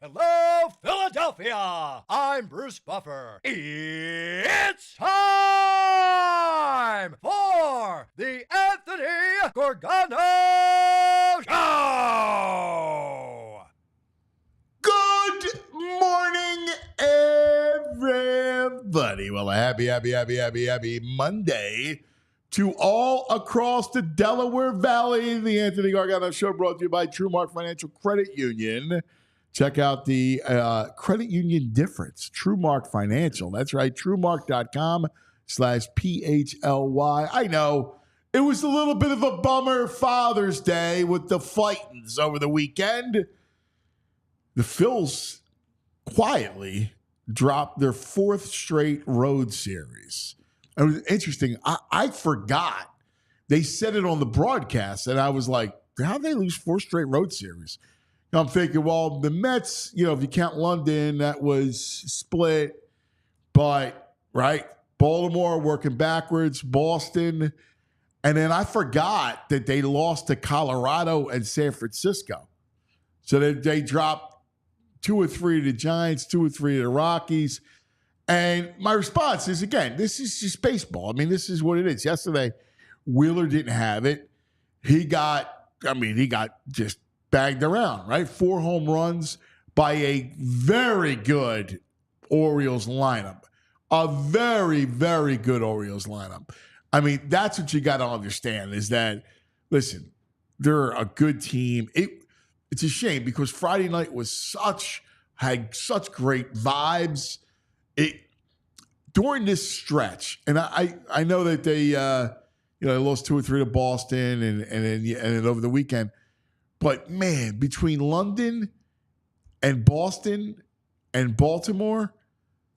Hello, Philadelphia! I'm Bruce Buffer. It's time for the Anthony Gorgano Show! Good morning, everybody. Well, a happy Monday to all across the Delaware Valley. The Anthony Gargano Show brought to you by TrueMark Financial Credit Union. Check out the credit union difference, TrueMark Financial. That's right, TrueMark.com/PHLY. I know it was a little bit of a bummer Father's Day with the fightings over the weekend. The Phillies quietly dropped their fourth straight road series. It was interesting. I forgot. They said it on the broadcast, and I was like, how'd they lose four straight road series? I'm thinking, well, the Mets, if you count London, that was split. But, right, Baltimore working backwards, Boston. And then I forgot that they lost to Colorado and San Francisco. So they dropped 2 or 3 to the Giants, 2 or 3 to the Rockies. And my response is, again, this is just baseball. I mean, this is what it is. Yesterday, Wheeler didn't have it. He got just bagged around, right? 4 home runs by a very good Orioles lineup. A very, very good Orioles lineup. I mean, that's what you got to understand is that, listen, they're a good team. It's a shame because Friday night had such great vibes. During this stretch, and I know that they lost 2 or 3 to Boston and then over the weekend. But, man, between London and Boston and Baltimore,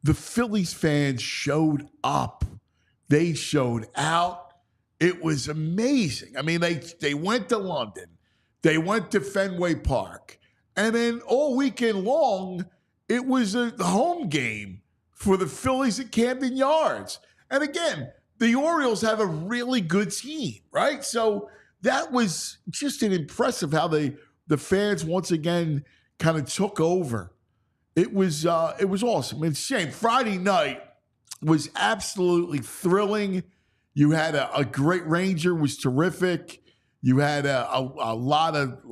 the Phillies fans showed up. They showed out. It was amazing. I mean, they went to London. They went to Fenway Park. And then all weekend long, it was a home game for the Phillies at Camden Yards. And, again, the Orioles have a really good team, right? So that was just an impressive how the fans once again kind of took over. It was awesome. It's a shame. Friday night was absolutely thrilling. You had a great Ranger, was terrific. You had a lot of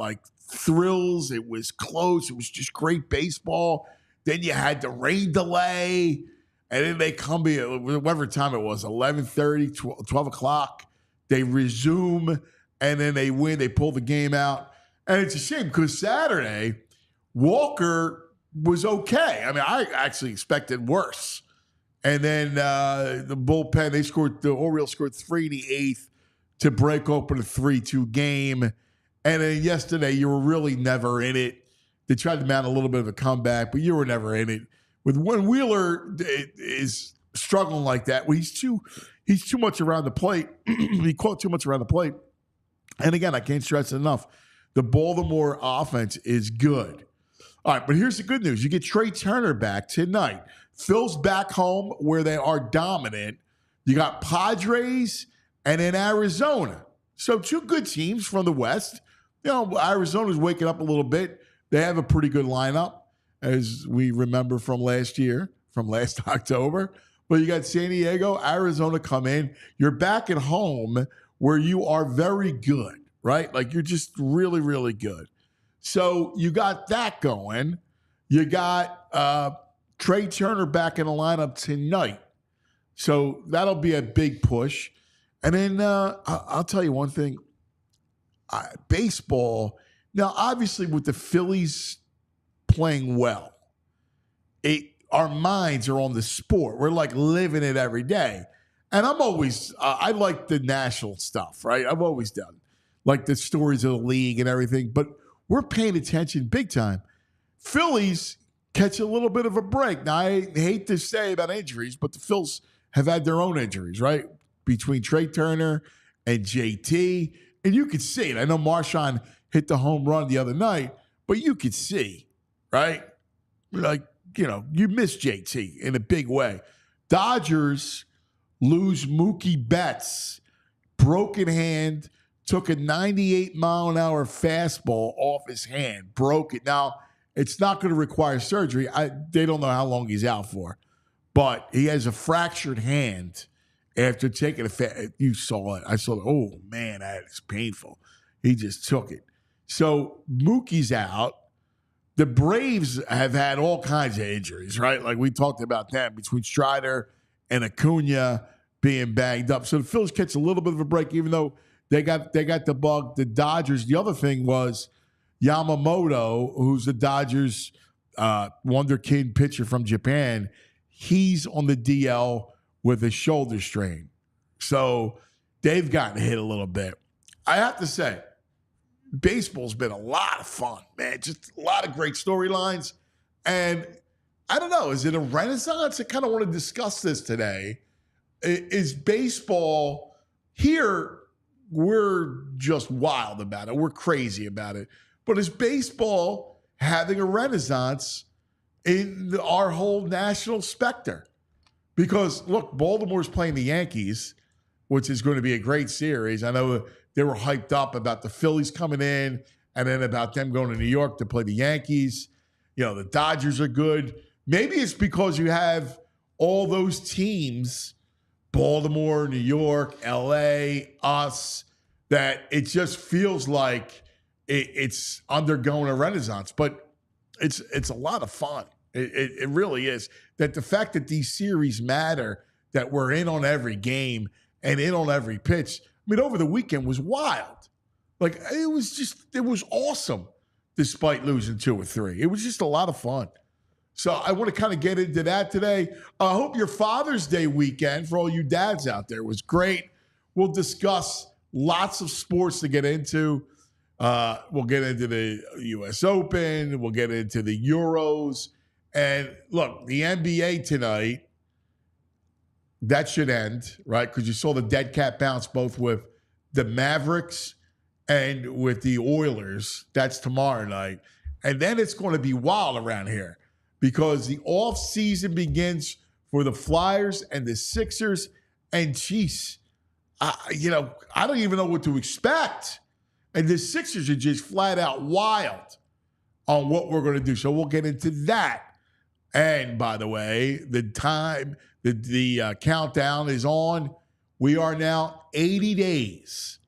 thrills. It was close. It was just great baseball. Then you had the rain delay, and then they come whatever time it was, 11:30, 12 o'clock. They resume. And then they win. They pull the game out. And it's a shame because Saturday, Walker was okay. I mean, I actually expected worse. And then the bullpen, the Orioles scored 3 in the 8th to break open a 3-2 game. And then yesterday, you were really never in it. They tried to mount a little bit of a comeback, but you were never in it. When Wheeler is struggling like that, he's too much around the plate. He caught too much around the plate. And again, I can't stress it enough. The Baltimore offense is good. All right, but here's the good news. You get Trey Turner back tonight. Phil's back home where they are dominant. You got Padres and then Arizona. So 2 good teams from the West. Arizona's waking up a little bit. They have a pretty good lineup, as we remember from last October. But you got San Diego, Arizona come in. You're back at home where you are very good, right? You're just really, really good. So you got that going. You got Trey Turner back in the lineup tonight. So that'll be a big push. And then I'll tell you one thing. Baseball Now, obviously, with the Phillies playing well, our minds are on the sport. We're like living it every day. And I'm always, I like the national stuff, right? I've always done like the stories of the league and everything, but we're paying attention big time. Phillies catch a little bit of a break. Now, I hate to say about injuries, but the Phils have had their own injuries, right? Between Trey Turner and JT. And you could see it. I know Marshawn hit the home run the other night, but you could see, right? Like, you miss JT in a big way. Dodgers lose Mookie Betts, broken hand, took a 98-mile-an-hour fastball off his hand, broke it. Now, it's not going to require surgery. They don't know how long he's out for, but he has a fractured hand after taking you saw it. I saw it. Oh, man, that is painful. He just took it. So Mookie's out. The Braves have had all kinds of injuries, right? Like we talked about that between Strider and Acuna being banged up. So the Phillies catch a little bit of a break, even though they got the bug. The Dodgers, the other thing was Yamamoto, who's the Dodgers wonderkid pitcher from Japan. He's on the DL with a shoulder strain. So they've gotten hit a little bit. I have to say, baseball's been a lot of fun, man. Just a lot of great storylines. And I don't know, is it a renaissance? I kind of want to discuss this today. Is baseball here? We're just wild about it. We're crazy about it. But is baseball having a renaissance in our whole national specter? Because, look, Baltimore's playing the Yankees, which is going to be a great series. I know they were hyped up about the Phillies coming in and then about them going to New York to play the Yankees. The Dodgers are good. Maybe it's because you have all those teams, Baltimore, New York, LA, us, that it just feels like it's undergoing a renaissance. But it's a lot of fun. It really is. That the fact that these series matter, that we're in on every game and in on every pitch. I mean, over the weekend was wild. Like, it was awesome despite losing 2 or 3. It was just a lot of fun. So I want to kind of get into that today. I hope your Father's Day weekend for all you dads out there was great. We'll discuss lots of sports to get into. We'll get into the U.S. Open. We'll get into the Euros. And look, the NBA tonight, that should end, right? Because you saw the dead cat bounce both with the Mavericks and with the Oilers. That's tomorrow night. And then it's going to be wild around here because the off season begins for the Flyers and the Sixers. And geez, I don't even know what to expect. And the Sixers are just flat out wild on what we're going to do. So we'll get into that. And by the way, the time, the countdown is on. We are now 80 days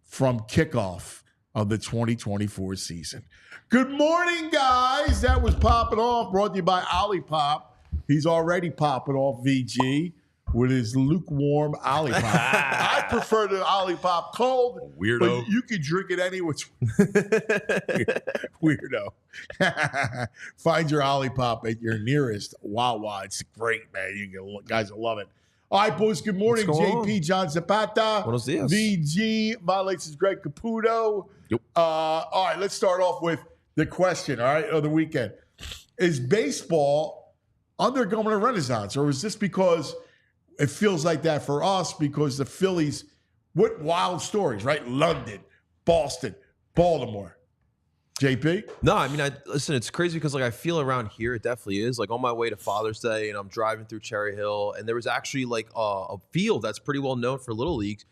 from kickoff of the 2024 season. Good morning, guys. That was Popping Off, brought to you by Olipop. He's already popping off, VG, with his lukewarm Olipop. I prefer the Olipop cold. Weirdo. But you can drink it any which Weirdo. Find your Olipop at your nearest Wawa. It's great, man. You guys will love it. All right, boys. Good morning. JP, John Zapata. Buenos dias. VG. My legs is Greg Caputo. Yep. All right, let's start off with the question, all right, of the weekend. Is baseball undergoing a renaissance, or is this because it feels like that for us because the Phillies, what wild stories, right? London, Boston, Baltimore. JP? No, I mean, listen, it's crazy because, I feel around here, it definitely is. On my way to Father's Day, and I'm driving through Cherry Hill, and there was actually, a field that's pretty well known for Little Leagues.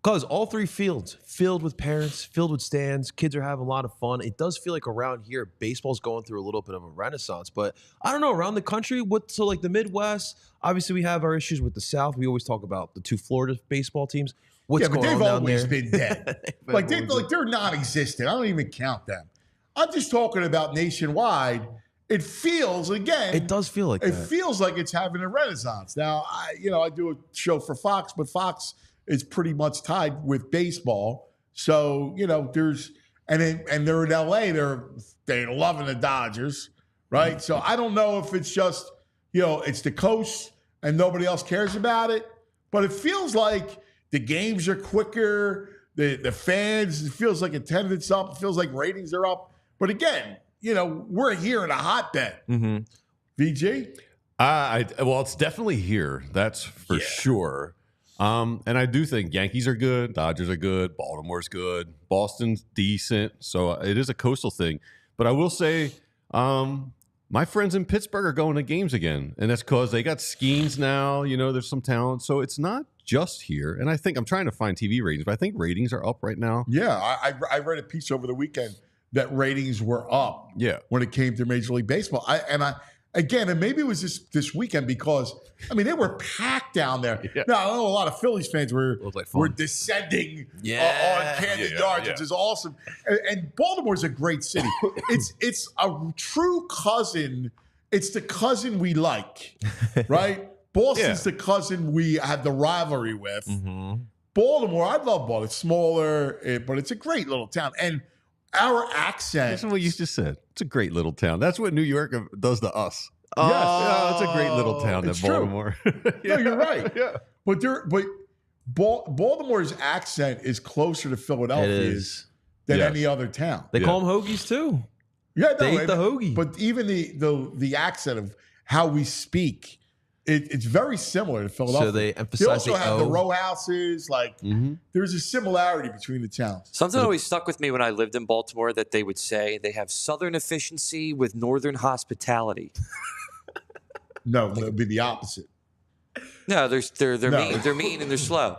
Because all 3 fields filled with parents, filled with stands, kids are having a lot of fun. It does feel like around here, baseball's going through a little bit of a renaissance. But I don't know, around the country, the Midwest, obviously we have our issues with the South. We always talk about the 2 Florida baseball teams. What's going on down there? Yeah, but they've always been dead. They're non-existent. I don't even count them. I'm just talking about nationwide. It feels, again. It does feel like that. It feels like it's having a renaissance. Now, I do a show for Fox, but Fox is pretty much tied with baseball. So, and they're in LA. They're loving the Dodgers, right? So I don't know if it's just it's the coast and nobody else cares about it, but it feels like the games are quicker. The fans, it feels like attendance up. It feels like ratings are up. But again, we're here in a hotbed. Mm-hmm. VG? Well, it's definitely here. That's for sure. And I do think Yankees are good. Dodgers are good. Baltimore's good. Boston's decent. So it is a coastal thing. But I will say, my friends in Pittsburgh are going to games again. And that's because they got Skeens now. There's some talent. So it's not just here. And I think I'm trying to find TV ratings, but I think ratings are up right now. Yeah. I read a piece over the weekend that ratings were up when it came to Major League Baseball. Again, and maybe it was this weekend because, they were packed down there. Yeah. Now, I know a lot of Phillies fans were descending on Camden Yards, which is awesome. And Baltimore's a great city. It's a true cousin. It's the cousin we like, right? Boston's the cousin we have the rivalry with. Mm-hmm. Baltimore, I love Baltimore. It's smaller, but it's a great little town. And our accent. That's what you just said. It's a great little town. That's what New York does to us. Yes. It's a great little town, that Baltimore. No, you're right. Yeah. But Baltimore's accent is closer to Philadelphia's than any other town. They call them hoagies too. Yeah, they eat the hoagie. But even the accent of how we speak, it's very similar to Philadelphia. So they emphasize They also have the row houses. There's a similarity between the towns. Something always stuck with me when I lived in Baltimore that they would say they have Southern efficiency with Northern hospitality. No, it would be the opposite. No, they're mean. They're mean and they're slow.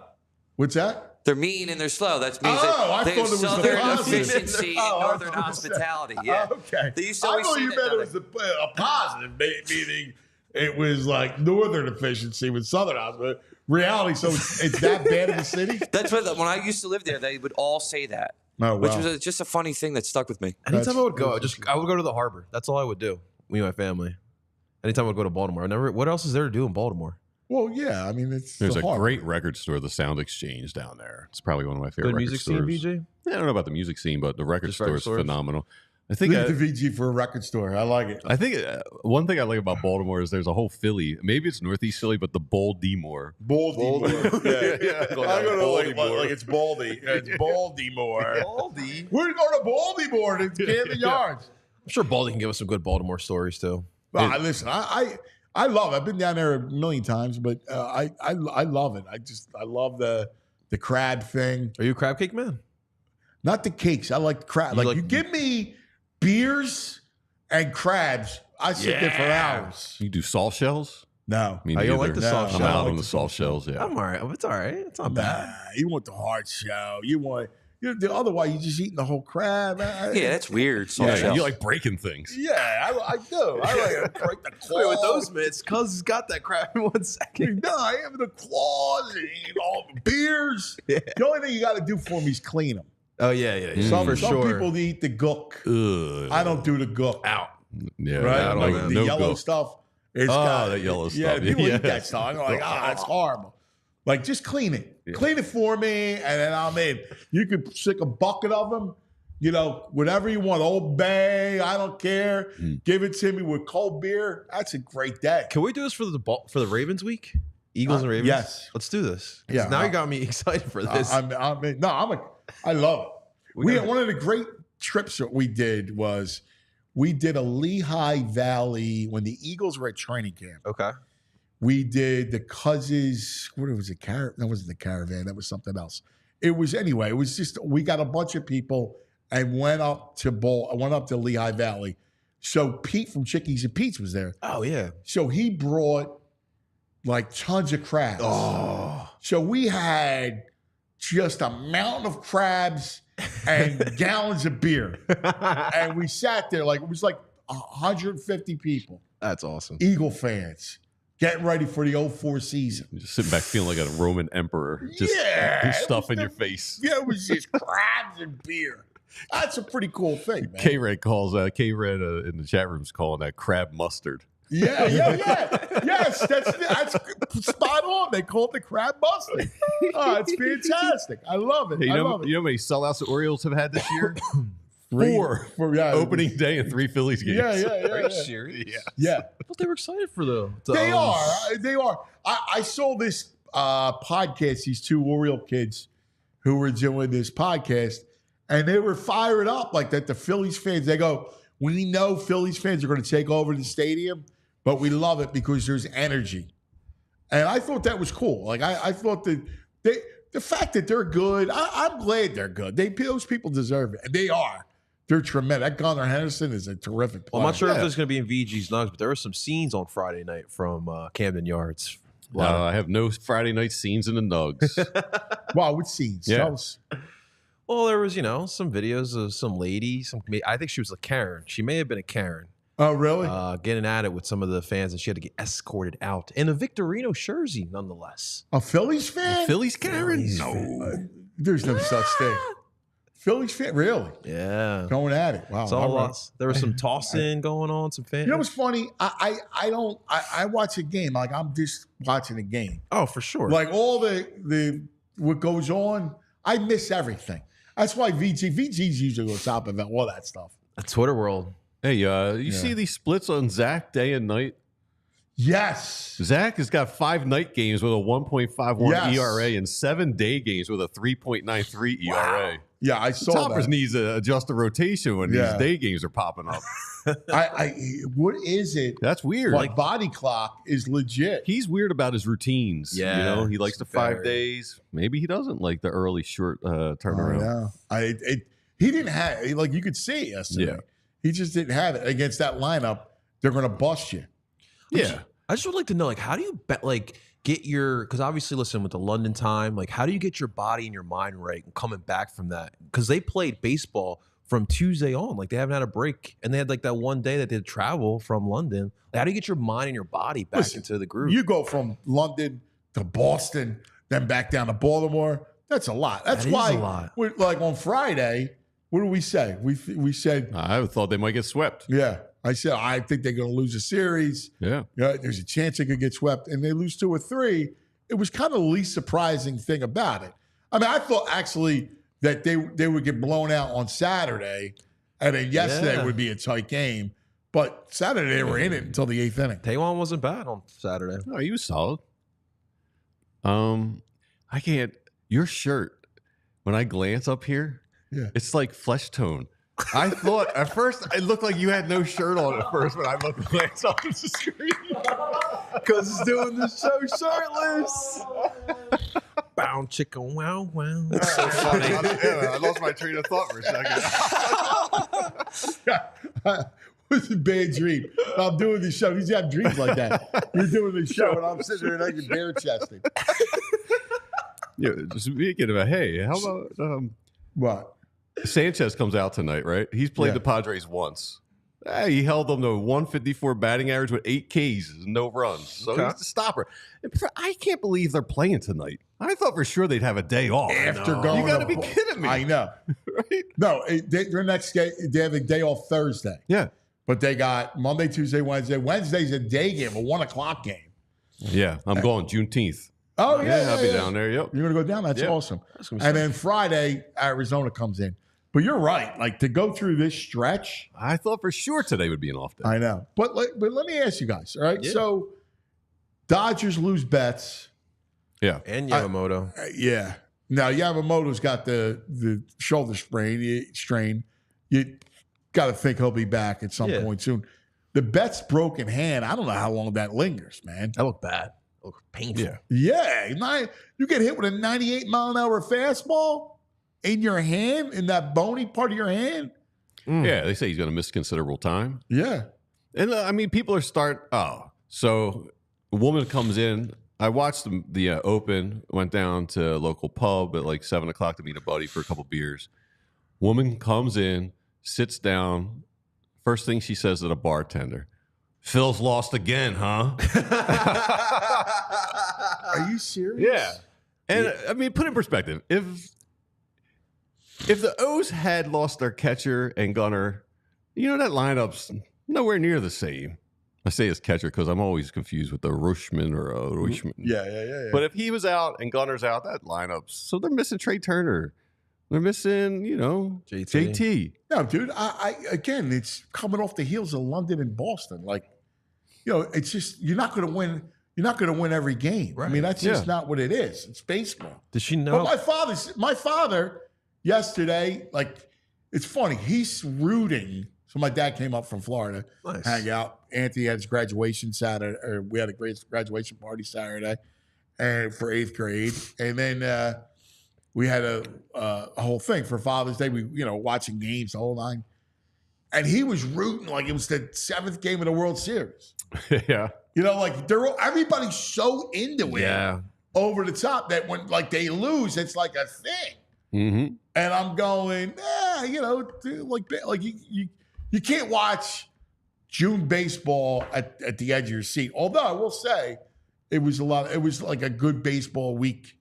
What's that? They're mean and they're slow. That means they have was Southern the efficiency and Northern hospitality. Yeah. Okay. They used to I always thought say you that meant it now. was a positive, meaning it was like Northern efficiency with Southern hospitality. Reality, so it's that bad in the city? That's what when I used to live there, they would all say that. Oh, wow. Which was just a funny thing that stuck with me. Anytime I would go, I would go to the harbor. That's all I would do. Me and my family. Anytime I would go to Baltimore. What else is there to do in Baltimore? Well, yeah. There's a great record store, the Sound Exchange, down there. It's probably one of my favorite Good record music stores. scene, BJ? Yeah, I don't know about the music scene, but the record store is phenomenal. I think Leave the VG for a record store. I like it. I think one thing I like about Baltimore is there's a whole Philly. Maybe it's Northeast Philly, but the Baltimore. Baltimore. Yeah. I go to Baltimore. like it's Baldy. It's Baltimore. Baldy. We're going to Baltimore to Camden Yards. I'm sure Baldy can give us some good Baltimore stories too. Well, listen, I love it. I've been down there a million times, but I love it. I love the crab thing. Are you a crab cake man? Not the cakes. I like the crab. You give me beers and crabs, I sit there for hours. You do soft shells? No. Me You don't like the soft I'm shell? out on the soft shells, yeah. I'm all right. It's all right. It's not bad. You want the hard shell. Otherwise, you're just eating the whole crab. Yeah, that's weird. You like breaking things. Yeah, I do. I like to break the claws. Wait, with those mitts, Cuz has got that crab in 1 second. No, I have the claws and all the beers. Yeah. The only thing you got to do for me is clean them. Oh, yeah. Some sure. people eat the gook. Ugh. I don't do the gook. Out. Yeah, Right? The yellow stuff. That yellow stuff. Yeah, people eat that stuff. I'm like, it's horrible. Just clean it. Yeah. Clean it for me, and then I'm in. You could stick a bucket of them, whatever you want. Old Bay, I don't care. Give it to me with cold beer. That's a great day. Can we do this for the Ravens week? Eagles and Ravens? Yes. Let's do this. Yeah. Now you got me excited for this. I love it. One of the great trips that we did was we did a Lehigh Valley when the Eagles were at training camp. Okay. We did the Cousins. What was it? That wasn't the caravan. That was something else. It was just we got a bunch of people and went up to Lehigh Valley. So Pete from Chickies and Pete's was there. Oh yeah. So he brought tons of crabs. Oh. So we had just a mountain of crabs and gallons of beer. And we sat there it was 150 people. That's awesome. Eagle fans getting ready for the 2004 season. Just sitting back feeling like a Roman emperor. Just stuff in your face. Yeah, it was just crabs and beer. That's a pretty cool thing, man. K-Red in the chat room's calling that crab mustard. Yes, that's spot on. They call it the crab busting. Oh, it's fantastic. I love it. Hey, I love you know how many sellouts the Orioles have had this year? it. Four. Yeah, Opening day and 3 Phillies games. Yeah. Are you serious? Yeah. I thought they were excited for the They are. They are. I saw this podcast, these two Oriole kids who were doing this podcast, and they were fired up like that. The Phillies fans, they go, we know Phillies fans are going to take over the stadium, but we love it because there's energy. And I thought that was cool. Like, I thought that the fact that they're good, I'm glad they're good. Those people deserve it. And they are. They're tremendous. That Gunnar Henderson is a terrific player. Well, I'm not sure if there's going to be in VG's Nugs, but there were some scenes on Friday night from Camden Yards. I have no Friday night scenes in the Nugs. Wow, what scenes? Yeah. Well, there was, some videos of some lady. I think she was a Karen. She may have been a Karen. Oh, really? Getting at it with some of the fans, and she had to get escorted out in a Victorino jersey, nonetheless. A Phillies fan? Phillies Karen? Phillies No. fan. There's no such thing. Phillies fan? Really? Yeah. Going at it. Wow. It's all all right. lots. There was some tossing going on, some fans. You know what's funny? I watch a game like I'm just watching a game. Oh, for sure. Like all the what goes on, I miss everything. That's why VG's usually on top of all that stuff. A Twitter world. Hey, you see these splits on Zach day and night? Yes. Zach has got 5 night games with a 1.51 Yes. ERA and 7 day games with a 3.93 ERA. Yeah, I saw Toppers that. needs to adjust the rotation when these day games are popping up. What is it? That's weird. Like body clock is legit. He's weird about his routines. Yeah, he likes the 5 days. Maybe he doesn't like the early short turnaround. He didn't have like you could see it yesterday. Yeah. He just didn't have it against that lineup. They're going to bust you. Yeah. I just would like to know, like, how do you get your, because obviously, listen, with the London time, like, how do you get your body and your mind right and coming back from that? Because they played baseball from Tuesday on. Like, they haven't had a break. And they had, like, that one day that they had travel from London. Like, how do you get your mind and your body back into the groove? You go from London to Boston, then back down to Baltimore. That's a lot. That's why, a lot. like on Friday, what did we say? We said, I thought they might get swept. yeah. I said, I think they're going to lose a series. Yeah. There's a chance they could get swept, and they lose 2 or 3. It was kind of the least surprising thing about it. I mean, I thought actually that they would get blown out on Saturday, and then yesterday would be a tight game. But Saturday they were in it until the 8th inning. Taiwan wasn't bad on Saturday. No, he was solid. I can't. Your shirt, when I glance up here, it's like flesh tone. I thought at first it looked like you had no shirt on at first when I glanced up at the screen. Because it's doing the show shirtless. Bow chicken wow wow. It's so funny. I lost my train of thought for a second. It's a bad dream. I'm doing this show. You have dreams like that. You're doing this show, and I'm sitting there like bare chested. Yeah, just speaking about, hey, how about What? Sanchez comes out tonight, right? He's played the Padres once. He held them to a 154 batting average with 8 Ks, no runs. So he's the stopper. I can't believe they're playing tonight. I thought for sure they'd have a day off. After going, you got to be kidding me. I know. Right? No, their next game, they have a day off Thursday. Yeah. But they got Monday, Tuesday, Wednesday. Wednesday's a day game, a 1 o'clock game. Yeah, I'm going Juneteenth. Oh, yeah. I'll be down there. Yep. You're going to go down? That's awesome. And then Friday, Arizona comes in. But you're right. Like, to go through this stretch. I thought for sure today would be an off day. I know. But let me ask you guys, all right? Yeah. So, Dodgers lose Betts. Yeah. And Yamamoto. Yeah. Now, Yamamoto's got the shoulder strain. You got to think he'll be back at some point soon. The Betts broken hand, I don't know how long that lingers, man. That looked bad. That looked painful. Yeah. You get hit with a 98-mile-an-hour fastball in your hand, in that bony part of your hand. Yeah, they say he's going to miss considerable time. Yeah. And I mean, people are so a woman comes in. I watched the Open, went down to a local pub at like 7 o'clock to meet a buddy for a couple beers. Woman comes in, sits down. First thing she says to the bartender, "Phil's lost again, huh?" Are you serious? Yeah. And I mean, put in perspective, if the O's had lost their catcher and gunner, that lineup's nowhere near the same. I say his catcher because I'm always confused with the Rushman or Rushman. Yeah. But if he was out and Gunner's out, that lineup. So they're missing Trey Turner. They're missing, JT. No, dude. I again, it's coming off the heels of London and Boston. Like, it's just you're not going to win. You're not going to win every game. Right. I mean, that's just not what it is. It's baseball. Does she know? But my father yesterday, like, it's funny. He's rooting. So my dad came up from Florida, hang out. Anthony had his graduation Saturday, or we had a great graduation party Saturday, and for 8th grade, and then we had a whole thing for Father's Day. We watching games the whole nine, and he was rooting like it was the 7th game of the World Series. Yeah, like everybody's so into it, over the top that when like they lose, it's like a thing. Mm-hmm. And I'm going, like you can't watch June baseball at the edge of your seat. Although I will say, it was like a good baseball week.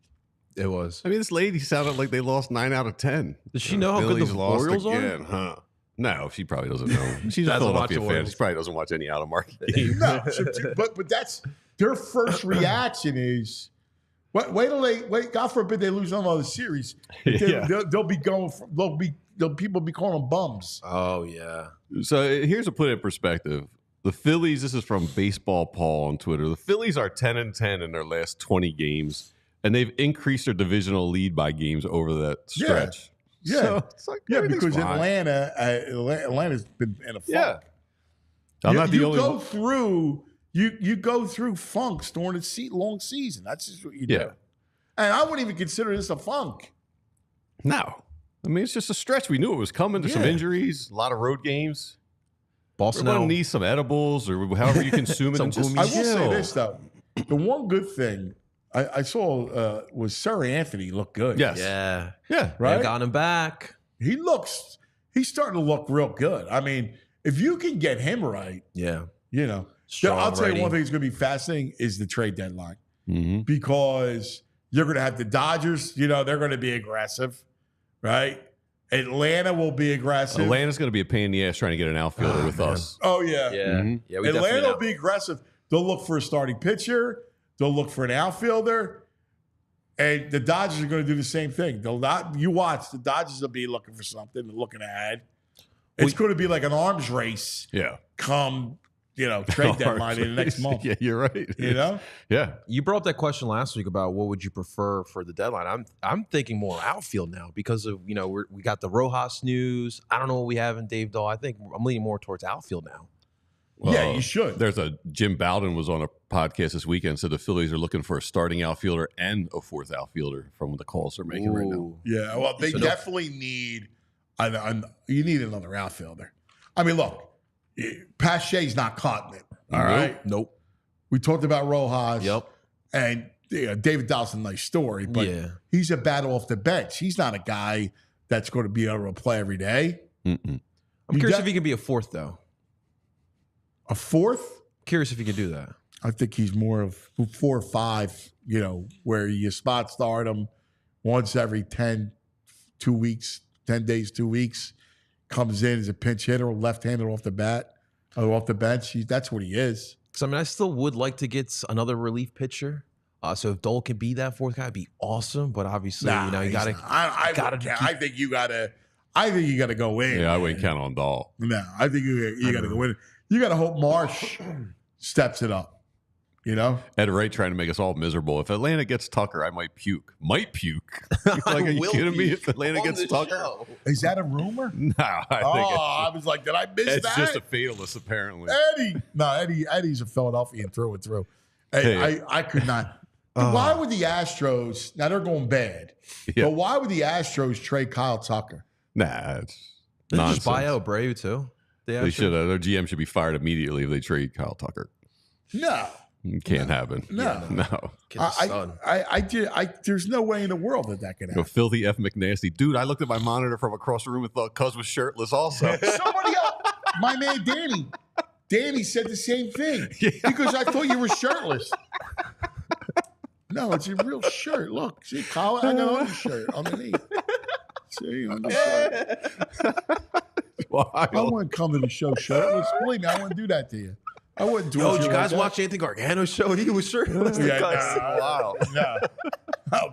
It was. I mean, this lady sounded like they lost 9 out of 10. Does she know how good the Orioles are? Huh? No, she probably doesn't know. She's a Philadelphia fan. She probably doesn't watch any out of market games. No, but that's their first reaction is, wait till they God forbid they lose another series. They'll be going. People be calling them bums. Oh yeah. So here's to put it in perspective. The Phillies. This is from Baseball Paul on Twitter. The Phillies are 10-10 in their last 20 games, and they've increased their divisional lead by games over that stretch. Yeah, so it's like, because fine. Atlanta's been in a funk. Yeah, I'm not the only. You go through funks during the long season. That's just what you do. And I wouldn't even consider this a funk. No, I mean it's just a stretch. We knew it was coming. There's some injuries, a lot of road games. Boston We're going to need some edibles or however you consume it. And just I will say this though: the one good thing I saw was Sir Anthony looked good. Yes. Yeah. Right. They've got him back. He's starting to look real good. I mean, if you can get him right, I'll tell you one thing that's going to be fascinating is the trade deadline, because you're going to have the Dodgers. They're going to be aggressive, right? Atlanta will be aggressive. Atlanta's going to be a pain in the ass trying to get an outfielder with us. Oh yeah, Yeah. Atlanta will be aggressive. They'll look for a starting pitcher. They'll look for an outfielder, and the Dodgers are going to do the same thing. They'll not. You watch, the Dodgers will be looking for something, looking ahead. It's going to be like an arms race. Yeah. Come, trade deadline in the next month. Yeah, you're right. Yeah. You brought up that question last week about what would you prefer for the deadline. I'm thinking more outfield now because of we got the Rojas news. I don't know what we have in Dave Dahl. I think I'm leaning more towards outfield now. Well, you should. There's Jim Bowden was on a podcast this weekend, said the Phillies are looking for a starting outfielder and a 4th outfielder from the calls they're making right now. Yeah, well, they definitely need you need another outfielder. I mean, look, Pache's not cutting it. All right? Nope. We talked about Rojas. Yep. And David Dahl's a nice story, but he's a bat off the bench. He's not a guy that's going to be able to play every day. I'm curious if he can be a 4th, though. A 4th? Curious if he could do that. I think he's more of 4 or 5, where you spot start him once every 10 days, 2 weeks. Comes in as a pinch hitter, left-handed off the bench. That's what he is. Because I still would like to get another relief pitcher. So if Dole can be that 4th guy, it'd be awesome. But obviously, you got to. I think you got to go in. Yeah, I wouldn't count on Dahl. No, I think you got to go in. You got to hope Marsh steps it up. Ed Wright trying to make us all miserable. If Atlanta gets Tucker, I might puke. Like, are you kidding me? If Atlanta gets Tucker, show. Is that a rumor? No, I was like, did I miss that? It's just a fatalist, apparently. Eddie's a Philadelphian through and through. I could not. Why would the Astros? Now they're going bad, but why would the Astros trade Kyle Tucker? Nah, it's They nonsense. just buy out Brave too. They should. Their GM should be fired immediately if they trade Kyle Tucker. No. Can't happen. No. There's no way in the world that could happen. Go filthy F McNasty. Dude, I looked at my monitor from across the room and thought Cuz was shirtless also. Somebody else, my man Danny said the same thing. Because I thought you were shirtless. No, it's a real shirt. Look, see, Kyle, I got an undershirt underneath. See, undershirt. I wouldn't come to the show shirtless. Believe me, I wouldn't do that to you. I wouldn't do Yo, it. did you guys watch Anthony Gargano's show? He was shirtless. Yeah, Wow. no. Oh,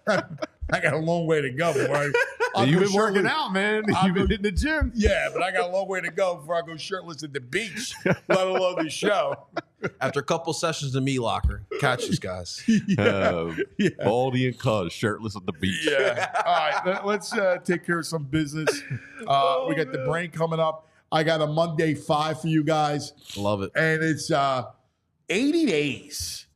man. I got a long way to go before You've been working out, man. You've been hitting the gym. Yeah, but I got a long way to go before I go shirtless at the beach, let alone the show. After a couple sessions in the meat locker, catch these guys. Baldy and Cuz shirtless at the beach. Yeah. All right, let's take care of some business. We got the brain coming up. I got a Monday 5 for you guys. Love it. And it's 80 days.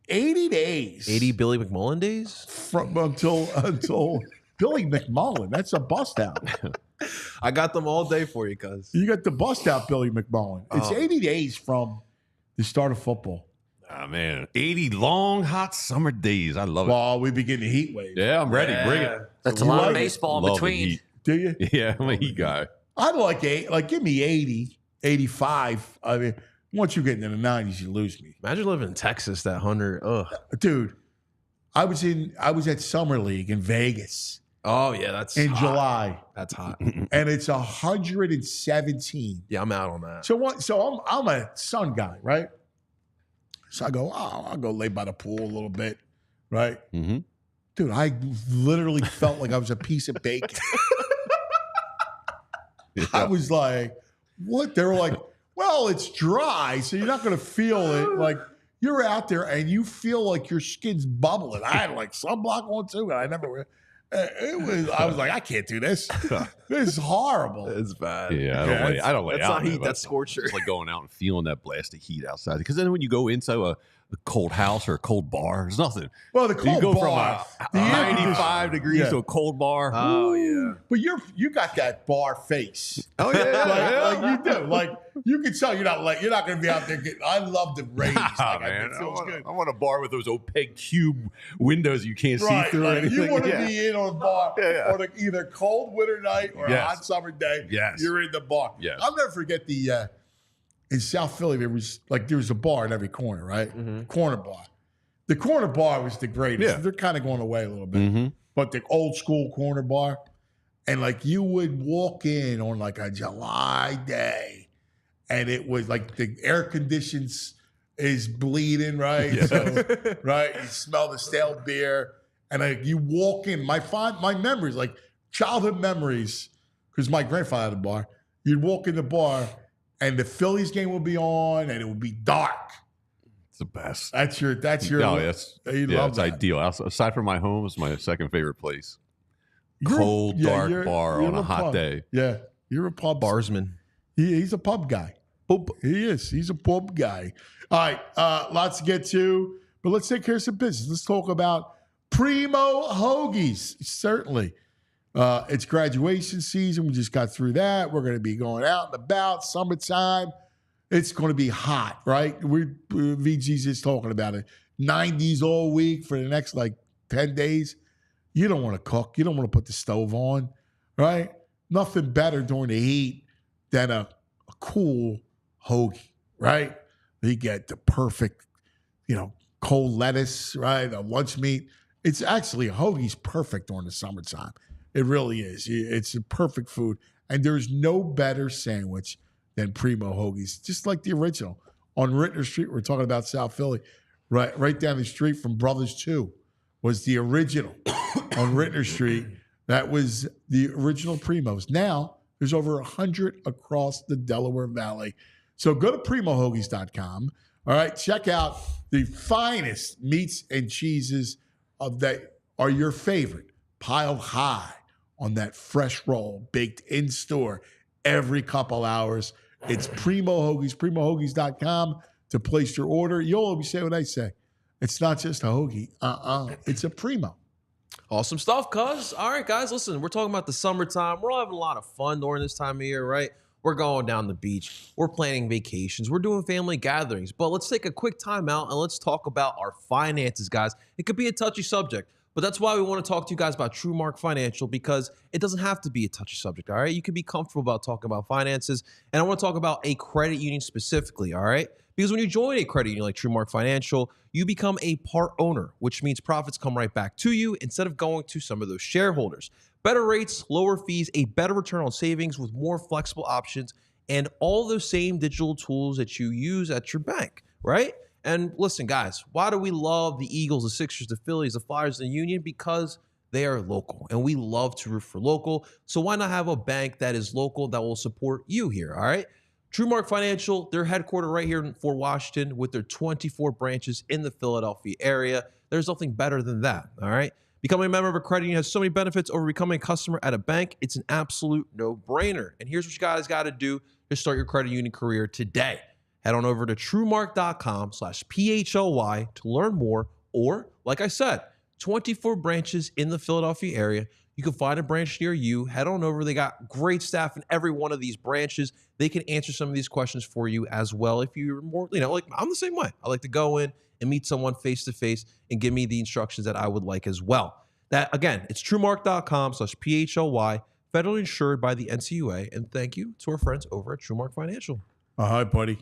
80 days. 80 Billy McMullen days? From until Billy McMullen. That's a bust out. I got them all day for you, cuz. You got the bust out Billy McMullen. It's 80 days from the start of football. Oh, man. 80 long, hot summer days. I love it. Well, we begin the heat wave. Yeah, I'm ready. Bring it. That's You a lot like of it? baseball in Love the between. heat. Do you? Yeah, I'm a heat guy. I'd like give me 80, 85. I mean, once you get into the 90s, you lose me. Imagine living in Texas, that 100. Ugh. Dude, I was at Summer League in Vegas Oh, yeah, that's in hot. July, That's hot. and it's 117. Yeah, I'm out on that. So I'm a sun guy, right? So I go, I'll go lay by the pool a little bit, right? Mm-hmm. Dude, I literally felt like I was a piece of bacon. I was like, what? They were like, well, it's dry, so you're not going to feel it. Like, you're out there and you feel like your skin's bubbling. I had like sunblock on too, and I never. I was like, I can't do this. This is horrible. It's bad. Yeah, I don't lay That's out. not man, heat, but that's scorcher. It's like going out and feeling that blast of heat outside. Because then when you go into a cold house or a cold bar, there's nothing. Well, the cold You go bar, from the a air 95 degrees Yeah. to a cold bar. Oh, yeah. but you got that bar face. Oh, yeah. Like you do. Like you can tell you're not going to be out there getting. I love the rays. Nah, Like, man. it feels good. I want a bar with those opaque cube windows you can't Right, see through or like, anything. you want to Yeah. be in on a bar on either cold winter night or a Yes. hot summer day. Yes. You're in the bar. Yes. I'll never forget the in South Philly there was a bar in every corner, right? Mm-hmm. Corner bar. The corner bar was the greatest. Yeah. They're kind of going away a little bit, Mhm. but the old school corner bar, and like you would walk in on like a July day, and it was like the air conditions is bleeding, right? Yes. So, right, you smell the stale beer, and like you walk in. My memories, like childhood memories, because my grandfather had a bar. You'd walk in the bar, and the Phillies game would be on, and it would be dark. It's the best. That's your. No, that's you yeah, love it's that. ideal. Aside from my home, it's my second favorite place. You're- Cold, yeah, dark you're- bar you're on a hot pub. day. Yeah, you're a pub Barsman. He's a pub guy. Boop. He is. He's a pub guy. All right, lots to get to, but let's take care of some business. Let's talk about Primo Hoagies. Certainly. It's graduation season. We just got through that. We're going to be going out and about, summertime. It's going to be hot, right? VG's just talking about it. 90s all week for the next 10 days. You don't want to cook. You don't want to put the stove on, right? Nothing better during the heat than a cool hoagie, right? You get the perfect, cold lettuce, right? A lunch meat. It's actually, a hoagie's perfect during the summertime. It really is. It's a perfect food. And there's no better sandwich than Primo Hoagies, just like the original. On Rittner Street, we're talking about South Philly, right down the street from Brothers 2 was the original on Rittner Street. That was the original Primos. Now, there's over 100 across the Delaware Valley. So go to primohoagies.com. All right, check out the finest meats and cheeses that are your favorite, piled high on that fresh roll, baked in store every couple hours. It's Primo Hoagies, primohoagies.com to place your order. You'll always say what I say. It's not just a hoagie. It's a Primo. Awesome stuff, cuz. All right, guys, listen, we're talking about the summertime. We're all having a lot of fun during this time of year, right? We're going down the beach. We're planning vacations. We're doing family gatherings. But let's take a quick time out and let's talk about our finances, guys. It could be a touchy subject, but that's why we want to talk to you guys about TrueMark Financial, because it doesn't have to be a touchy subject, all right? You can be comfortable about talking about finances. And I want to talk about a credit union specifically, all right? Because when you join a credit union like TrueMark Financial, you become a part owner, which means profits come right back to you instead of going to some of those shareholders. Better rates, lower fees, a better return on savings with more flexible options and all those same digital tools that you use at your bank, right? And listen, guys, why do we love the Eagles, the Sixers, the Phillies, the Flyers, and the Union? Because they are local, and we love to root for local. So why not have a bank that is local that will support you here, all right? TrueMark Financial, they're headquartered right here in Fort Washington with their 24 branches in the Philadelphia area. There's nothing better than that, all right? Becoming a member of a credit union has so many benefits over becoming a customer at a bank. It's an absolute no-brainer. And here's what you guys got to do to start your credit union career today. Head on over to truemark.com/PHLY to learn more. Or, like I said, 24 branches in the Philadelphia area. You can find a branch near you. Head on over. They got great staff in every one of these branches. They can answer some of these questions for you as well. If you're more, like I'm the same way. I like to go in and meet someone face to face and give me the instructions that I would like as well. That again, it's truemark.com/PHLY, federally insured by the NCUA. And thank you to our friends over at TrueMark Financial. Hi, buddy.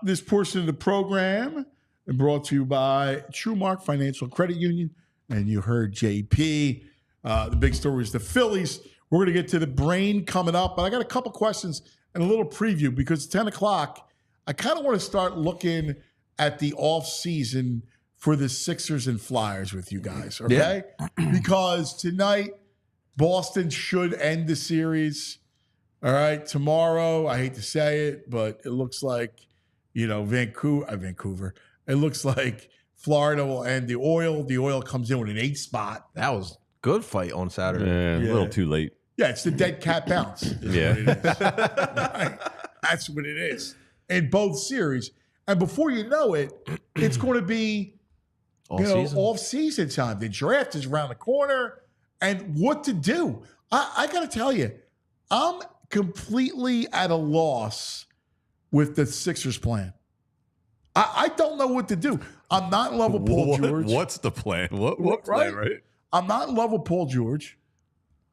This portion of the program is brought to you by TrueMark Financial Credit Union. And you heard JP. The big story is the Phillies. We're going to get to the brain coming up. But I got a couple questions and a little preview because it's 10 o'clock. I kind of want to start looking at the offseason for the Sixers and Flyers with you guys, okay? Yeah. Because tonight, Boston should end the series. All right, tomorrow, I hate to say it, but it looks like, Vancouver. It looks like Florida will end the Oil. The Oil comes in with an 8 spot. That was good fight on Saturday. Yeah, a little too late. Yeah, it's the dead cat bounce. Yeah. Right? That's what it is. In both series. And before you know it, it's going to be off-season time. The draft is around the corner. And what to do? I got to tell you, I'm completely at a loss with the Sixers plan. I don't know what to do. I'm not in love with Paul George. What's the plan? What plan, right? I'm not in love with Paul George.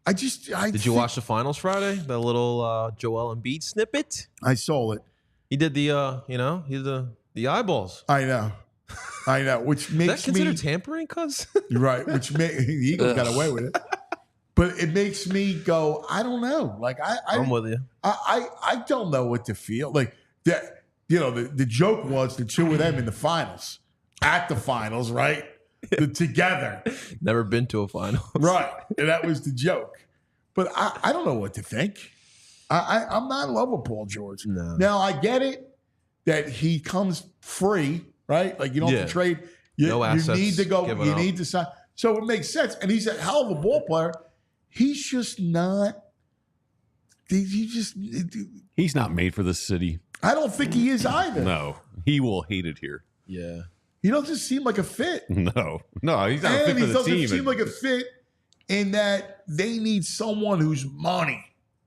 Did you watch the finals Friday? The little Joel Embiid snippet? I saw it. He did the, he did the eyeballs. I know. Which makes Is that considered tampering, cuz? You're right. The Eagles got away with it. But it makes me go, I don't know. Like I'm with you. I don't know what to feel. Like that, the joke was the two of them in the finals. At the finals, right? Together. Never been to a final. Right. And that was the joke. But I don't know what to think. I'm not in love with Paul George. No. Now I get it that he comes free, right? Like you don't have to trade. No assets. You need to go. You up. need to sign. So it makes sense. And he's a hell of a ball player. He's just not. He's not made for this city. I don't think he is either. No, he will hate it here. Yeah. He doesn't seem like a fit. No, he's not a fit for the team. He doesn't seem like a fit in that they need someone who's money,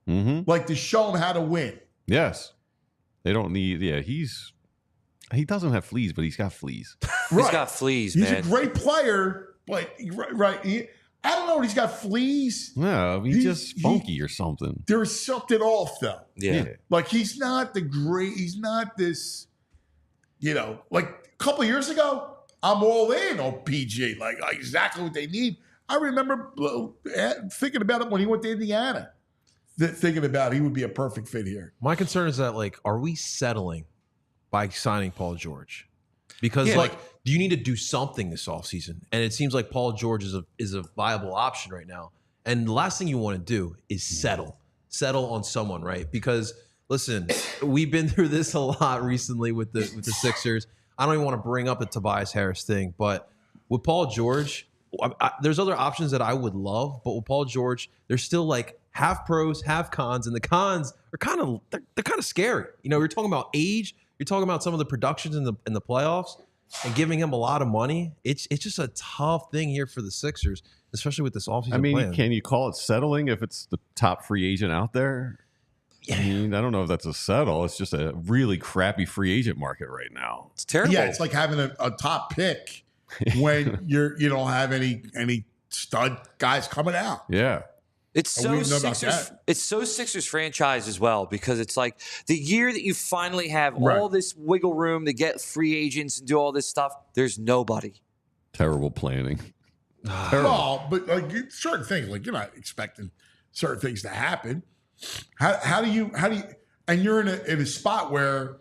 like to show them how to win. Yes, they don't need. Yeah, he doesn't have fleas, but he's got fleas. Right. He's got fleas, He's man. a great player, but right. I don't know. He's got fleas. No, he's just funky or something. There's something off though. Yeah. Like he's not he's not this, like a couple of years ago, I'm all in on PG, like exactly what they need. I remember thinking about it when he went to Indiana, thinking about he would be a perfect fit here. My concern is that, are we settling by signing Paul George? Because, do you need to do something this offseason? And it seems like Paul George is a viable option right now. And the last thing you want to do is settle on someone, right? Because, listen, we've been through this a lot recently with the Sixers. I don't even want to bring up the Tobias Harris thing, but with Paul George, there's other options that I would love, but with Paul George, there's still half pros, half cons, and the cons are kind of scary. You're talking about age, you're talking about some of the productions in the playoffs, and giving him a lot of money. It's just a tough thing here for the Sixers, especially with this offseason plan. Can you call it settling if it's the top free agent out there? Yeah. I don't know if that's a settle. It's just a really crappy free agent market right now. It's terrible. Yeah, it's like having a top pick when you don't have any stud guys coming out. Yeah. It's so Sixers franchise as well, because it's like the year that you finally have all this wiggle room to get free agents and do all this stuff, there's nobody. Terrible planning. Well, but certain things, you're not expecting certain things to happen. How do you and you're in a spot where,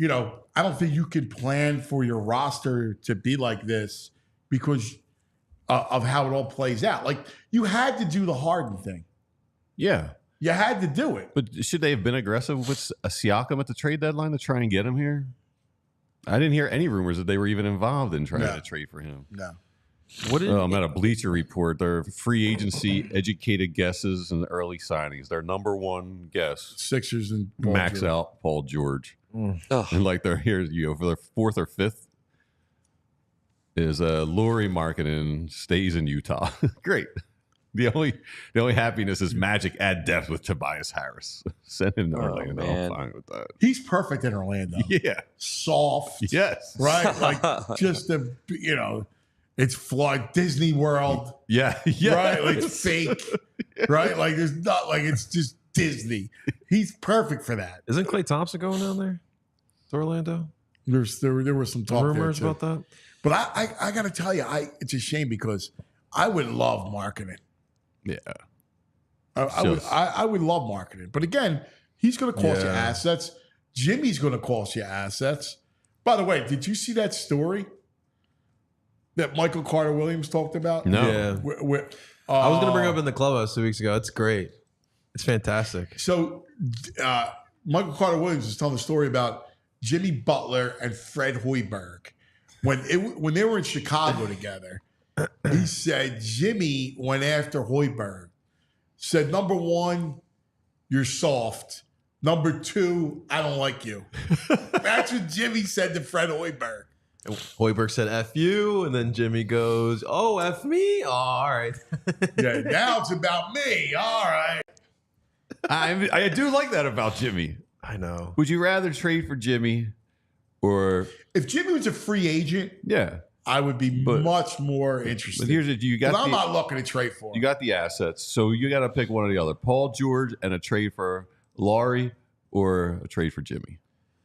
I don't think you can plan for your roster to be like this because of how it all plays out. Like, you had to do the Harden thing. Yeah. You had to do it. But should they have been aggressive with a Siakam at the trade deadline to try and get him here? I didn't hear any rumors that they were even involved in trying to trade for him. No. I'm at a Bleacher Report. Their free agency educated guesses and early signings. Their number one guess, Sixers and max out Paul George. And like they're here, for their fourth or fifth is Laurie Markkinen stays in Utah. Great. The only happiness is Magic add depth with Tobias Harris. Send him to Orlando. I'm fine with that. He's perfect in Orlando. Yeah. Soft. Yes. Right? Like, just it's like Disney World. Yeah. Right? Like, it's fake. Right? Like, there's not, like, it's just Disney. He's perfect for that. Isn't Klay Thompson going down there to Orlando? There was some talk rumors about that. But I got to tell you, it's a shame because I would love marketing. Yeah. I would love marketing. But again, he's going to cost you assets. Jimmy's going to cost you assets. By the way, did you see that story that Michael Carter Williams talked about? No. Yeah. I was going to bring it up in the Clubhouse 2 weeks ago. It's great. It's fantastic. So Michael Carter Williams is telling the story about Jimmy Butler and Fred Hoiberg. When they were in Chicago together, he said Jimmy went after Hoiberg. Said, number one, you're soft. Number two, I don't like you. That's what Jimmy said to Fred Hoiberg. Hoiberg said F you, and then Jimmy goes, oh, F me? Oh, all right. Yeah, now it's about me. All right. I do like that about Jimmy. I know. Would you rather trade for Jimmy or... If Jimmy was a free agent, yeah, I would be much more interested. But I'm not looking to trade for him. You got the assets, so you got to pick one or the other. Paul George and a trade for Laurie or a trade for Jimmy.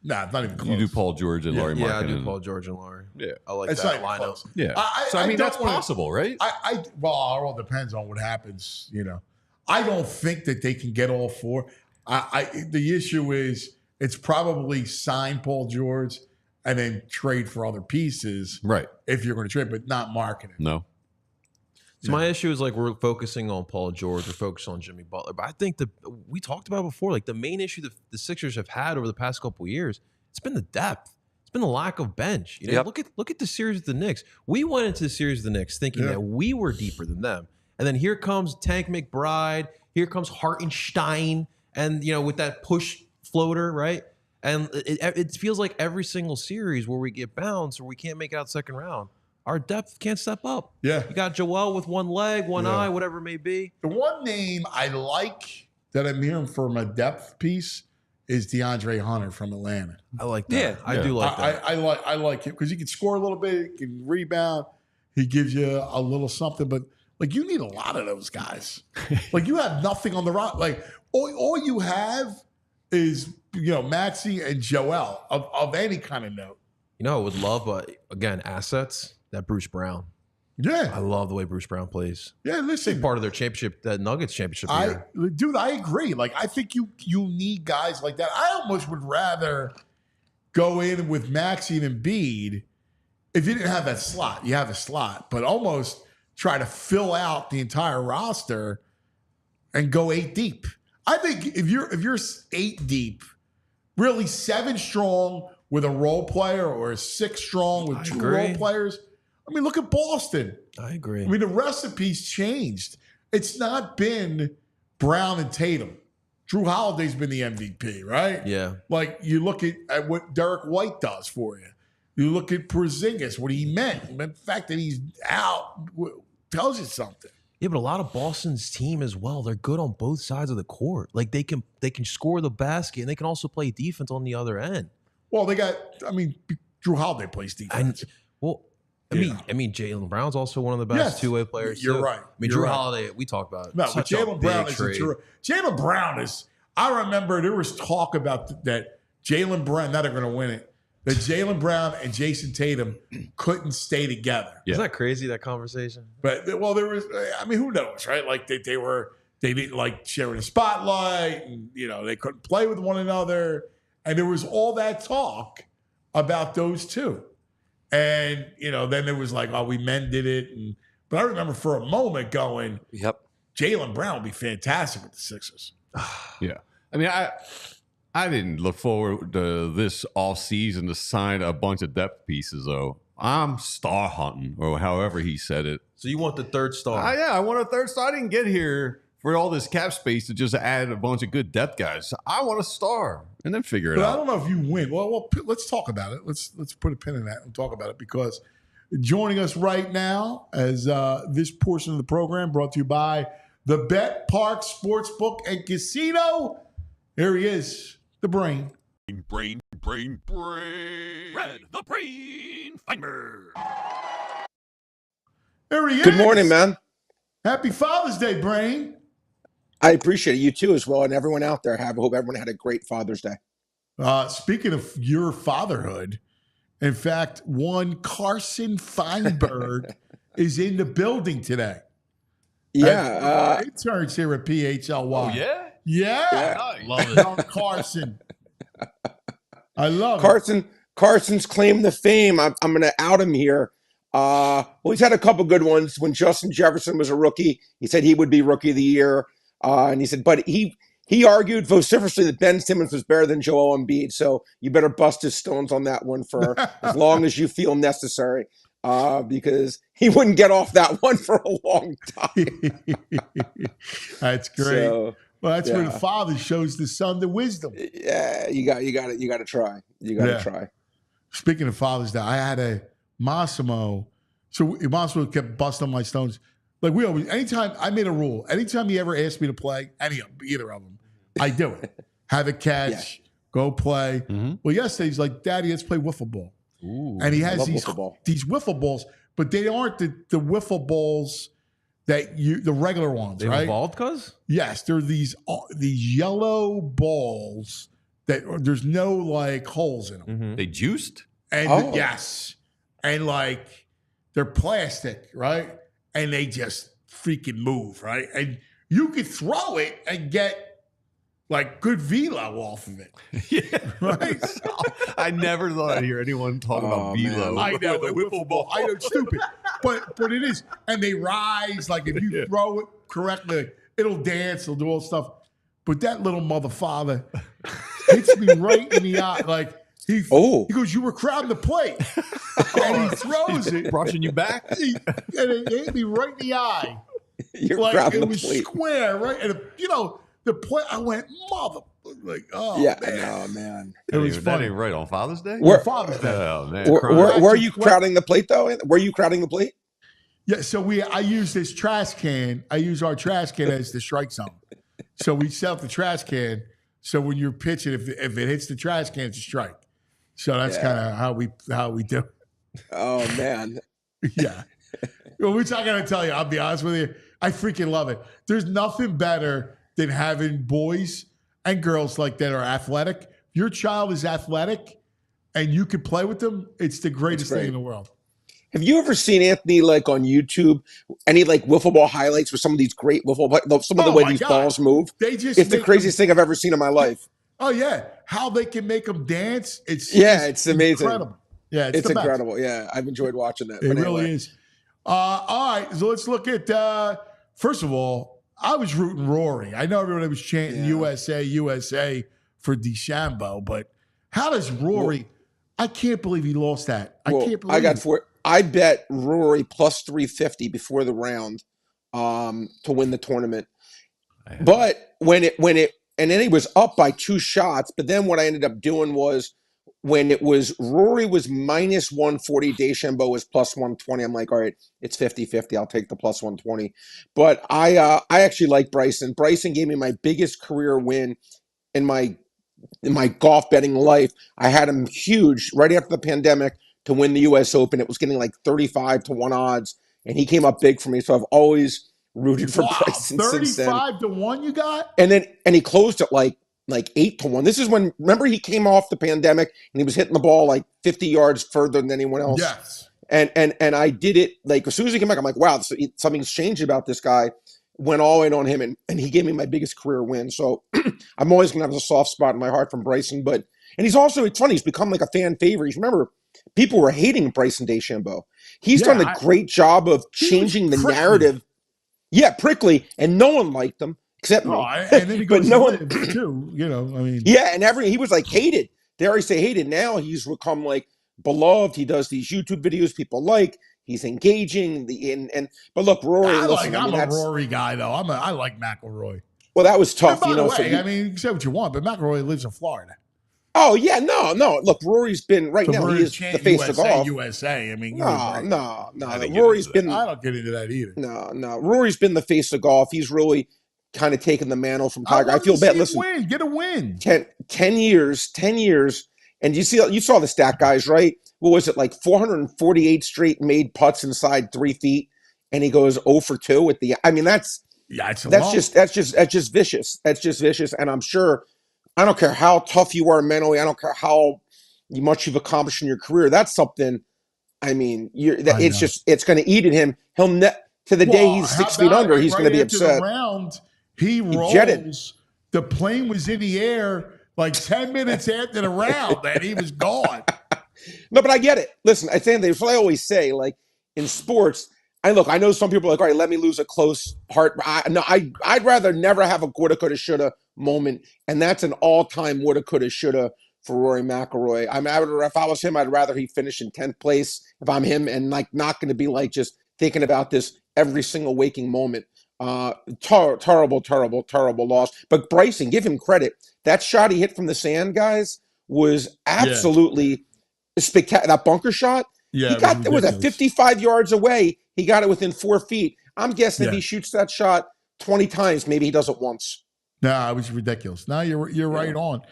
Nah, it's not even close. You do Paul George and Laurie Markkinen. Yeah, I do Paul George and Laurie. Yeah. I like that lineup. Yeah. I mean, that's possible, right? Well, it all depends on what happens, I don't think that they can get all four. The issue is it's probably sign Paul George and then trade for other pieces. Right. If you're going to trade, but not marketing. No. So my issue is like we're focusing on Paul George, we're focusing on Jimmy Butler. But I think we talked about it before, like the main issue the Sixers have had over the past couple of years, it's been the depth. It's been the lack of bench. Look at the series with the Knicks. We went into the series with the Knicks thinking that we were deeper than them. And then here comes Tank McBride, here comes Hartenstein, and with that push floater, right? And it feels like every single series where we get bounced or we can't make it out second round, our depth can't step up. Yeah. You got Joel with one leg, one eye, whatever it may be. The one name I like that I'm hearing from a depth piece is DeAndre Hunter from Atlanta. I like that. Yeah, I do like that. I like him because he can score a little bit, he can rebound, he gives you a little something, but like you need a lot of those guys. Like you have nothing on the rock. Like all you have is Maxey and Joel of any kind of note. I would love, again, assets. That Bruce Brown. Yeah, I love the way Bruce Brown plays. Yeah, listen, big part of their championship, that Nuggets championship year. Dude, I agree. Like I think you need guys like that. I almost would rather go in with Maxey and Embiid if you didn't have that slot. You have a slot, but almost try to fill out the entire roster and go 8 deep. I think if you're 8 deep, really 7 strong with a role player or 6 strong with 2 role players. I mean, look at Boston. I agree. I mean, the recipe's changed. It's not been Brown and Tatum. Drew Holiday's been the MVP, right? Yeah. Like you look at what Derek White does for you. You look at Porzingis, what he meant. The fact that he's out tells you something. Yeah, but a lot of Boston's team as well, they're good on both sides of the court. Like they can score the basket and they can also play defense on the other end. Well, Drew Holiday plays defense. I mean, Jaylen Brown's also one of the best two-way players. You're right. I mean, Drew Holiday, we talked about it. No, but Jaylen Brown is Jaylen Brown is. I remember there was talk about that Jaylen Brown. Now they're going to win it. That Jaylen Brown and Jason Tatum couldn't stay together. Isn't that crazy, that conversation? But there was. I mean, who knows, right? Like they they didn't like sharing the spotlight, and they couldn't play with one another, and there was all that talk about those two, and then there was like, oh, we mended it, but I remember for a moment going, Yep. Jaylen Brown would be fantastic with the Sixers. Yeah. I mean, I didn't look forward to this offseason to sign a bunch of depth pieces, though. I'm star hunting, or however he said it. So you want the third star? Yeah, I want a third star. I didn't get here for all this cap space to just add a bunch of good depth guys. I want a star and then figure it But out. I don't know if you win. Well, let's talk about it. Let's put a pin in that and talk about it, because joining us right now as this portion of the program brought to you by the Bet Park Sportsbook and Casino. Here he is, the brain. Brain. Red, the brain finder. There he is. Good morning, man. Happy Father's Day, brain. I appreciate it. You too, as well, and everyone out there. I hope everyone had a great Father's Day. Speaking of your fatherhood, in fact, one Carson Feinberg is in the building today. Yeah. Interns here at PHLY. Oh, yeah? Yeah. Love it. Young Carson. I love it. Carson's claim to fame. I'm going to out him here. Well, he's had a couple good ones. When Justin Jefferson was a rookie, he said he would be Rookie of the Year. And he said, but he argued vociferously that Ben Simmons was better than Joel Embiid. So you better bust his stones on that one for as long as you feel necessary, because he wouldn't get off that one for a long time. That's great. So, well, that's where the father shows the son the wisdom. Yeah, you got to try. You got to try. Speaking of Father's Day, I had a Massimo. So Massimo kept busting my stones. Like we always, anytime I made a rule, anytime he ever asked me to play either of them, I do it. Have a catch, go play. Mm-hmm. Well, yesterday he's like, Daddy, let's play wiffle ball. Ooh, and he has these wiffle balls, but they aren't the wiffle balls that the regular ones, They've right? evolved, cuz? Yes, they're these yellow balls that there's no like holes in them. Mm-hmm. They juiced? And yes. And like they're plastic, right? And they just freaking move, right? And you could throw it and get like good velo off of it. Yeah. Right? I never thought I'd hear anyone talk about velo. I know, with a wiffle ball. I know, it's stupid. But it is. And they rise, like if you throw it correctly, it'll dance, it'll do all stuff. But that little motherfather hits me right in the eye. Like he goes, you were crowding the plate. And he throws it. Brushing you back? And it hit me right in the eye. You're like crowding it the was plate. square, right? And the plate, I went, like, oh Yeah, man. no, man. It was That funny. ain't right on Father's Day? Father's Day. Oh, man. Were you crowding the plate, though? Were you crowding the plate? Yeah, so I use this trash can. I use our trash can as the strike zone. So we set up the trash can. So when you're pitching, if it hits the trash can, it's a strike. So that's kind of how we do it. Oh man. Yeah. Well, which I gotta tell you, I'll be honest with you, I freaking love it. There's nothing better than having boys and girls like that are athletic. Your child is athletic and you can play with them. It's the greatest thing in the world. Have you ever seen, Anthony, like on YouTube, any like wiffle ball highlights with some of these great wiffle balls, some of the way these balls move? It's the craziest thing I've ever seen in my life. Oh yeah, how they can make them dance? It's amazing. Incredible. Yeah, it's incredible. Yeah, I've enjoyed watching that. It really is. All right, so let's look at. First of all, I was rooting Rory. I know everybody was chanting USA, USA for DeChambeau, but how does Rory? I can't believe he lost that. I can't believe. I bet Rory plus 350 before the round to win the tournament. But and then he was up by 2 shots. But then what I ended up doing was when it was Rory was minus 140, DeChambeau was plus 120. I'm like, all right, it's 50-50. I'll take the plus 120. But I actually like Bryson. Bryson gave me my biggest career win in my golf betting life. I had him huge right after the pandemic to win the U.S. Open. It was getting like 35-1 odds, and he came up big for me. So I've always rooted for Bryson since then. 35-1 you got? And he closed at like 8-1. This is when, remember, he came off the pandemic and he was hitting the ball like 50 yards further than anyone else. Yes. And I did it like as soon as he came back, I'm like, wow, something's changed about this guy. went all in on him, and he gave me my biggest career win. So I'm always going to have a soft spot in my heart from Bryson. But and he's also, it's funny, he's become like a fan favorite. Remember, people were hating Bryson DeChambeau. He's done a great job of changing the narrative. Yeah, prickly, and no one liked him except me. And then he goes no one too. You know, I mean, yeah, and he was like hated. Dare I say hated? Now he's become like beloved. He does these YouTube videos people like. He's engaging. But look, Rory. I'm a Rory guy though. I like McIlroy. Well, that was tough. By the way, I mean, you can say what you want, but McIlroy lives in Florida. Oh yeah, no. Look, Rory's been now. He is the face of golf. USA. I mean, no. Rory's been. I don't get into that either. No. Rory's been the face of golf. He's really kind of taken the mantle from Tiger. I feel bad. Listen, get a win. 10 years, and you saw the stat, guys, right? What was it, like 448 straight made putts inside 3 feet, and he goes 0 for 2 with the. I mean, that's just vicious. That's just vicious, and I'm sure. I don't care how tough you are mentally. I don't care how much you've accomplished in your career. That's something. I mean, it's going to eat at him. To the day he's 6 feet under, he's going to be upset. He rolls. Jetted. The plane was in the air like 10 minutes after the round, and he was gone. No, but I get it. Listen, I think that's what I always say. Like in sports, I know some people are like, all right, let me lose a close heart. I'd rather never have a woulda, coulda, shoulda moment, and that's an all-time woulda, coulda, shoulda for Rory McIlroy. If I was him, I'd rather he finish in 10th place if I'm him, and like not going to be like just thinking about this every single waking moment. Terrible loss. But Bryson, give him credit. That shot he hit from the sand, guys, was absolutely spectacular. That bunker shot, he got it was at 55 yards away. He got it within 4 feet. I'm guessing if he shoots that shot 20 times, maybe he does it once. No, it was ridiculous. No, you're right on.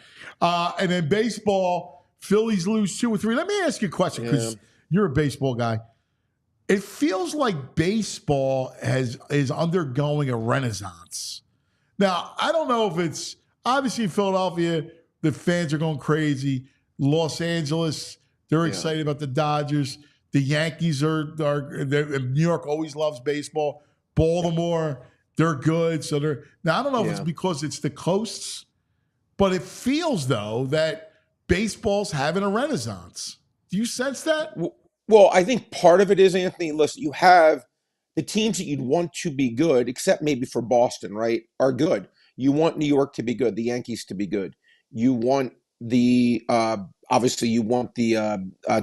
And then baseball, Phillies lose 2-3. Let me ask you a question because you're a baseball guy. It feels like baseball is undergoing a renaissance. Now, I don't know if it's obviously in Philadelphia, the fans are going crazy. Los Angeles, they're excited about the Dodgers. The Yankees New York always loves baseball. Baltimore, they're good. So now I don't know if it's because it's the coasts, but it feels though that baseball's having a renaissance. Do you sense that? Well, I think part of it is, Anthony, listen, you have the teams that you'd want to be good, except maybe for Boston, right, are good. You want New York to be good, the Yankees to be good. You want the obviously you want the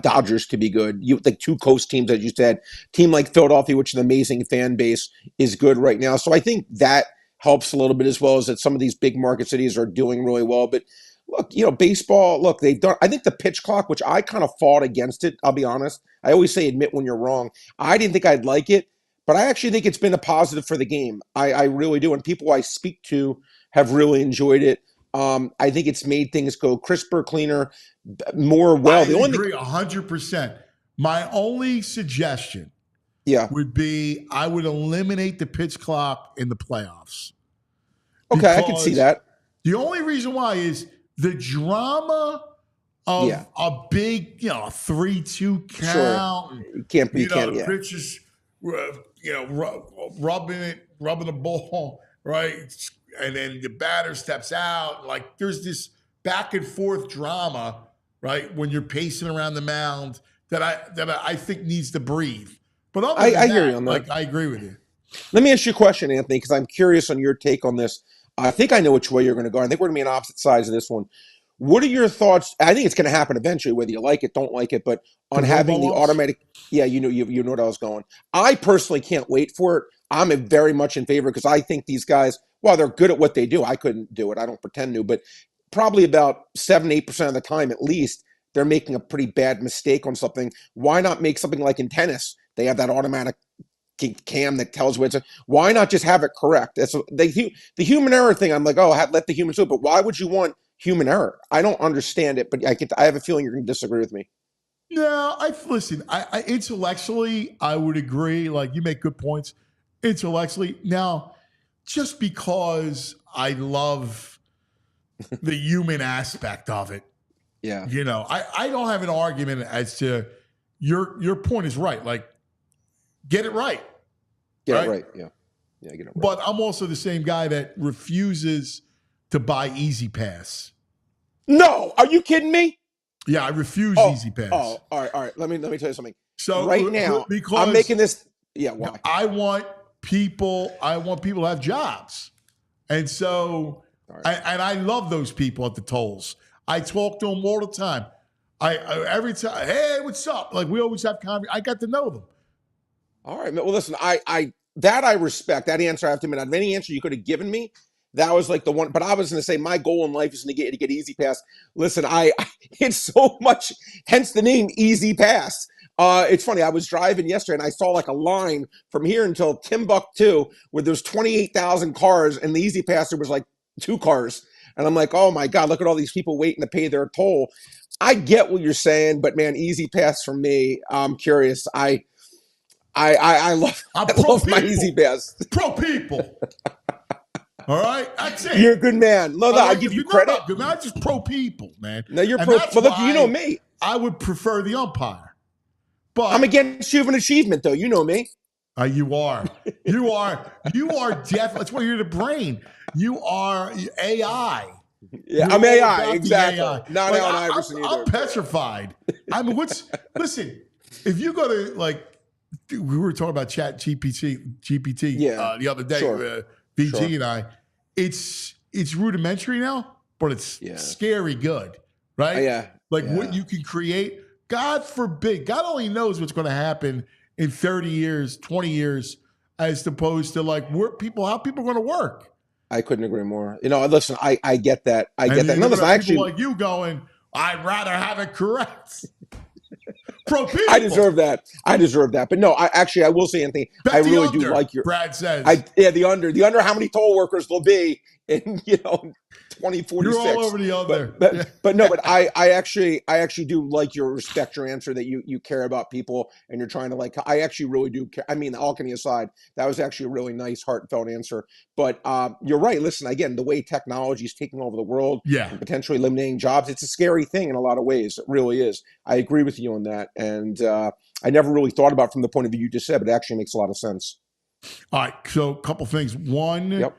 Dodgers to be good. You the two coast teams, as you said, team like Philadelphia, which is an amazing fan base, is good right now. So I think that helps a little bit, as well as that some of these big market cities are doing really well. But look, baseball, look, they've done, I think the pitch clock, which I kind of fought against it, I'll be honest. I always say admit when you're wrong. I didn't think I'd like it, but I actually think it's been a positive for the game. I really do. And people I speak to have really enjoyed it. I think it's made things go crisper, cleaner, more well. I agree 100%. My only suggestion would be I would eliminate the pitch clock in the playoffs. Okay, I can see that. The only reason why is the drama of a big, 3-2 count. Sure. Can't be. Pitchers, rubbing the ball, right? And then the batter steps out. Like there's this back and forth drama, right? When you're pacing around the mound that I think needs to breathe. But I hear you on that. Like I agree with you. Let me ask you a question, Anthony, because I'm curious on your take on this. I think I know which way you're going to go. I think we're going to be on opposite sides of this one. What are your thoughts? I think it's going to happen eventually, whether you like it, don't like it, but on having the automatic. Yeah, you know what I was going. I personally can't wait for it. I'm very much in favor because I think these guys, while they're good at what they do, I couldn't do it. I don't pretend to, but probably about 7-8% of the time at least, they're making a pretty bad mistake on something. Why not make something like in tennis? They have that automatic cam that tells where it's. Why not just have it correct? That's the human error thing. I'm like, let the humans do it. But why would you want human error? I don't understand it. But I have a feeling you're going to disagree with me. No, listen. I intellectually, I would agree. Like you make good points intellectually. Now, just because I love the human aspect of it, I don't have an argument as to your point is right. Like, get it right. Get it right, yeah. Yeah, get it right. But I'm also the same guy that refuses to buy Easy Pass. No, are you kidding me? Yeah, I refuse Easy Pass. Oh, all right. Let me tell you something. So right now, because I'm making this. Yeah, why? I want people to have jobs, and so I love those people at the tolls. I talk to them all the time. I every time, hey, what's up? Like we always have conversation. I got to know them. All right, well, listen, I respect that answer. I have to admit, out of any answer you could have given me, that was like the one. But I was going to say my goal in life is to get Easy Pass. Listen, it's so much, hence the name Easy Pass. It's funny. I was driving yesterday and I saw like a line from here until Timbuktu where there's 28,000 cars, and the Easy Pass there was like 2 cars, and I'm like, oh my god, look at all these people waiting to pay their toll. I get what you're saying, but man, Easy Pass for me. I'm curious. I love my Easy Pass. Pro people. All right, that's it. You're a good man. No, I give you credit. Good man. I'm just pro people, man. No, you're pro. But look, you know me. I would prefer the umpire, but I'm against human achievement, though. You know me. You are. You are definitely. That's why you're the brain. You are AI. Yeah, I'm AI. Exactly. AI. Not like, Allen Iverson either. I'm petrified. I mean, listen, if you go to like, we were talking about Chat GPT the other day, VG and I, it's rudimentary now, but it's scary good, right? What you can create. God forbid, God only knows what's going to happen in 30 years, 20 years, as opposed to like how people are going to work. I couldn't agree more. You know, listen, I get that. I get that. No, listen, people like you going, I'd rather have it correct. Pro people. I deserve that. But no, I will say, Anthony, I really do like your. Brad says. The under. How many toll workers there'll be in 2046? You're all over the under. But I actually do like your respect your answer that you care about people and you're trying to I actually really do care. I mean, all kidding aside, that was actually a really nice, heartfelt answer. But you're right. Listen, again, the way technology is taking over the world, and potentially eliminating jobs, it's a scary thing in a lot of ways. It really is. I agree with you on that, and I never really thought about it from the point of view you just said, but it actually makes a lot of sense. All right, so a couple things. One,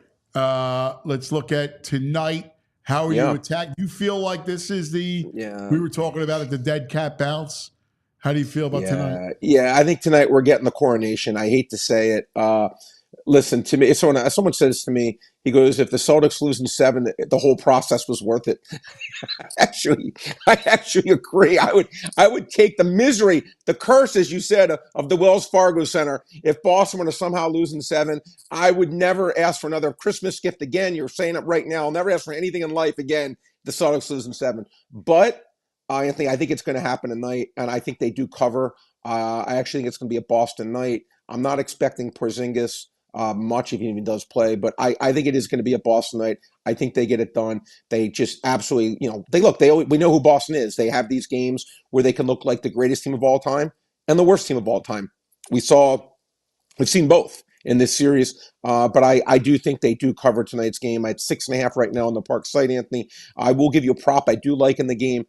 let's look at tonight. How are you attacked? You feel like this is we were talking about it, the dead cat bounce. How do you feel about tonight? Yeah, I think tonight we're getting the coronation. I hate to say it. Listen, to me, someone says to me, he goes, if the Celtics lose in 7, the whole process was worth it. I actually agree. I would take the misery, the curse, as you said, of the Wells Fargo Center. If Boston were to somehow lose in 7, I would never ask for another Christmas gift again. You're saying it right now. I'll never ask for anything in life again. The Celtics lose in 7. But Anthony, I think it's going to happen tonight, and I think they do cover. I actually think it's going to be a Boston night. I'm not expecting Porzingis much if he even does play, but I think it is going to be a Boston night. I think they get it done. They just absolutely, we know who Boston is. They have these games where they can look like the greatest team of all time and the worst team of all time. We've seen both in this series, but I do think they do cover tonight's game. At 6.5 right now on the Park site, Anthony. I will give you a prop I do like in the game.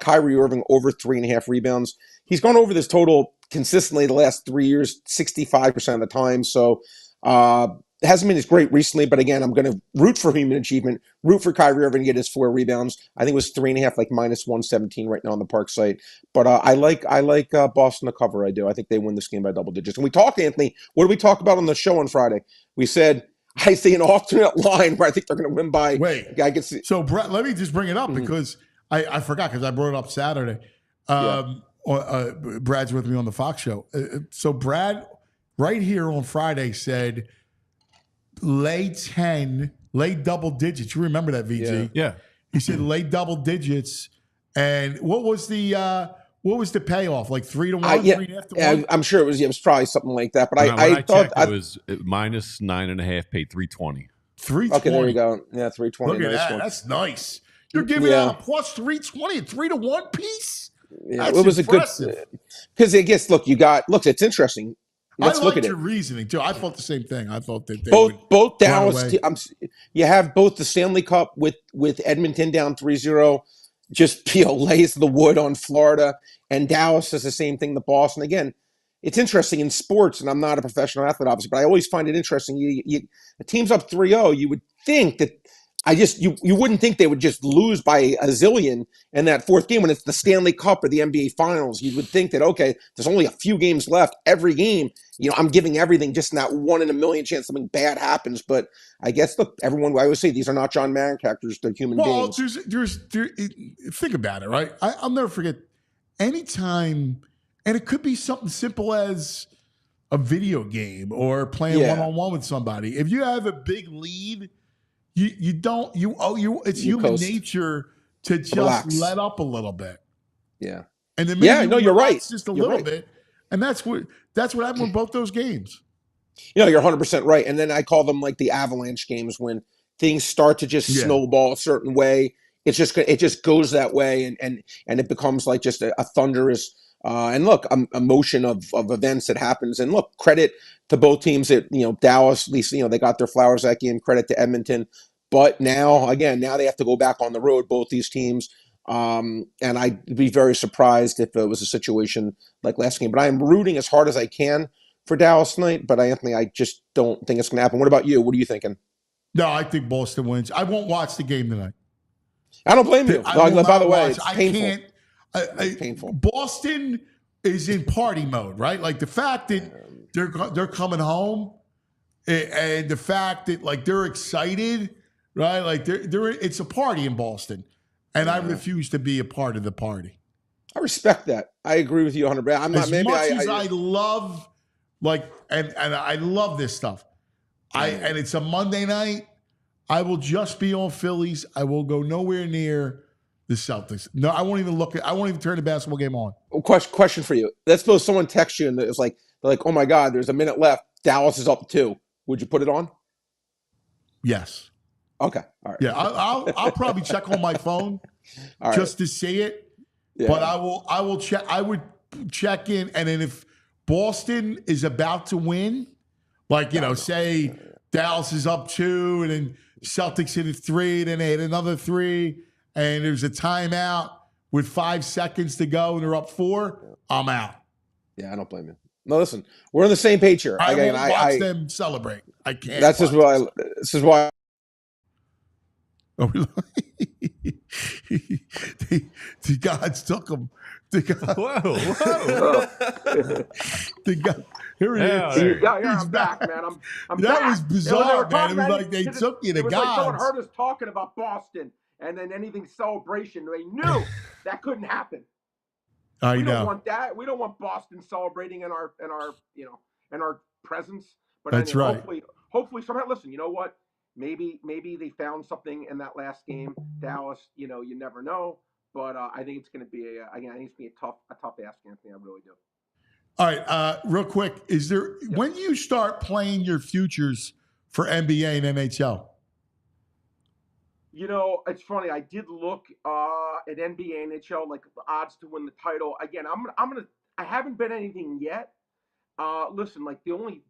Kyrie Irving over 3.5 rebounds. He's gone over this total consistently the last 3 years, 65% of the time. So it hasn't been as great recently, but again, I'm going to root for human achievement, root for Kyrie Irving to get his 4 rebounds. I think it was 3.5, like minus 117 right now on the Park site. But I like Boston to cover. I do. I think they win this game by double digits. And we talked, Anthony, what did we talk about on the show on Friday? We said, I see an alternate line where I think they're going to win by. Wait, I can see. So Brett, let me just bring it up because I forgot because I brought it up Saturday. Brad's with me on the Fox show. So Brad, right here on Friday, said lay double digits. You remember that, VG? Yeah. He said lay double digits. And what was the payoff? Like 3 to 1, 3.5 to 1? I'm sure it was probably something like that. But I thought it was minus 9.5, paid 320. 320. Okay, there you go. Yeah, 320. Look at that. That's nice. You're giving out a plus 320 and 3 to 1 piece? Yeah, that's it was impressive. A good because I guess it's interesting. Let's look at your reasoning too. I thought the same thing. I thought that both Dallas. You have both the Stanley Cup with Edmonton down 3-0, just lays the wood on Florida, and Dallas does the same thing to Boston. Again, it's interesting in sports, and I'm not a professional athlete, obviously, but I always find it interesting. A team's up 3-0, you would think that you wouldn't think they would just lose by a zillion in that fourth game when it's the Stanley Cup or the NBA Finals. You would think that, okay, there's only a few games left. Every game, I'm giving everything, just in that 1 in a million chance something bad happens. But I guess I always say these are not John Madden characters; they're human beings. Think about it, right? I'll never forget anytime, and it could be something simple as a video game or playing one-on-one with somebody. If you have a big lead, it's human nature to just relax, let up a little bit. Yeah. And then you're right. Just a little bit. And that's what happened with both those games. You're 100% right. And then I call them like the avalanche games, when things start to just snowball a certain way. It just goes that way, and it becomes like just a thunderous a motion of events that happens. And look, credit to both teams. That Dallas, at least they got their flowers that game. Credit to Edmonton, but now they have to go back on the road, both these teams. And I'd be very surprised if it was a situation like last game. But I am rooting as hard as I can for Dallas tonight. But Anthony, I just don't think it's going to happen. What about you? What are you thinking? No, I think Boston wins. I won't watch the game tonight. I don't blame you. By the way, it's painful. It's painful. Boston is in party mode, right? Like the fact that they're coming home, and the fact that like they're excited, right? Like it's a party in Boston, and I refuse to be a part of the party. I respect that. I agree with you 100%. I'm not. Maybe I love and I love this stuff. And it's a Monday night. I will just be on Phillies. I will go nowhere near the Celtics. No, I won't even I won't even turn the basketball game on. Question for you. Let's suppose someone texts you and it's like, they're like, oh my God, there's a minute left. Dallas is up 2. Would you put it on? Yes. Okay. All right. Yeah, I'll probably check on my phone just to see it. Yeah. But I will check. I would check in, and then if Boston is about to win, like say Dallas is up 2, and then Celtics hit a 3, then they hit another 3, and there's a timeout with 5 seconds to go, and they're up 4, I'm out. Yeah, I don't blame you. No, listen, we're on the same page here. I won't watch them celebrate. I can't. This is why. Oh, the gods took him. Whoa. Here he is. I'm back, man. I'm that back. was bizarre, man. It was like they took you to gods. Like someone heard us talking about Boston, and then anything celebration, they knew that couldn't happen. We don't want that. We don't want Boston celebrating in our presence. But that's right. Hopefully somehow. Listen, you know what? Maybe they found something in that last game. Dallas, you never know. But I think it's going to be a tough ask, Anthony. I really do. All right, real quick, is there when do you start playing your futures for NBA and NHL? It's funny. I did look at NBA and NHL, like the odds to win the title. Again, I haven't bet anything yet. Listen, like only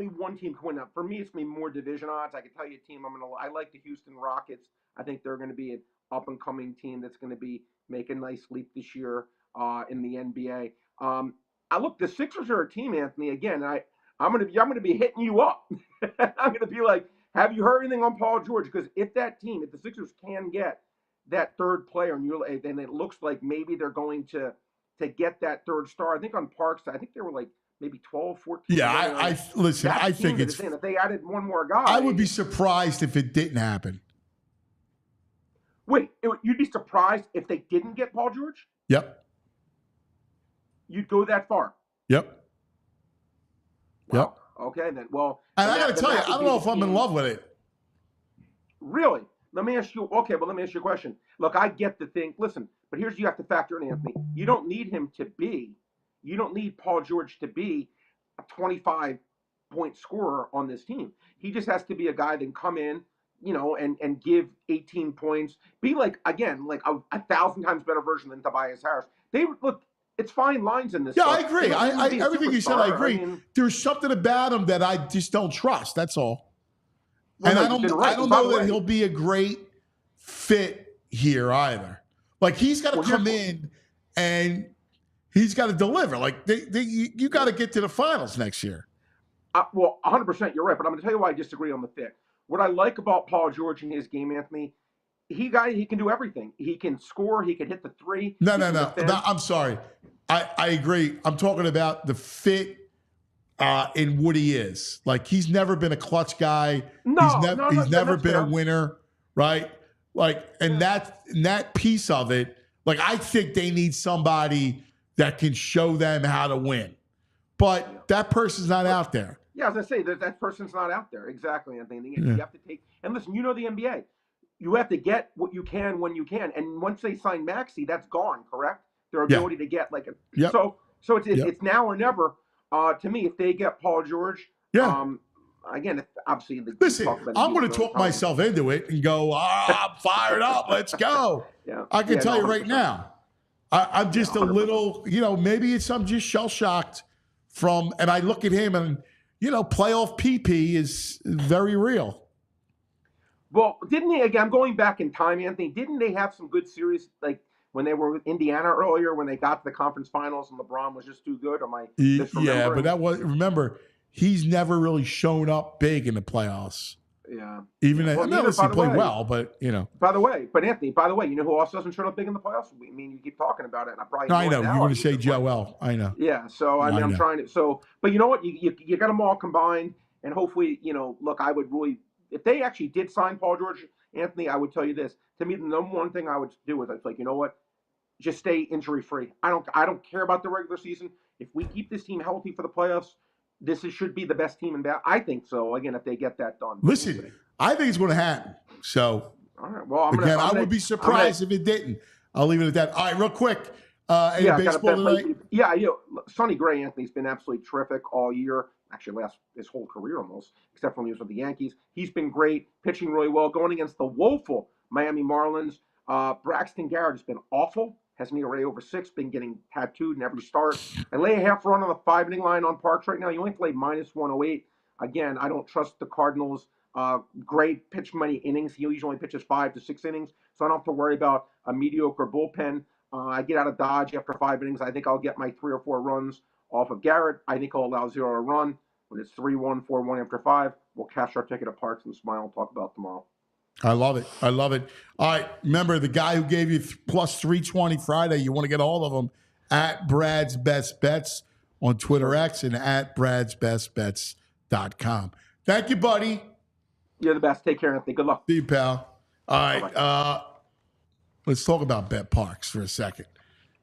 one team can win. Now, for me, it's going to be more division odds. I can tell you a team I like the Houston Rockets. I think they're going to be an up-and-coming team that's going to be making a nice leap this year in the NBA. The Sixers are a team, Anthony. Again, I'm going to be hitting you up. I'm going to be like, have you heard anything on Paul George? Because if the Sixers can get that third player, and it looks like maybe they're going to get that third star. I think on Parks, I think they were like maybe 12, 14. Yeah, I think it's if they added one more guy. I would be surprised if it didn't happen. Wait, you'd be surprised if they didn't get Paul George? Yep. You'd go that far? Yep. Wow. Yep. Okay, then. Well, and I got to tell you, I don't know if I'm in love with it. Really? Let me ask you. Okay, but let me ask you a question. Look, I get the thing. Listen, but you have to factor in, Anthony. You don't need Paul George to be a 25-point scorer on this team. He just has to be a guy that can come in, and give 18 points. Be like a 1,000 times better version than Tobias Harris. It's fine lines in this. Yeah, stuff. I agree. Everything you said, I agree. There's something about him that I just don't trust. That's all. And I don't know that he'll be a great fit here either. Like he's got to come in and he's got to deliver. Like you got to get to the finals next year. Well, 100%, you're right. But I'm going to tell you why I disagree on the fit. What I like about Paul George in his game, Anthony, he can do everything. He can score. He can hit the three. No. I'm sorry. I agree. I'm talking about the fit in what he is. Like, he's never been a clutch guy. He's never been a winner, right? Like, and that piece of it, like, I think they need somebody that can show them how to win. But that person's not out there. Yeah, as I say, that person's not out there. Exactly, Anthony. You have to take – and listen, you know the NBA. You have to get what you can when you can. And once they sign Maxey, that's gone, correct? Their ability to get like a – So it's now or never. To me, if they get Paul George, again, obviously – Listen, I'm going to talk myself into it and go, I'm fired up. Let's go. I can tell you right now, I'm just a little – maybe I'm just shell-shocked from – and I look at him and – playoff PP is very real. Well, didn't they, again, I'm going back in time, Anthony, didn't they have some good series, like when they were with Indiana earlier, when they got to the conference finals and LeBron was just too good? Or am I misremembering? Yeah, but remember, he's never really shown up big in the playoffs. Yeah. Even he played well, but By the way, you know who also doesn't show up big in the playoffs? I mean, you keep talking about it, and I probably I know you're going to say Joel. I know. Yeah. So I'm trying to. So, but you know what? You got them all combined, and hopefully, look, I would really, if they actually did sign Paul George, Anthony, I would tell you this. To me, the number one thing I would do is I'd be like, you know what? Just stay injury free. I don't care about the regular season. If we keep this team healthy for the playoffs, should be the best team in that. I think so. Again, if they get that done. Listen, I think it's going to happen. So, all right. Well, I would be surprised if it didn't. I'll leave it at that. All right, real quick. Baseball tonight? Yeah, Sonny Gray, Anthony's been absolutely terrific all year. Actually, his whole career almost, except when he was with the Yankees. He's been great, pitching really well, going against the woeful Miami Marlins. Braxton Garrett has been awful. Has an ERA over 6, been getting tattooed in every start. I lay a half run on the 5-inning line on Parks right now. You only play -108. Again, I don't trust the Cardinals. Gray pitched many innings. He usually pitches 5 to 6 innings, so I don't have to worry about a mediocre bullpen. I get out of Dodge after 5 innings. I think I'll get my 3 or 4 runs off of Garrett. I think I'll allow 0 a run. When it's 3-1, 4-1 after 5, we'll cash our ticket at Parks and Smile and talk about it tomorrow. I love it. All right. Remember, the guy who gave you plus 320 Friday, you want to get all of them at Brad's Best Bets on Twitter X and at bradsbestbets.com. Thank you, buddy. You're the best. Take care, Anthony. Good luck. See you, pal. All right. Let's talk about Bet Parks for a second,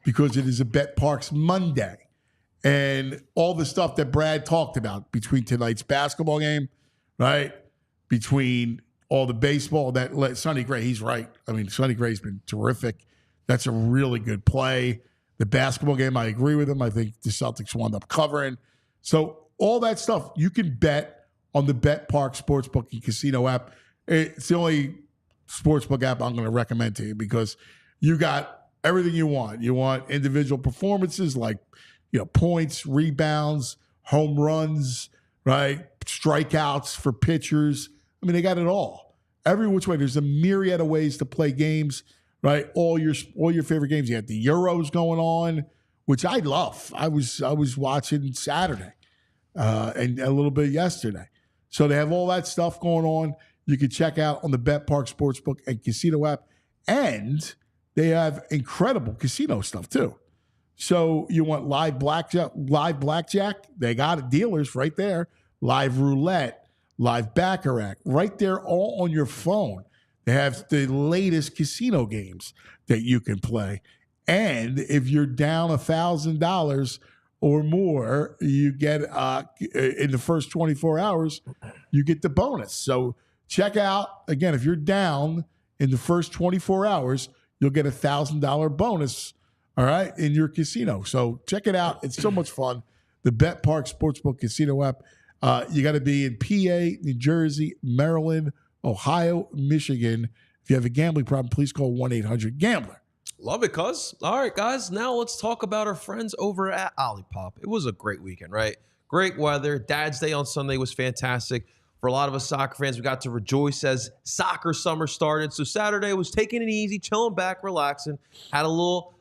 because it is a Bet Parks Monday. And all the stuff that Brad talked about between tonight's basketball game, right? Between all the baseball that Sonny Gray, he's right. I mean, Sonny Gray's been terrific. That's a really good play. The basketball game, I agree with him. I think the Celtics wound up covering. So all that stuff, you can bet on the Bet Park Sportsbook and Casino app. It's the only sportsbook app I'm going to recommend to you, because you got everything you want. You want individual performances like points, rebounds, home runs, right? Strikeouts for pitchers. I mean, they got it all. Every which way. There's a myriad of ways to play games, right? All your favorite games. You had the Euros going on, which I love. I was watching Saturday and a little bit yesterday. So they have all that stuff going on. You can check out on the Bet Park Sportsbook and Casino app. And they have incredible casino stuff too. So you want live blackjack? They got it. Dealers right there. Live roulette. Live Baccarat, right there, all on your phone. They have the latest casino games that you can play. And if you're down $1,000 or more, you get in the first 24 hours, you get the bonus. So check out, again, if you're down in the first 24 hours, you'll get $1,000 bonus, all right, in your casino. So check it out. It's so much fun. The Bet Park Sportsbook Casino app. You got to be in PA, New Jersey, Maryland, Ohio, Michigan. If you have a gambling problem, please call 1-800-GAMBLER. Love it, cuz. All right, guys. Now let's talk about our friends over at Olipop. It was a great weekend, right? Great weather. Dad's Day on Sunday was fantastic. For a lot of us soccer fans, we got to rejoice as soccer summer started. So Saturday was taking it easy, chilling back, relaxing. Had a little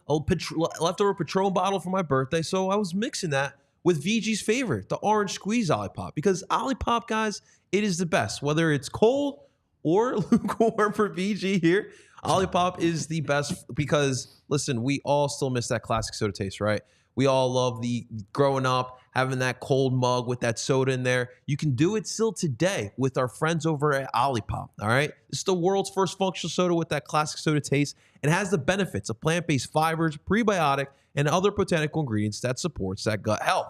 leftover Patron bottle for my birthday, so I was mixing that with VG's favorite, the orange squeeze Olipop. Because Olipop, guys, it is the best. Whether it's cold or lukewarm for VG here, Olipop is the best because, listen, we all still miss that classic soda taste, right? We all love the growing up, having that cold mug with that soda in there. You can do it still today with our friends over at Olipop, all right? It's the world's first functional soda with that classic soda taste and has the benefits of plant-based fibers, prebiotic, and other botanical ingredients that supports that gut health.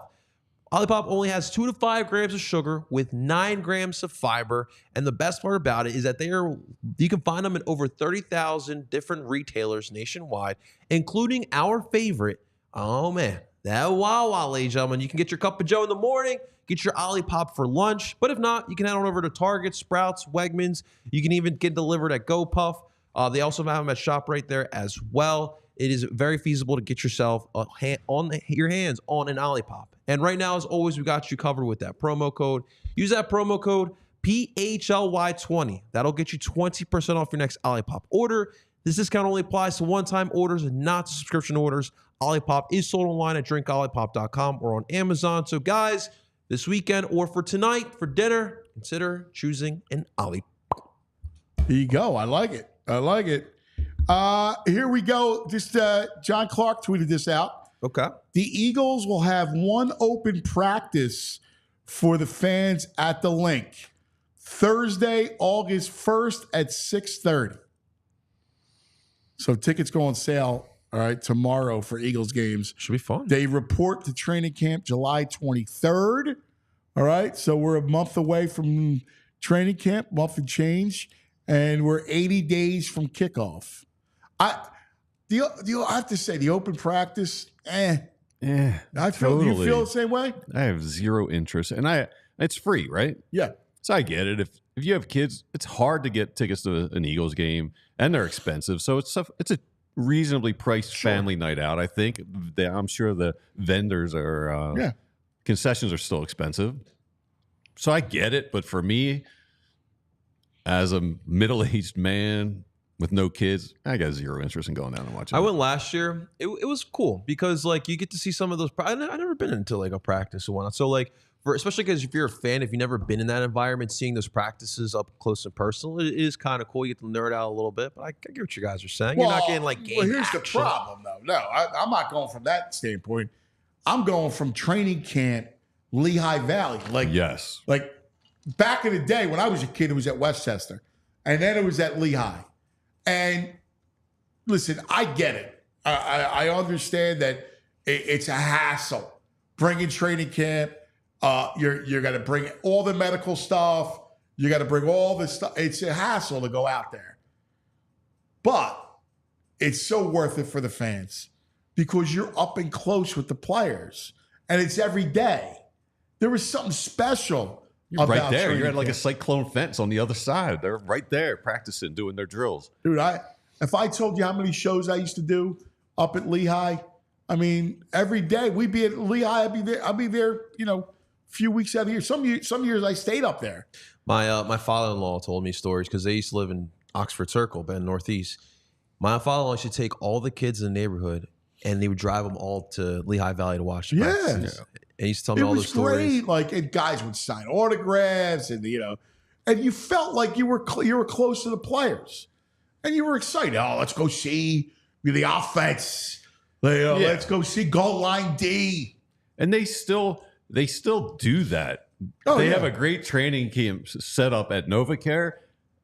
Olipop only has 2 to 5 grams of sugar with 9 grams of fiber. And the best part about it is that you can find them in over 30,000 different retailers nationwide, including our favorite, oh man, that Wawa, ladies and gentlemen. You can get your cup of Joe in the morning, get your Olipop for lunch. But if not, you can head on over to Target, Sprouts, Wegmans. You can even get delivered at GoPuff. They also have them at ShopRite there as well. It is very feasible to get yourself your hands on an Olipop. And right now, as always, we got you covered with that promo code. Use that promo code PHLY20. That'll get you 20% off your next Olipop order. This discount only applies to one-time orders and not to subscription orders. Olipop is sold online at drinkolipop.com or on Amazon. So, guys, this weekend or for tonight for dinner, consider choosing an Olipop. Here you go. I like it. I like it. Here we go. Just John Clark tweeted this out. Okay. The Eagles will have one open practice for the fans at the link Thursday, August 1st at 6:30. So tickets go on sale, all right, tomorrow for Eagles games. Should be fun. They report to training camp July 23rd. All right. So we're a month away from training camp, month and change, and we're 80 days from kickoff. I have to say, the open practice, I feel. Totally. You feel the same way? I have zero interest, and it's free, right? Yeah. So I get it. If you have kids, it's hard to get tickets to an Eagles game, and they're expensive. So it's a reasonably priced family night out. I think I'm sure the vendors are concessions are still expensive. So I get it, but for me, as a middle-aged man with no kids, I got zero interest in going down and watching. I went last year. It was cool because like you get to see some of those. I never been into like a practice or whatnot. So like especially because if you're a fan, if you've never been in that environment, seeing those practices up close and personal, it is kind of cool. You get to nerd out a little bit. But I get what you guys are saying. You're not getting like game here's action. the problem, though. No, I'm not going from that standpoint. I'm going from training camp, Lehigh Valley. Yes. Like back in the day when I was a kid, it was at Westchester, and then it was at Lehigh. And listen, I get it. I understand that it's a hassle bringing training camp. You're going to bring all the medical stuff. You got to bring all this stuff. It's a hassle to go out there, but it's so worth it for the fans because you're up and close with the players, and it's every day. There was something special. You're right there. You're at like camp. a cyclone fence on the other side. They're right there practicing, doing their drills. Dude, if I told you how many shows I used to do up at Lehigh, I mean, every day we'd be at Lehigh. I'd be there, a few weeks out of the year. Some years I stayed up there. My father-in-law told me stories because they used to live in Oxford Circle, Bend Northeast. My father-in-law used to take all the kids in the neighborhood and they would drive them all to Lehigh Valley to watch the practices. Yeah. And he used to tell me all those stories. It was great. And guys would sign autographs and you felt like you were close to the players. And you were excited. Oh, let's go see the offense. Let's go see goal line D. And they still do that. They have a great training camp set up at NovaCare,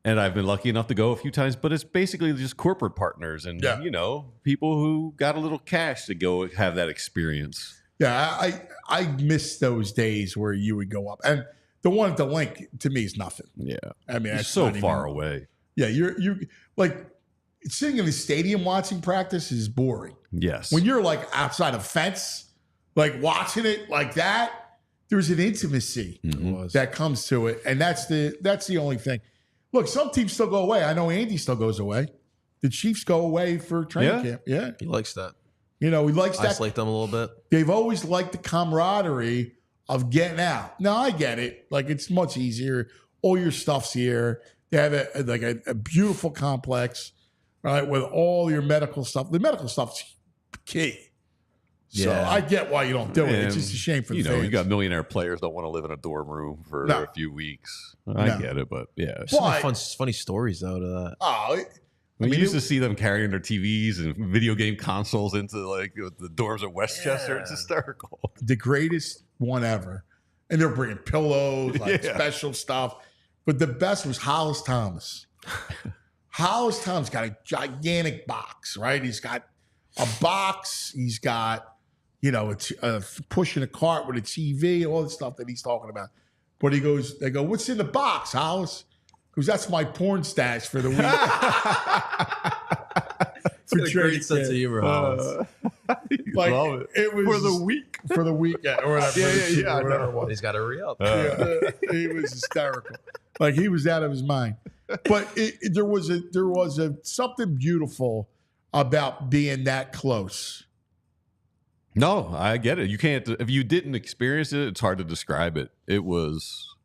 and I've been lucky enough to go a few times, but it's basically just corporate partners and, people who got a little cash to go have that experience. Yeah, I miss those days where you would go up. And the one at the link, to me, is nothing. Yeah. I mean, it's so far away. Yeah, you're like sitting in the stadium watching practice is boring. Yes. When you're like outside a fence, like watching it like that, there's an intimacy that comes to it, and that's the only thing. Look, some teams still go away. I know Andy still goes away. The Chiefs go away for training camp. Yeah, he likes that. He likes that. Isolate them a little bit. They've always liked the camaraderie of getting out. Now I get it. Like it's much easier. all your stuff's here. They have a beautiful complex, right, with all your medical stuff. The medical stuff's key. So I get why you don't do it. It's just a shame for the fans. You got millionaire players don't want to live in a dorm room for a few weeks. I get it, but yeah. Some funny stories though to that. Oh, we used to see them carrying their TVs and video game consoles into like the dorms at Westchester. Yeah. It's hysterical. The greatest one ever. And they're bringing pillows, special stuff. But the best was Hollis Thomas. Hollis Thomas got a gigantic box, right? He's got a box. He's got, pushing a cart with a TV, all the stuff that he's talking about. But they go, what's in the box, Hollis? Because that's my porn stash for the week. For a great sense of humor, Hollis. Love it. It was for the week. For the weekend or whatever. Whatever it was. He's got to re-up. He was hysterical. Like he was out of his mind. But there was something beautiful about being that close. No, I get it. You can't, if you didn't experience it, it's hard to describe it. It was,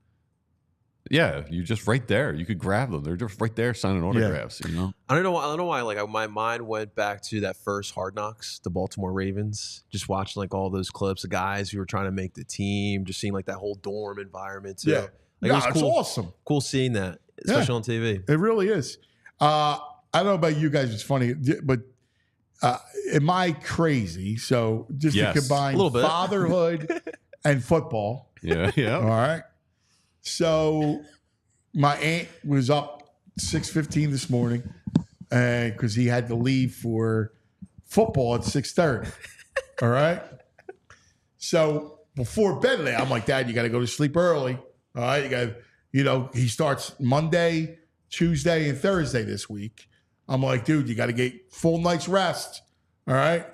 you're just right there. You could grab them. They're just right there signing autographs, I don't know why. Like my mind went back to that first Hard Knocks, the Baltimore Ravens, just watching like all those clips of guys who were trying to make the team, just seeing like that whole dorm environment too. Yeah. Like, it was cool. It's awesome. Cool seeing that, especially on TV. It really is. I don't know about you guys. It's funny, but am I crazy? So just to combine fatherhood and football. Yeah. All right. So my aunt was up 6:15 this morning because he had to leave for football at 6:30. All right. So before bed, I'm like, Dad, you got to go to sleep early. All right. You got, he starts Monday, Tuesday, and Thursday this week. I'm like, dude, you got to get full night's rest. All right.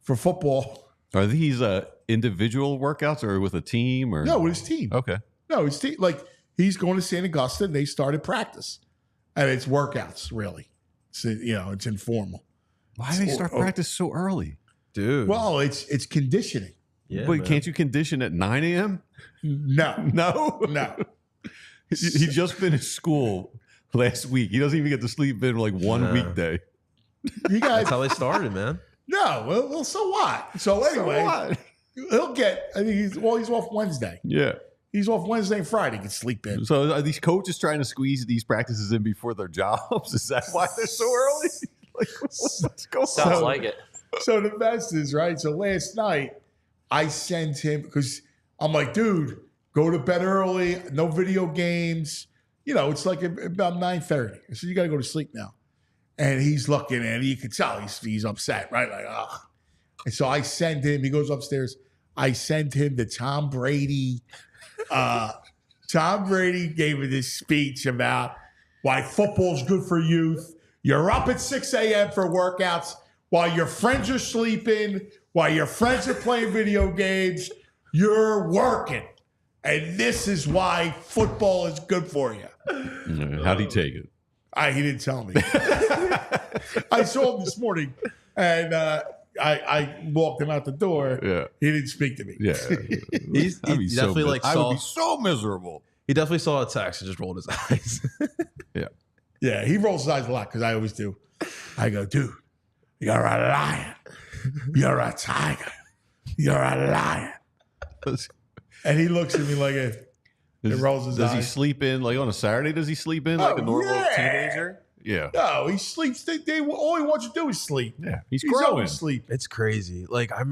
For football. Are these individual workouts or with a team or? No, with his team. Okay. No, his team. Like he's going to St. Augustine. They started practice and it's workouts really. So, it's informal. Why do they start practice so early? Dude. Well, it's conditioning. Yeah, but can't you condition at 9 a.m.? No. He just finished school last week. He doesn't even get to sleep in like one weekday. You guys, that's how they started, man. No, well, so what? So anyway, he'll get. I think he's off Wednesday. Yeah, he's off Wednesday and Friday. He can sleep in. So are these coaches trying to squeeze these practices in before their jobs? Is that why they're so early? Like, what's going on? Sounds like it. So the best is right. So last night I sent him because I'm like, dude, go to bed early. No video games. It's like about 9:30. I said, you got to go to sleep now. And he's looking and you can tell he's upset, right? Like, ugh. And so I send him, he goes upstairs. I sent him to Tom Brady. Tom Brady gave me this speech about why football's good for youth. You're up at 6 a.m. for workouts while your friends are sleeping, while your friends are playing video games. You're working. And this is why football is good for you. How'd he take it? He didn't tell me. I saw him this morning, and I walked him out the door. Yeah, he didn't speak to me. Yeah, he definitely I would be so miserable. He definitely saw a text and just rolled his eyes. Yeah. He rolls his eyes a lot because I always do. I go, dude, you're a lion. You're a tiger. You're a lion. And he looks at me like it. Rolls his eyes. Does he sleep in like on a Saturday? Does he sleep in like a normal teenager? Yeah. No, he sleeps. All he wants to do is sleep. Yeah, he's growing. Sleep. It's crazy. Like I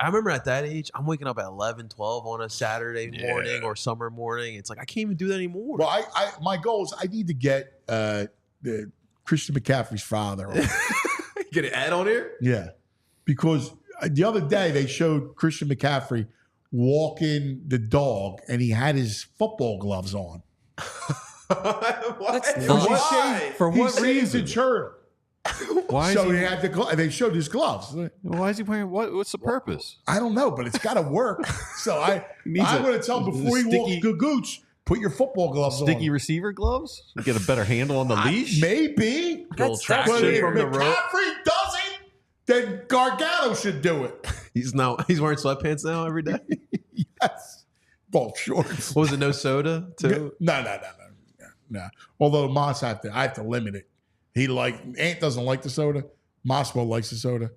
remember at that age, I'm waking up at 11, 12 on a Saturday morning or summer morning. It's like I can't even do that anymore. Well, my goal is I need to get the Christian McCaffrey's father. Get an ad on here? Yeah, because the other day they showed Christian McCaffrey walking the dog, and he had his football gloves on. For what reason? He saved a turtle. Why? So he had they showed his gloves. Why is he wearing? What's the purpose? I don't know, but it's got to work. So I'm going to tell him before he walks Gagooch, put your football gloves on. Sticky receiver gloves? You get a better handle on the leash? Maybe. But if McCaffrey doesn't, then Gargano should do it. He's wearing sweatpants now every day. Yes. Ball shorts. What was it? No soda too? No. Nah. Although Moss I have to limit it. Ant doesn't like the soda. Mosswell likes the soda.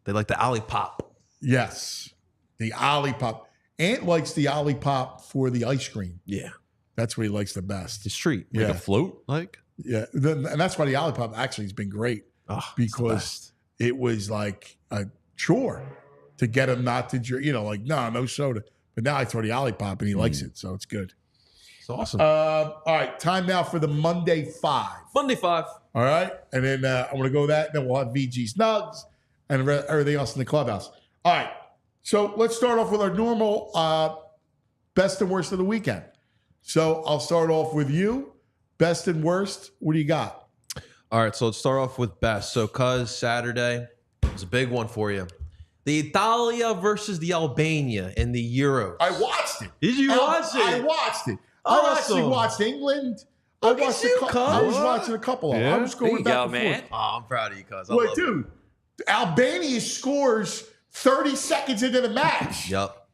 They like the Olipop. Yes. The Olipop. Ant likes the Olipop for the ice cream. Yeah. That's what he likes the best. His treat. Yeah. Like a float, like? Yeah. And that's why the Olipop actually has been great. Oh, because it was like a chore to get him not to drink, no soda. But now I throw the Olipop and he likes it, so it's good. It's awesome. All right, time now for the Monday 5. Monday 5. All right, and then I'm going to go that, then we'll have VG's Nugs and everything else in the clubhouse. All right, so let's start off with our normal best and worst of the weekend. So I'll start off with you. Best and worst, what do you got? All right, so let's start off with best. So, cuz Saturday was a big one for you. The Italia versus the Albania in the Euros. I watched it. Did you watch it? I watched it. I actually watched England. I was watching a couple of them. Yeah. I was going back and forth. Oh, I'm proud of you, cuz. Wait, dude. Albania scores 30 seconds into the match. Yup.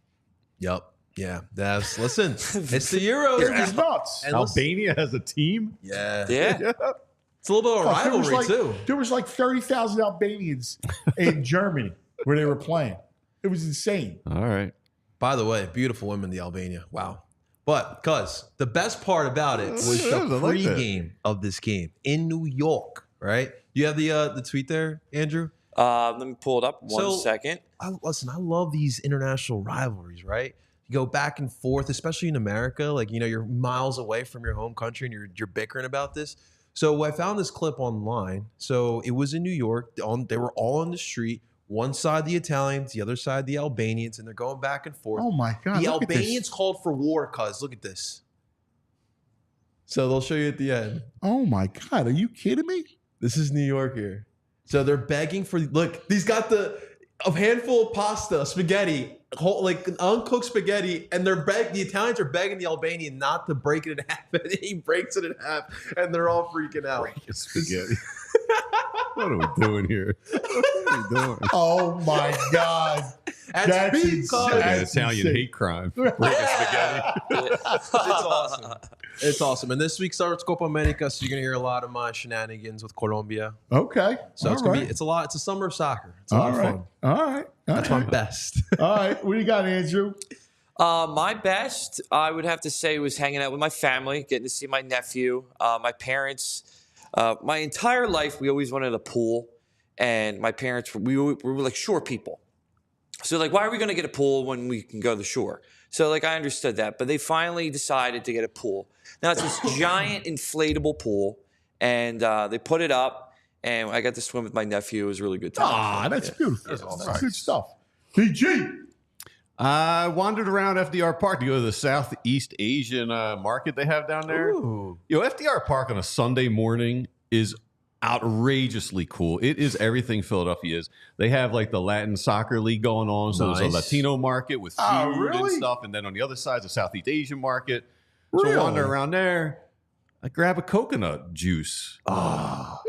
Yeah. Listen, it's the Euros. It was nuts. And Albania has a team? Yeah. Yeah. It's a little bit of a rivalry, too. There was like 30,000 Albanians in Germany where they were playing. It was insane. All right. By the way, beautiful women, the Albania. Wow. But, cuz, the best part about it was the pregame of this game in New York, right? Do you have the tweet there, Andrew? Let me pull it up one second. I love these international rivalries, right? You go back and forth, especially in America. Like, you're miles away from your home country and you're bickering about this. So I found this clip online. So it was in New York. They were all on the street. One side the Italians, the other side the Albanians, and they're going back and forth. Oh my God! The Albanians called for war, cuz. Look at this. So they'll show you at the end. Oh my God! Are you kidding me? This is New York here. So they're begging for. Look, he's got a handful of pasta, spaghetti, like uncooked spaghetti, and the Italians are begging the Albanian not to break it in half, and he breaks it in half, and they're all freaking out. Spaghetti. What are we doing here? What are we doing? Oh my God! That's beef, Like an Italian hate crime. Breaking spaghetti. It's awesome. It's awesome. And this week starts Copa America, so you're gonna hear a lot of my shenanigans with Colombia. Okay. So it's gonna be it's a summer of soccer. It's a lot of fun. All right. That's my best. All right. What do you got, Andrew? My best, I would have to say, was hanging out with my family, getting to see my nephew, my parents. My entire life, we always wanted a pool, and my parents, we were like shore people. So like, why are we going to get a pool when we can go to the shore? So like, I understood that, but they finally decided to get a pool. Now it's this giant inflatable pool, and they put it up, and I got to swim with my nephew. It was a really good time. That's beautiful. That's good stuff. PG. I wandered around FDR Park to go to the Southeast Asian market they have down there. Ooh. FDR Park on a Sunday morning is outrageously cool. It is everything Philadelphia is. They have like the Latin Soccer League going on. So there's a Latino market with food and stuff. And then on the other side, the Southeast Asian market. So I wander around there. I grab a coconut juice.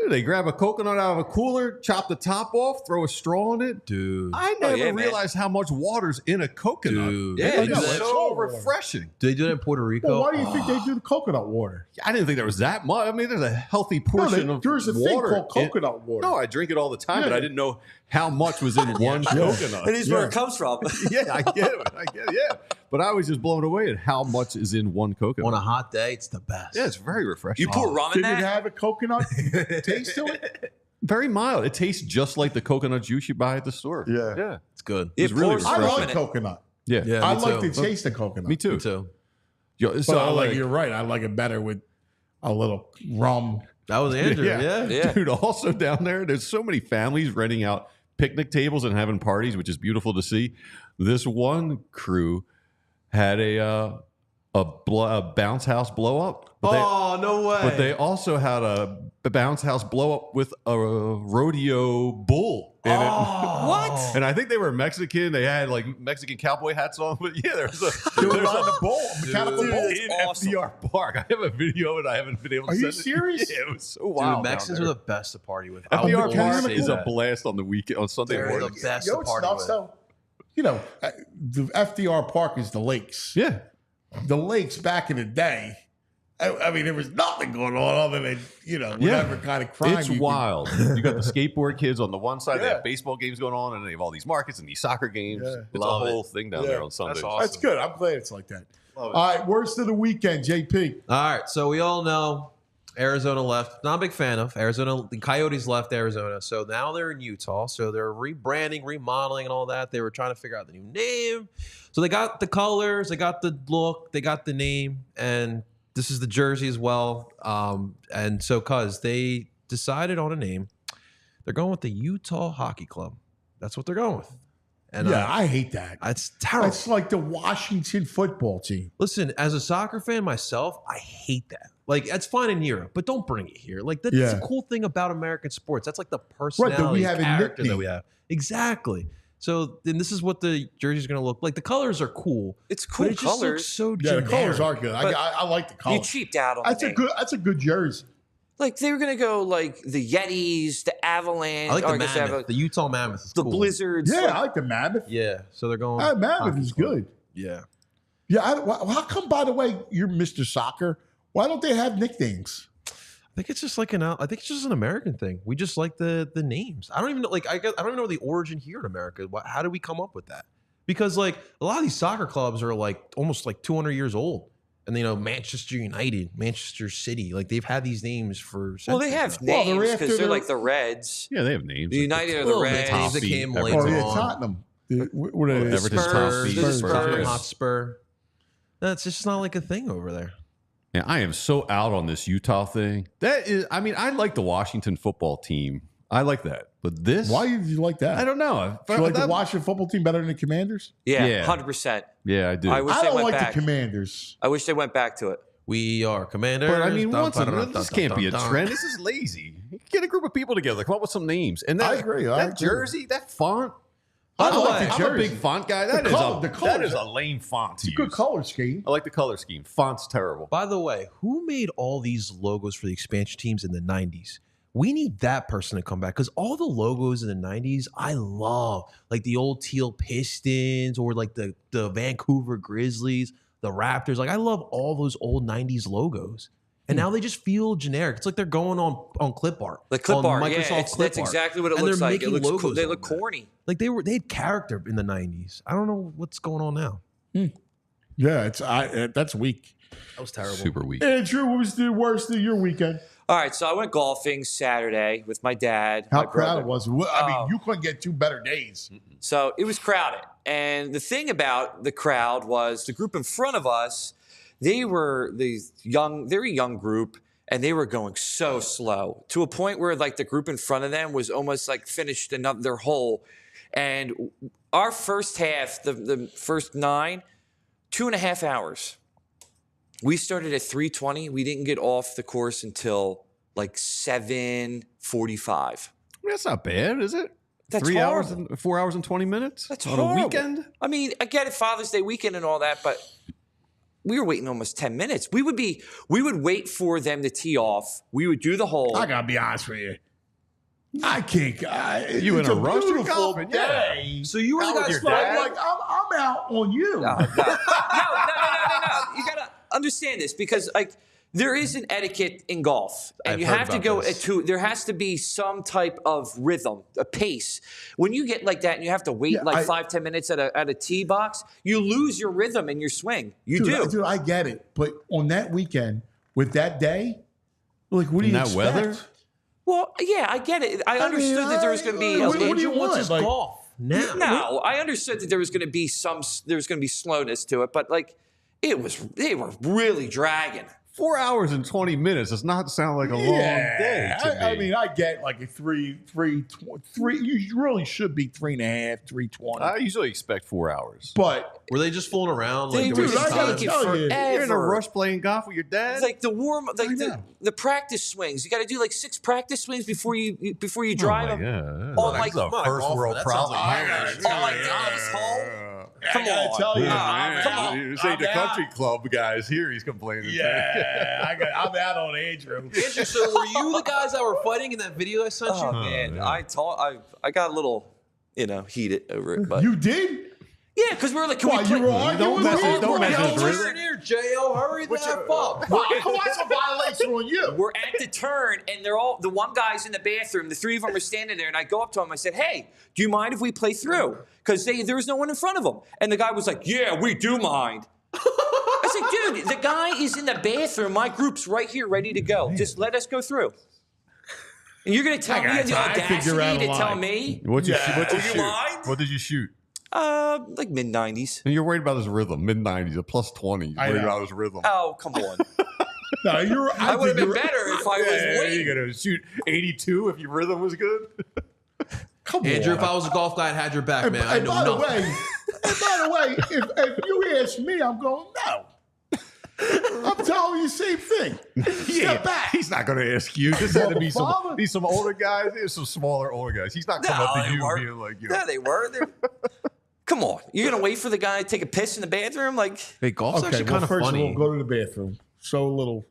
They grab a coconut out of a cooler, chop the top off, throw a straw in it. Dude. I never realized how much water's in a coconut. Dude. Yeah, it's so refreshing. Do they do that in Puerto Rico? Well, why do you think they do the coconut water? I didn't think there was that much. I mean, there's a healthy portion of there's a water. thing called coconut water. No, I drink it all the time, but I didn't know how much was in one coconut. It is where it comes from. Yeah, I get it. Yeah. But I was just blown away at how much is in one coconut. On a hot day, it's the best. Yeah, it's very refreshing. You pour rum in Did it that? have a coconut taste to it? Very mild. It tastes just like the coconut juice you buy at the store. Yeah. It's good. It's really pours I refreshing. like coconut. Yeah. I me like too. the taste of coconut. Me too. Me too. But So you're right. I like it better with a little rum. That was Andrew. Yeah. Dude, also down there's so many families renting out picnic tables and having parties, which is beautiful to see. This one crew had a bounce house blow up. No way. But they also had a bounce house blow up with a rodeo bull in it. What? And I think they were Mexican. They had like Mexican cowboy hats on. But yeah, there's a bull, mechanical bull. in FDR Park. I have a video of it. I haven't been able to Are send you it. serious? Yeah, it was so Dude, wild. Mexicans down are there. the best to party with. FDR Park Park is a that. blast on the weekend, on Sunday They're morning. the best You know to what's party nuts with. though? The FDR Park is the lakes. Yeah. The lakes back in the day, I mean, there was nothing going on other than, whatever kind of crime. It's wild. You got the skateboard kids on the one side. They Yeah. have baseball games going on, and they have all these markets and these soccer games. Yeah. It's Love a it. whole thing down there on Sundays. That's awesome. That's good. I'm glad it's like that. Love it. All right, worst of the weekend, JP. All right, so we all know Arizona left. Not a big fan of Arizona. The Coyotes left Arizona, so now they're in Utah. So they're rebranding, remodeling, and all that. They were trying to figure out the new name. So they got the colors, they got the look, they got the name, and this is the jersey as well. And so, cause they decided on a name, they're going with the Utah Hockey Club. That's what they're going with. And I hate that. it's terrible. It's like the Washington football team. Listen, as a soccer fan myself, I hate that. Like, that's fine in Europe, but don't bring it here. Like, that's Yeah. the cool thing about American sports. That's like the personality, we have a character that nickname. we have. Exactly. So then this is what the jersey's going to look like. The colors are cool. It's cool but it just looks colors. so Yeah, generic. the colors are good. But I like the You colors. cheaped out on That's the a name. good. That's a good jersey. Like they were gonna go like the Yetis, the Avalanche, I like or the guess they have Mammoth. The Utah Mammoth is the cool. Blizzards. Yeah, like- I like the Mammoth. Yeah, so they're going. Mammoth Hockey is Club. good. Yeah. Yeah. How come? By the way, you're Mr. Soccer. Why don't they have nicknames? I think it's just like I think it's just an American thing. We just like the names. I don't even know. Like I don't even know the origin here in America. How did we come up with that? Because like a lot of these soccer clubs are like almost like 200 years old, and Manchester United, Manchester City, like they've had these names for. Well, they centuries have now. Well, they're names after because they're the- like the Reds. Yeah, they have names. The United are the Little bit. Reds. Names that Toffee, came Everton. later Oh yeah, on. Tottenham. What are they? Everton's Spurs, Toffee. Spurs. Tottenham Hotspur. That's just not like a thing over there. Yeah, I am so out on this Utah thing. That is, I mean, I like the Washington football team. I like that. But this, Why do you like that? I don't know. Do you like the Washington football team better than the Commanders? Yeah, Yeah. 100%. Yeah, I do. I wish I they don't went like back. the Commanders. I wish they went back to it. We are commanders. But I mean, Dun, once dun, dun, dun, this dun, can't be a dun, dun. trend. This is lazy. Get a group of people together, come up with some names, and that, I agree. I that agree. jersey, that font. I I'm, like the I'm a jersey. big font guy. The That is color- the that colors- is a lame font to It's a good use. color scheme. I like the color scheme. Font's terrible. By the way, who made all these logos for the expansion teams in the 90s? We need that person to come back because all the logos in the 90s, I love. Like the old teal Pistons or like the Vancouver Grizzlies, the Raptors. Like I love all those old 90s logos. And now they just feel generic. It's like they're going on clip art. The clip on art, Microsoft yeah, clip that's art. exactly what it And looks they're like. It making looks cool. logos They on look that. corny. Like they had character in the 90s. I don't know what's going on now. Yeah, that's weak. That was terrible. Super weak. Andrew, what was the worst of your weekend? All right, so I went golfing Saturday with my dad. How my brother. crowded was it? I mean, Oh. you couldn't get two better days. So it was crowded. And the thing about the crowd was the group in front of us, they were a young group, and they were going so slow to a point where like the group in front of them was almost like finished their hole. And our first half, the first 9, 2.5 hours. We started at 3:20. We didn't get off the course until like 7:45. That's not bad, is it? That's 3 hours horrible. and 4 hours and 20 minutes That's on horrible. a weekend. I mean, I get it, Father's Day weekend and all that, but we were waiting almost 10 minutes. We would wait for them to tee off. We would do the hole. I gotta be honest with you. I can't. You it's in a rush? You're beautiful golfing, yeah. day. So you were the Out with guys your playing? dad? Like I'm out on you. No. You gotta understand this because like there is an etiquette in golf, and I've you heard have to about go this. there has to be some type of rhythm, a pace. When you get like that and you have to wait Yeah, like 5-10 minutes at a tee box, you lose your rhythm in your swing. You do. Dude, I get it, but on that weekend with that day, like, what do In you that expect? weather? Well, yeah, I get it. I understood that there was going to be. what do you want? What's Like, golf now? No, I understood that there was going to be slowness to it, but like they were really dragging. 4 hours and 20 minutes does not sound like a long day to me. I mean, I get like a 3. You really should be 3.5, 3:20. I usually expect 4 hours. But Were they just fooling around? They Like, were there was I gotta taking tell you, forever. You're in a rush playing golf with your dad? It's like the know. the practice swings. You got to do like 6 practice swings before you drive them. Yeah. Oh my God. first world problem. Oh my God, this hole. Come I gotta on. tell you, Come on. You say the country club guys here, he's complaining. yeah, I'm out on Andrew. Andrew, so were you the guys that were fighting in that video I sent you? Oh man, I got a little, heated over it, but You did? Yeah, because we were like, can Why, we play? you were arguing with me? don't mess with Turn rhythm. here, J.O. Hurry the F up. Well, that's a violation on you. We're at the turn, and they're all, the one guy's in the bathroom. The three of them are standing there, and I go up to him. I said, hey, do you mind if we play through? Because there was no one in front of them. And the guy was like, yeah, we do mind. I said, dude, the guy is in the bathroom. My group's right here ready to go. Just let us go through. And you're going to tell me, you have the audacity to tell me? What did you you shoot? mind? What did you shoot? Like mid-90s. And you're worried about his rhythm, mid-90s, a plus 20. You're worried know. about his rhythm. Oh, come on. No, I would have been better if I was waiting. You're going to shoot 82 if your rhythm was good? Come Andrew, on. if I was a golf guy, I'd had your back, man. I And know by the nothing. way, if you ask me, I'm going, no. I'm telling you the same thing. Step back. He's not going to ask you. This had to be Father. some older guys. There's some smaller older guys. He's not coming up to they you weren't. being like, Yeah, they were. Come on. You're going to wait for the guy to take a piss in the bathroom? Like, Hey, golf's actually kind of first funny. of all, go to the bathroom. Show a little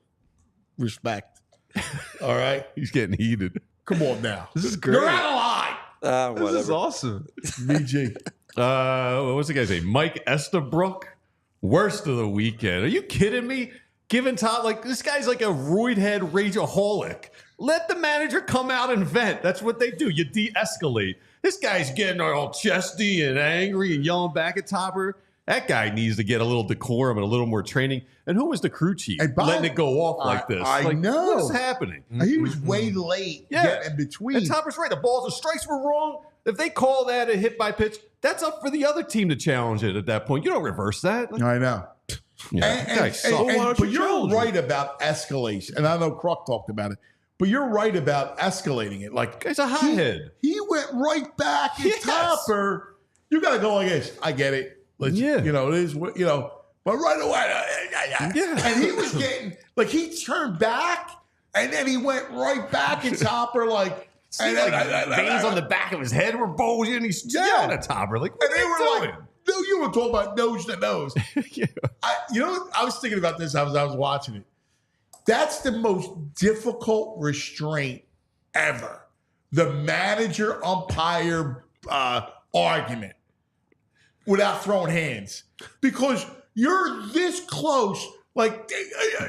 respect. All right? he's getting heated. Come on now. This is great. You're out of line. This is whatever. awesome. BG. What's the guy's name? Mike Estabrook. Worst of the weekend. Are you kidding me? Giving Todd, like, this guy's like a roid head rageaholic. Let the manager come out and vent. That's what they do. You de-escalate. This guy's getting all chesty and angry and yelling back at Topper. That guy needs to get a little decorum and a little more training. And who was the crew chief And Bob, letting it go off like this? I Like, know. What's happening? He was way late Yeah. getting in between. And Topper's right. The balls and strikes were wrong. If they call that a hit by pitch, that's up for the other team to challenge it at that point. You don't reverse that. Like, I know. yeah, that guy sucks. But you're right about escalation. And I know Kruk talked about it. But you're right about escalating it. Like, Guy's a hothead. he went right back at Yes. Topper. You got to go like this. I get it. Let's, Yeah. You know, it is what, you know, but right away. Yeah. And he was getting, like, he turned back and then he went right back at Topper, like, and Veins on the back of his head were bulging. He's yelling at Topper. Like, what and are they you were doing? like, no, you were talking about nose to nose. Yeah. You know, I was thinking about this as I was watching it. That's the most difficult restraint ever. The manager umpire argument without throwing hands. Because you're this close, like,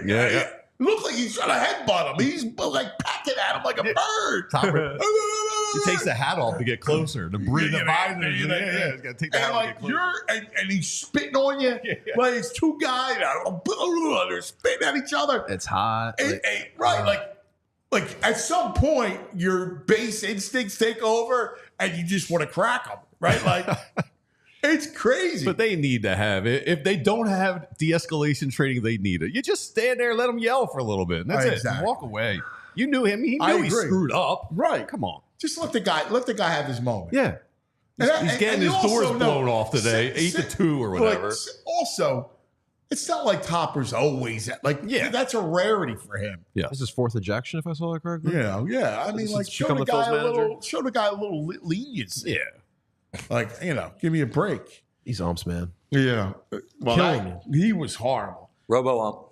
Yeah. it looks like he's trying to headbutt him. He's like pecking at him like a bird. Topper, he takes the hat off to get closer, to breathe the visor. yeah. Yeah, he's got to take the hat And off to like get closer. and he's spitting on you. Yeah. Like it's two guys, they're spitting at each other. It's hot. Right, like at some point your base instincts take over and you just want to crack them, right? Like it's crazy. But they need to have it. If they don't have de-escalation training, they need it. You just stand there and let them yell for a little bit. And that's it. Exactly. Walk away. You knew him. He I knew he agree. screwed up. Right. Come on. just let the guy have his moment. Yeah. He's getting you his doors also know- blown off today, 8-2 or whatever. Like, also, it's not like Topper's always that's a rarity for him. Yeah. This is fourth ejection, if I saw that correctly. Yeah. I mean, This like has show become the the Phillies guy manager? show the guy a little leniency. Yeah. Like, give me a break. He's umps, man. Yeah. Well, Killing he was horrible. Robo-ump.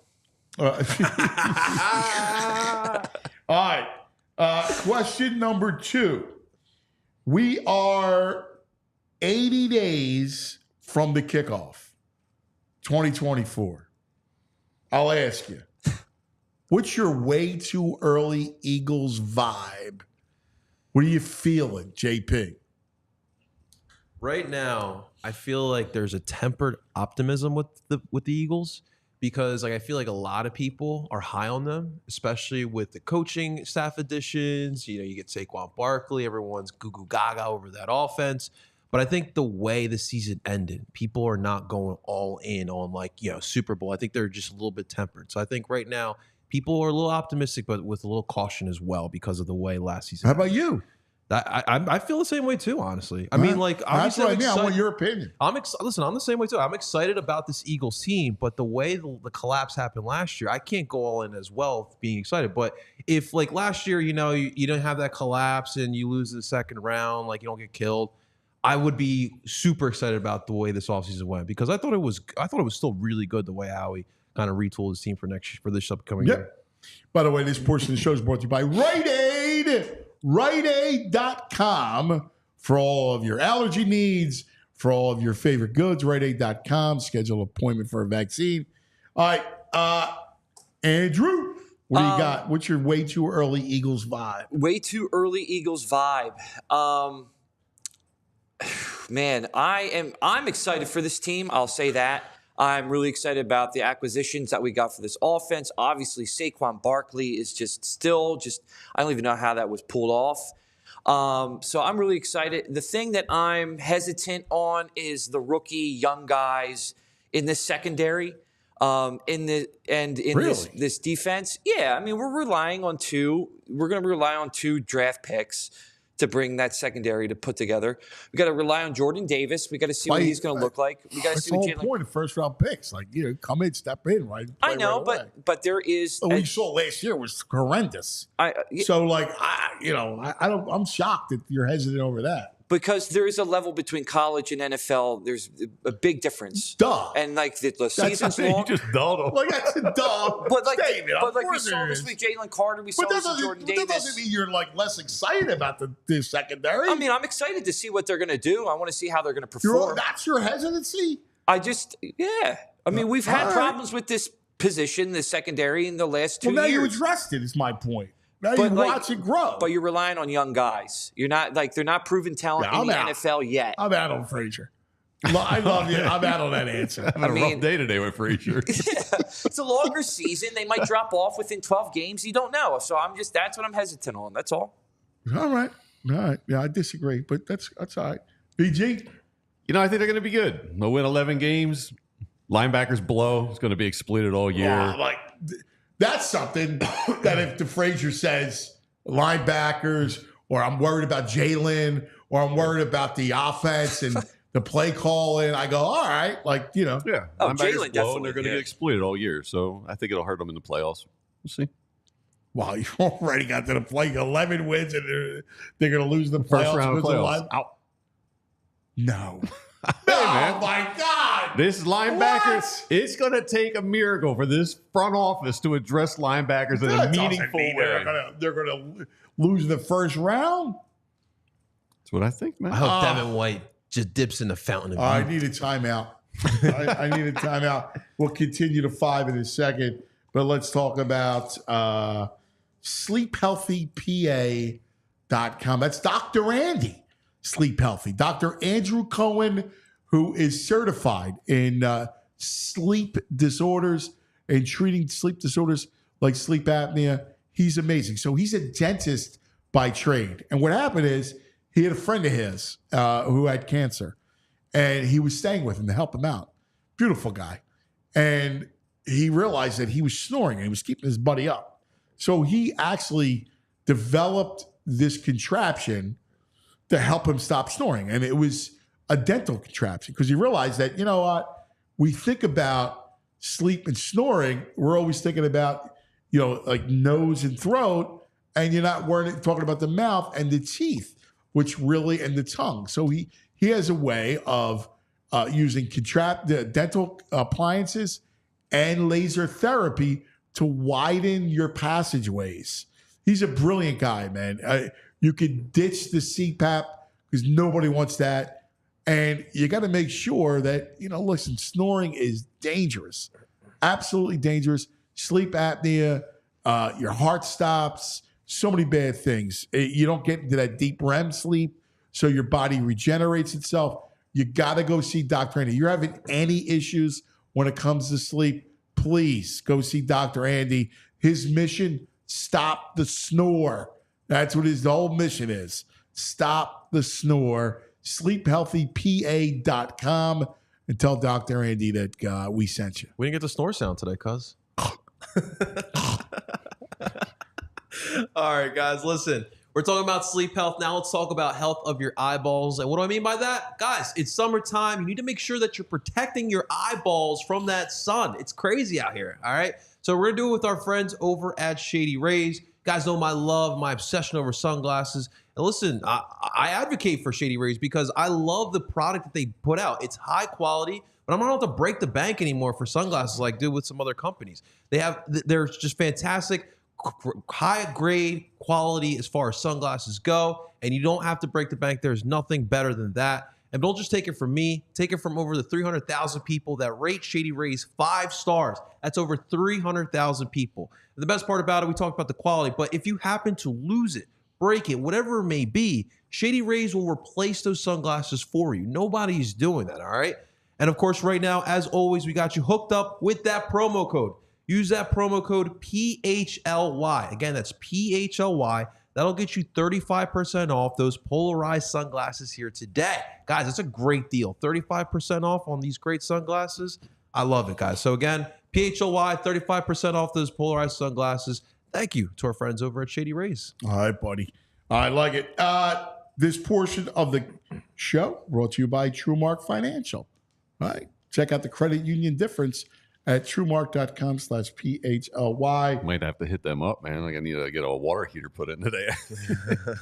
All right. Question number 2. We are 80 days from the kickoff, 2024. I'll ask you, what's your way too early Eagles vibe? What are you feeling, JP? Right now, I feel like there's a tempered optimism with the Eagles because like I feel like a lot of people are high on them, especially with the coaching staff additions. You know, you get Saquon Barkley, everyone's goo goo gaga over that offense. But I think the way the season ended, people are not going all in on Super Bowl. I think they're just a little bit tempered. So I think right now people are a little optimistic, but with a little caution as well because of the way last season. How about you? I feel the same way too, honestly. I All mean, right. like, That's obviously, what I I'm mean. I excited. want your opinion. Listen, I'm the same way too. I'm excited about this Eagles team, but the way the collapse happened last year, I can't go all in as well being excited. But if like last year, you didn't have that collapse and you lose the second round, like you don't get killed, I would be super excited about the way this offseason went because I thought it was still really good the way Howie kind of retooled his team for this upcoming year. By the way, this portion of the show is brought to you by Rite Aid. RiteAid.com for all of your allergy needs for all of your favorite goods. RiteAid.com. Schedule an appointment for a vaccine. All right, Andrew, what do you got? What's your way too early Eagles vibe? Way too early Eagles vibe. Man, I'm excited for this team. I'll say that. I'm really excited about the acquisitions that we got for this offense. Obviously, Saquon Barkley is I don't even know how that was pulled off. So I'm really excited. The thing that I'm hesitant on is the rookie young guys in this secondary, this defense. Yeah, I mean, we're going to rely on two draft picks to bring that secondary to put together. We got to rely on Jordan Davis. We got to see what he's going to look like. We got to see what Jalen. Point of first round picks, come in, step in, right? I know, but there is. What we saw last year was horrendous. I'm shocked that you're hesitant over that. Because there is a level between college and NFL. There's a big difference. Duh. And the season's long. You just dulled him. That's a dumb statement. We saw this with Jalen Carter. We saw this with Jordan Davis. That doesn't mean you're less excited about the secondary. I mean, I'm excited to see what they're going to do. I want to see how they're going to perform. That's your hesitancy? I mean, we've had problems with this position, the secondary, in the last 2 years. Well, now you addressed it, is my point. Now you watch it grow. But you're relying on young guys. You're not they're not proven talent in the NFL yet. I'm out on Frazier. I love you. I'm out on that answer. Having a rough day today with Frazier. It's a longer season. They might drop off within 12 games. You don't know. So that's what I'm hesitant on. That's all. All right. Yeah, I disagree, but that's all right. BG? I think they're going to be good. They'll win 11 games. Linebackers blow. It's going to be exploited all year. That's something that if the Frazier says linebackers, or I'm worried about Jalen, or I'm worried about the offense and the play calling, I go, all right, Yeah. Oh, Jalen definitely. And they're going to get exploited all year. So I think it'll hurt them in the playoffs. We'll see. Wow, you already got to the play 11 wins, and they're going to lose the First round of playoffs. Out. No. Hey, man. Oh, my God. This linebacker, it's going to take a miracle for this front office to address linebackers in a meaningful way. They're going to lose the first round? That's what I think, man. I hope Devin White just dips in the fountain of youth. I need a timeout. I need a timeout. We'll continue to 5 in a second, but let's talk about sleephealthypa.com. That's Dr. Andy. Sleep Healthy. Dr. Andrew Cohen, who is certified in sleep disorders and treating sleep disorders like sleep apnea. He's amazing. So he's a dentist by trade. And what happened is he had a friend of his who had cancer, and he was staying with him to help him out. Beautiful guy. And he realized that he was snoring and he was keeping his buddy up. So he actually developed this contraption to help him stop snoring. And it was a dental contraption because he realized that, we think about sleep and snoring, we're always thinking about, nose and throat, and you're not talking about the mouth and the teeth, and the tongue. So he has a way of using dental appliances and laser therapy to widen your passageways. He's a brilliant guy, man. You could ditch the CPAP because nobody wants that. And you got to make sure that, listen, snoring is dangerous, absolutely dangerous. Sleep apnea, your heart stops, so many bad things. You don't get into that deep REM sleep, so your body regenerates itself. You got to go see Dr. Andy. You're having any issues when it comes to sleep, please go see Dr. Andy. His mission, stop the snore. That's what the whole mission is. Stop the snore. SleepHealthyPA.com and tell Dr. Andy that we sent you. We didn't get the snore sound today, cuz. All right, guys, listen. We're talking about sleep health. Now let's talk about health of your eyeballs. And what do I mean by that? Guys, it's summertime. You need to make sure that you're protecting your eyeballs from that sun. It's crazy out here, all right? So we're going to do it with our friends over at Shady Rays. Guys know my love, my obsession over sunglasses. And listen, I advocate for Shady Rays because I love the product that they put out. It's high quality, but I'm not have to break the bank anymore for sunglasses like I do with some other companies. They're just fantastic, high grade quality as far as sunglasses go, and you don't have to break the bank. There's nothing better than that. And don't just take it from me. Take it from over the 300,000 people that rate Shady Rays 5 stars. That's over 300,000 people. And the best part about it, we talked about the quality, but if you happen to lose it, break it, whatever it may be, Shady Rays will replace those sunglasses for you. Nobody's doing that, all right? And of course, right now, as always, we got you hooked up with that promo code. Use that promo code PHLY. Again, that's PHLY. That'll get you 35% off those polarized sunglasses here today. Guys, it's a great deal. 35% off on these great sunglasses. I love it, guys. So again, PHLY, 35% off those polarized sunglasses. Thank you to our friends over at Shady Rays. All right, buddy. I like it. This portion of the show brought to you by TrueMark Financial. All right. Check out the credit union difference at truemark.com/PHLY. Might have to hit them up, man. Like I need to get a water heater put in today.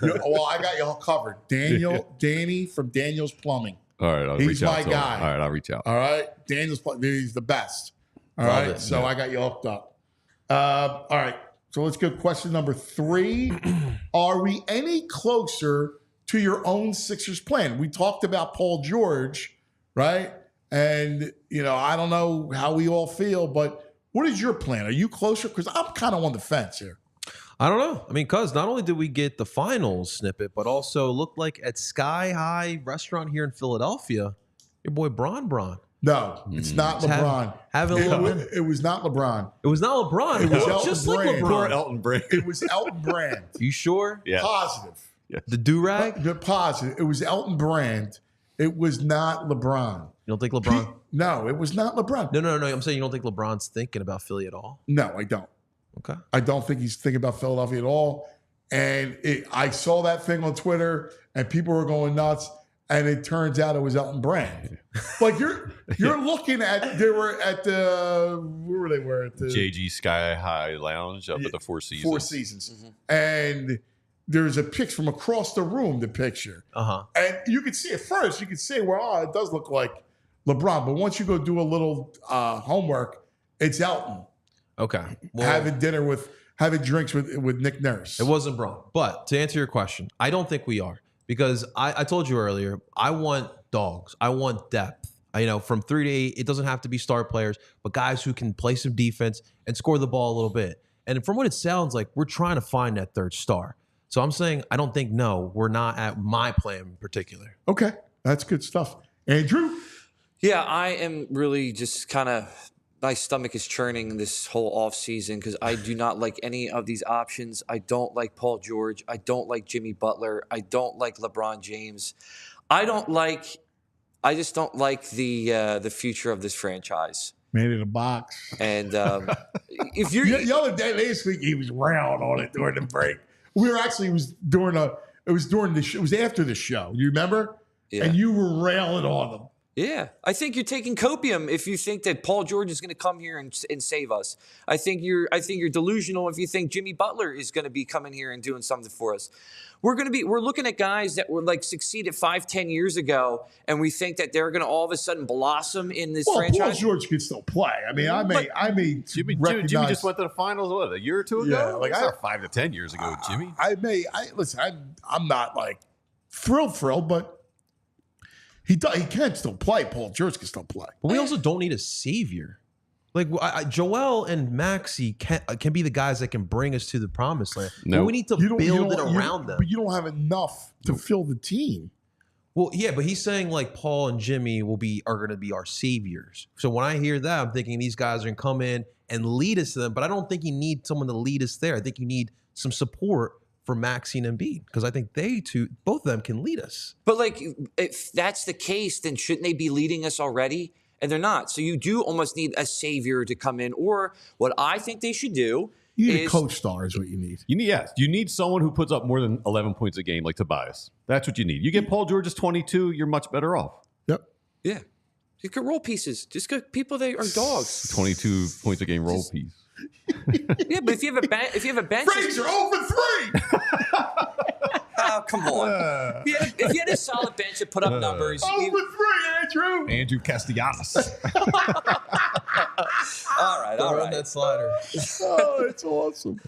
Well, I got you all covered. Danny from Daniel's Plumbing. All right, I'll He's reach out my to guy. him. All right, I'll reach out. All right. Daniel's Plumbing. He's the best. All Love right. it. So I got you hooked up. All right. So let's go to question number 3. Are we any closer to your own Sixers plan? We talked about Paul George, right? And, I don't know how we all feel, but what is your plan? Are you closer? Because I'm kind of on the fence here. I don't know. I mean, because not only did we get the finals snippet, but also looked like at Sky High Restaurant here in Philadelphia, your boy Bron. No, it's not LeBron. It was not LeBron. It was not LeBron. It was just like Brand. LeBron. Poor Elton Brand. It was Elton Brand. You sure? Yeah. Positive. The do-rag? The positive. It was Elton Brand. It was not LeBron. You don't think LeBron? No, it was not LeBron. No. I'm saying you don't think LeBron's thinking about Philly at all? No, I don't. Okay. I don't think he's thinking about Philadelphia at all. And I saw that thing on Twitter, and people were going nuts. And it turns out it was Elton Brand. Like you're looking at they were at the where they were at the JG Sky High Lounge up at the Four Seasons. Four Seasons, and there's a picture from across the room. The picture, and you could see at first you could say, well, it does look like LeBron, but once you go do a little homework, it's Elton. Okay. Well, having drinks with Nick Nurse. It wasn't Bron. But to answer your question, I don't think we are. Because I told you earlier, I want dogs. I want depth. From 3 to 8, it doesn't have to be star players, but guys who can play some defense and score the ball a little bit. And from what it sounds like, we're trying to find that third star. So I'm saying we're not at my plan in particular. Okay, that's good stuff. Andrew? Yeah, I am really just kind of my stomach is churning this whole offseason because I do not like any of these options. I don't like Paul George. I don't like Jimmy Butler. I don't like LeBron James. I just don't like the future of this franchise. Man in a box. And if you're the other day, last week, he was round on it during the break. It was after the show. You remember? Yeah. And you were railing on them. Yeah, I think you're taking copium if you think that Paul George is going to come here and save us. I think you're delusional if you think Jimmy Butler is going to be coming here and doing something for us. We're looking at guys that were succeeded 5-10 years ago, and we think that they're going to all of a sudden blossom in this franchise. Paul George could still play. I mean, I may Jimmy just went to the finals a year or two ago. Yeah, like 5 to 10 years ago, Jimmy. I'm not thrilled, but. He can still play. Paul George can still play. But we also don't need a savior. Joel and Maxey can be the guys that can bring us to the promised land. No. But we need to build it around them. But you don't have enough to fill the team. Well, yeah, but he's saying Paul and Jimmy are going to be our saviors. So when I hear that, I'm thinking these guys are going to come in and lead us to them. But I don't think you need someone to lead us there. I think you need some support for Maxey and Embiid, because I think both of them can lead us. But if that's the case, then shouldn't they be leading us already? And they're not. So you do almost need a savior to come in. Or what I think they should do You need a coach star is what you need. You need someone who puts up more than 11 points a game, like Tobias. That's what you need. You get Paul George's 22, you're much better off. Yep. Yeah. You get role pieces. Just get people that are dogs. 22 points a game role piece. Yeah, but if you have a bench, Frazier 0 for 3. Oh, come on. If you had a solid bench that put up numbers. 0 for 3, Andrew. Andrew Castellanos. All right. Run that slider. Oh, it's awesome.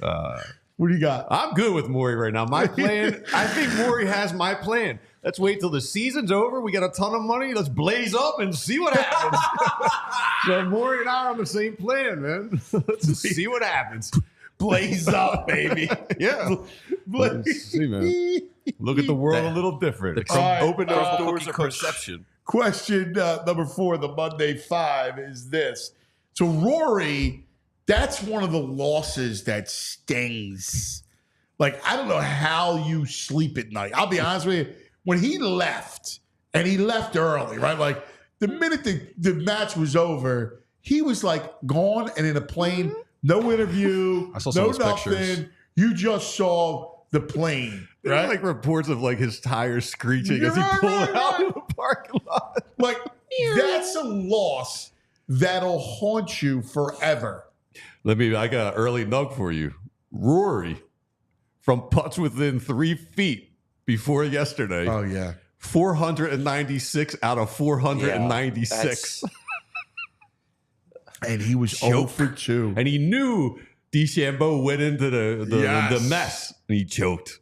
What do you got? I'm good with Morey right now. My plan, I think Morey has my plan. Let's wait till the season's over. We got a ton of money. Let's blaze up and see what happens. So Maury and I are on the same plan, man. Let's see what happens. Blaze up, baby. Yeah. Let's see, man. Look at the world a little different. Open those doors of perception. Question number 4 of the Monday 5 is this. So Rory, that's one of the losses that stings. Like, I don't know how you sleep at night. I'll be honest with you. When he left, and he left early, right? Like, the minute the match was over, he was like gone and in a plane, no interview, I saw some no of those nothing. pictures. You just saw the plane, There right? are like reports of like his tires screeching as he pulled out of the parking lot. Like, that's a loss that'll haunt you forever. I got an early nug for you. Rory, from putts within 3 feet before yesterday. Oh, yeah. 496 out of 496. And he was 0 for 2. And he knew DeChambeau went into the mess and he choked.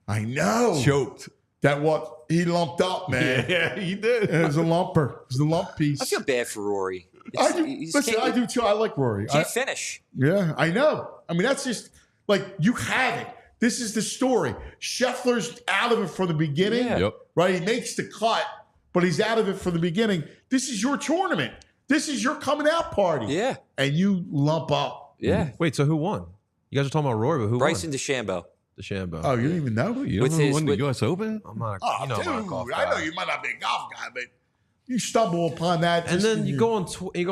I know. Choked. That what he lumped up, man. Yeah, he did. It was a lumper. It was a lump piece. I feel bad for Rory. I do. Listen, I do too. I like Rory. Can't finish. Yeah, I know. I mean, that's just like you have it. This is the story. Scheffler's out of it from the beginning, Yeah. right? He makes the cut, but he's out of it from the beginning. This is your tournament. This is your coming out party. Yeah. And you lump up. Yeah. Wait, so who won? You guys are talking about Rory, but who Bryson won? DeChambeau. DeChambeau. Oh, you didn't even know? You With don't know who his- won the with- U.S. Open? I'm not. Oh, You know, I'm not a golf dude, I know guy. you might not be a golf guy, but you stumble upon that. And just then in you your- go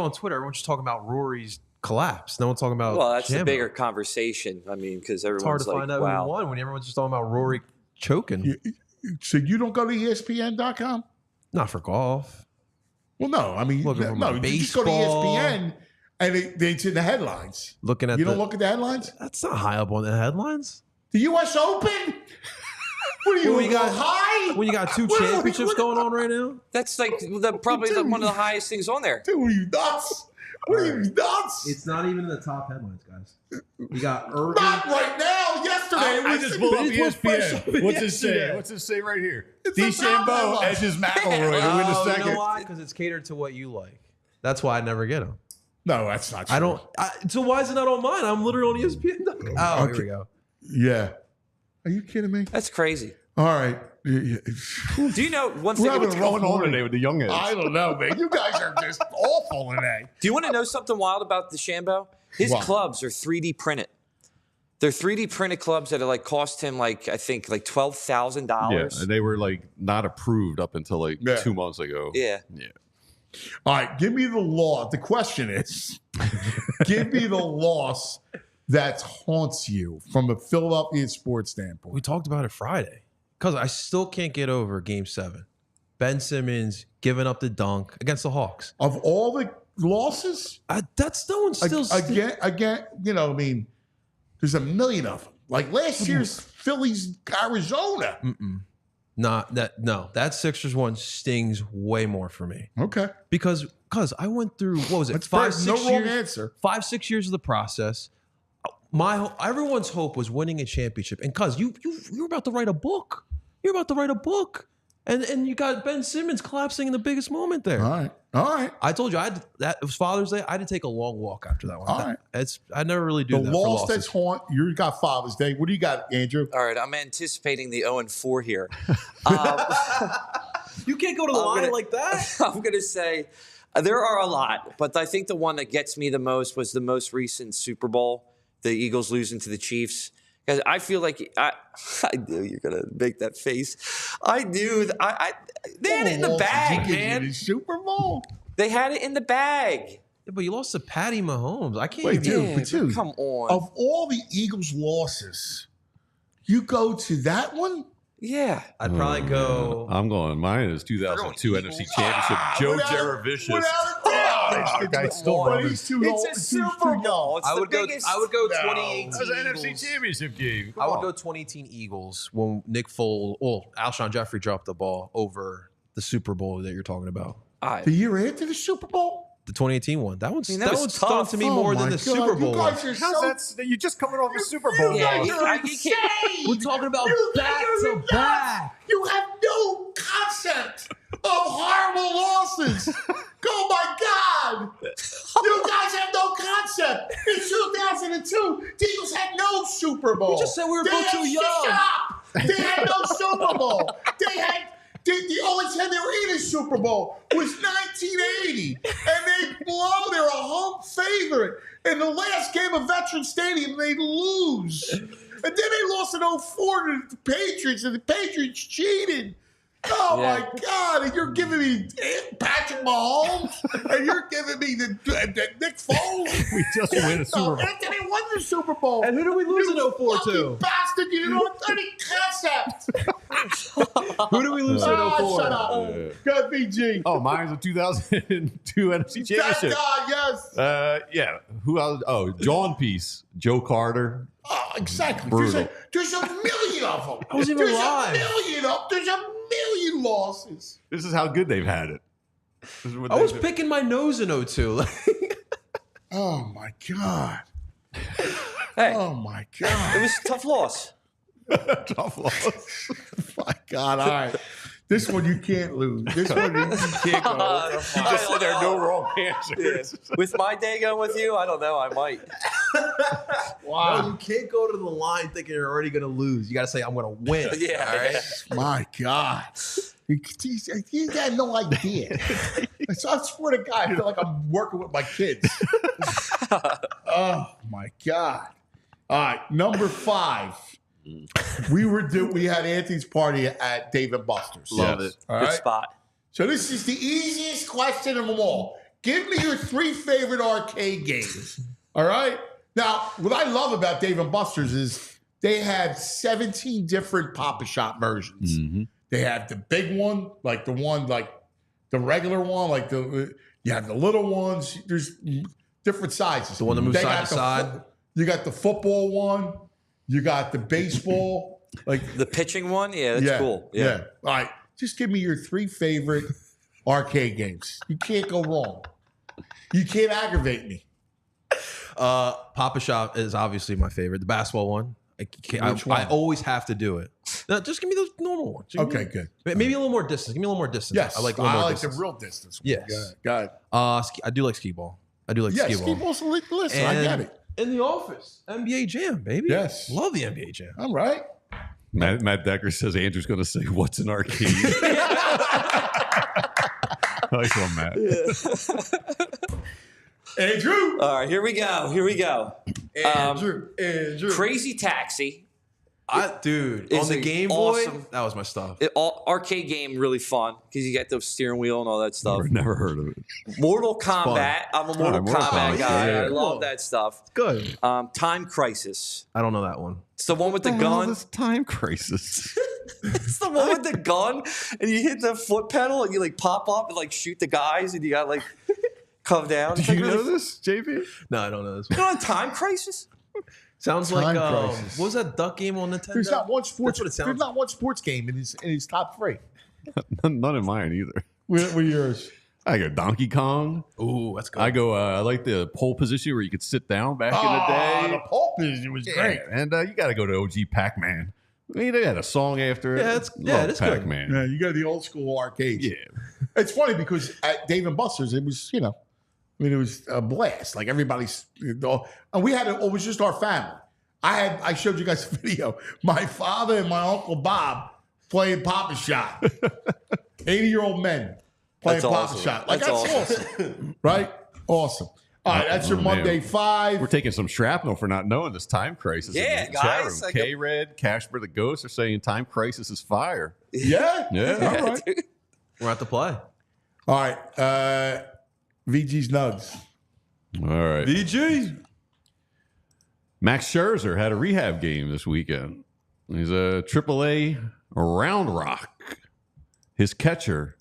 on Twitter. Everyone's just talking about Rory's collapse. No one's talking about. Well, that's the DeChambeau. bigger conversation. I mean, because It's hard everyone's to like, find out wow. who won when everyone's just talking about Rory choking. So you don't go to ESPN.com? Not for golf. Well, no. I mean, Looking for no. my You just go to baseball. ESPN and it's in the headlines. Looking at You don't look at the headlines? That's not high up on the headlines. The U.S. Open? What are you, When you got- high? When you got 2 What- championships what- going on right now. That's like probably one of the highest things on there. Dude, are you nuts? What are you nuts? It's not even in the top headlines, guys. We got Irving. Not right now. Yesterday, I it was just pulled up it was fresh ESPN. open What's it say? yesterday. What's it say right here? It's the top DeChambeau headline. edges McElroy to win the Oh, second. you know why? Because it's catered to what you like. That's why I never get them. No, that's not true. I don't. So why is it not on mine? I'm literally on ESPN. Oh, here we go. Yeah. Are you kidding me? That's crazy. All right. Do you know one thing? We're having What's a rough going on morning. today with the young heads? I don't know, man. You guys are just awful today. Do you want to know something wild about DeChambeau? His What? clubs are 3D printed. They're 3D printed clubs that are like cost him like I think like $12,000. Yeah, they were like not approved up until like Yeah. 2 months ago. Yeah. All right, give me the law. The question is, give me the loss that haunts you from a Philadelphia sports standpoint. We talked about it Friday because I still can't get over Game 7. Ben Simmons giving up the dunk against the Hawks. Of all the losses, That's no one's still again, you know, I mean, there's a million of them. Like last year's Phillies, Arizona. Not that. No, that Sixers one stings way more for me Okay, because I went through what was it that's 5, fair. 6 No wrong years, answer. 5-6 years of the process. Everyone's hope was winning a championship, and cuz you're about to write a book. You're about to write a book, and you got Ben Simmons collapsing in the biggest moment there. All right. I told you it was Father's Day. I had to take a long walk after that one. All right. I never really do The that. loss for that's losses. haunt you got Father's Day. What do you got, Andrew? All right, I'm anticipating the 0-4 here. You can't go to the line like that. I'm going to say there are a lot, but I think the one that gets me the most was the most recent Super Bowl, the Eagles losing to the Chiefs. Because I feel like I knew you're going to make that face. I knew they had it in the bag, man. Super Bowl. They had it in the bag. Yeah, but you lost to Patty Mahomes. I can't Wait, even. dude, but dude, come on. Of all the Eagles' losses, you go to that one? Yeah. I'd probably go. I'm going. Mine is 2002 Eagles. NFC Championship. Joe Without- Jaravicious. Without a doubt. I still But love it. he's too It's old. a He's too Super young. Bowl. It's I the would go. biggest. I would go No. 2018. That was an NFC Eagles. Championship game. I would go 2018 Eagles when Nick Foles, Alshon Jeffrey dropped the ball over the Super Bowl that you're talking about. The year after the Super Bowl? The 2018 one. That one's I mean, that that was one's stung tough. to me Oh more my than the God, Super Bowl. You guys are How's so. that? You're just coming off a Super Bowl You loss. guys are insane. We're talking about You back guys are to back. You have no concept of horrible losses. Oh my God. You guys have no concept. In 2002, the Eagles had no Super Bowl. You just said we were both too young. Stop. They had no Super Bowl. The only time they were in a Super Bowl was 1980, and they blow. They're a home favorite. In the last game of Veterans Stadium, they lose. And then they lost in 04 to the Patriots, and the Patriots cheated. Oh, my God. And you're giving me Patrick Mahomes, and you're giving me the Nick Foles. We just win a Super Bowl. Anthony won the Super Bowl. And who did we lose in 04 fucking to? bastard. You didn't know any concept. Who did we lose in 04? Shut up. Yeah. Go BG. Oh, mine's a 2002 NFC Championship. Yes. Yeah. Who else? Oh, John Peace, Joe Carter. Oh, exactly. Brutal. There's a million of them. I wasn't even alive. There's a million losses. This is how good they've had it. This is what I they was do. picking my nose in 02. Oh, my God. Hey, Oh, my it God. was a tough loss. Tough loss. My God. All right. This one you can't lose. This one you can't go. You just said there are no wrong answers. With my day going with you, I don't know. I might. Wow. No, you can't go to the line thinking you're already going to lose. You got to say, I'm going to win. Yeah. All right? My God. You got no idea. I swear to God, I feel like I'm working with my kids. Oh, my God. All right, number 5. We had Anthony's party at Dave & Buster's. Love it. All Good right. spot. So this is the easiest question of them all. Give me your 3 favorite arcade games. All right. Now, what I love about Dave & Buster's is they have 17 different Pop-A-Shop versions. Mm-hmm. They have the big one, like the regular one, like you have the little ones. There's different sizes. The one that moves They side got to side. You got the football one. You got the baseball. Like The pitching one, that's cool. Yeah. All right. Just give me your 3 favorite arcade games. You can't go wrong. You can't aggravate me. Papa-Shop is obviously my favorite. The basketball one. Which one? I always have to do it. No, just give me the normal one. Just give me- Okay, good. Maybe a little more distance. Give me a little more distance. Yes. I like a little more the distance. real distance. Yes. Got it. I do like skee ball. I do like Yeah, skee ball. skee ball's listen, I get it. In the office, NBA Jam, baby. Yes. Love the NBA Jam. All right. Matt Decker says Andrew's going to say, "What's an arcade?" Nice one, Matt. Andrew. All right, here we go. Andrew. Crazy Taxi. Dude, It's on the a Game Boy, awesome- that was my stuff. Arcade game, really fun because you get the steering wheel and all that stuff. Never heard of it. Mortal Kombat. I'm a Mortal Mortal Kombat Kombat, guy. yeah. I love that stuff. Good. Time Crisis. I don't know that one. It's the one with the gun. This time crisis. It's the one with the gun, and you hit the foot pedal, and you like pop up and like shoot the guys, and you got like come down. Do It's, like, you really know this, JP? No, I don't know this You one. know Time Crisis? Sounds Time like Crisis. what was that duck game on Nintendo? There's not one sports. That's what it sounds There's not one sports game in his top 3. None of mine either. What are yours? I go Donkey Kong. Ooh, that's good. I go. I like the pole position where you could sit down back in the day. The pole position was great. And you got to go to OG Pac-Man. I mean, they had a song after it. Yeah, it is good. Yeah, you go to the old school arcades. Yeah. It's funny because at Dave & Buster's, it was, it was a blast. Like everybody's, and we had it was just our family. I showed you guys a video. My father and my Uncle Bob playing Papa-Shot. 80-year-old men playing That's awesome. Papa-Shot. Like, That's that's awesome. Right? Awesome. All right, that's your Oh, man. Monday 5. We're taking some shrapnel for not knowing this time crisis. in Yeah, the guys, chat room. like K-Red, Casper the Ghost are saying time crisis is fire. Yeah? Yeah. All right. We're at the play. All right. VG's Nugs. All right. VG. Max Scherzer had a rehab game this weekend. He's a AAA Round Rock. His catcher,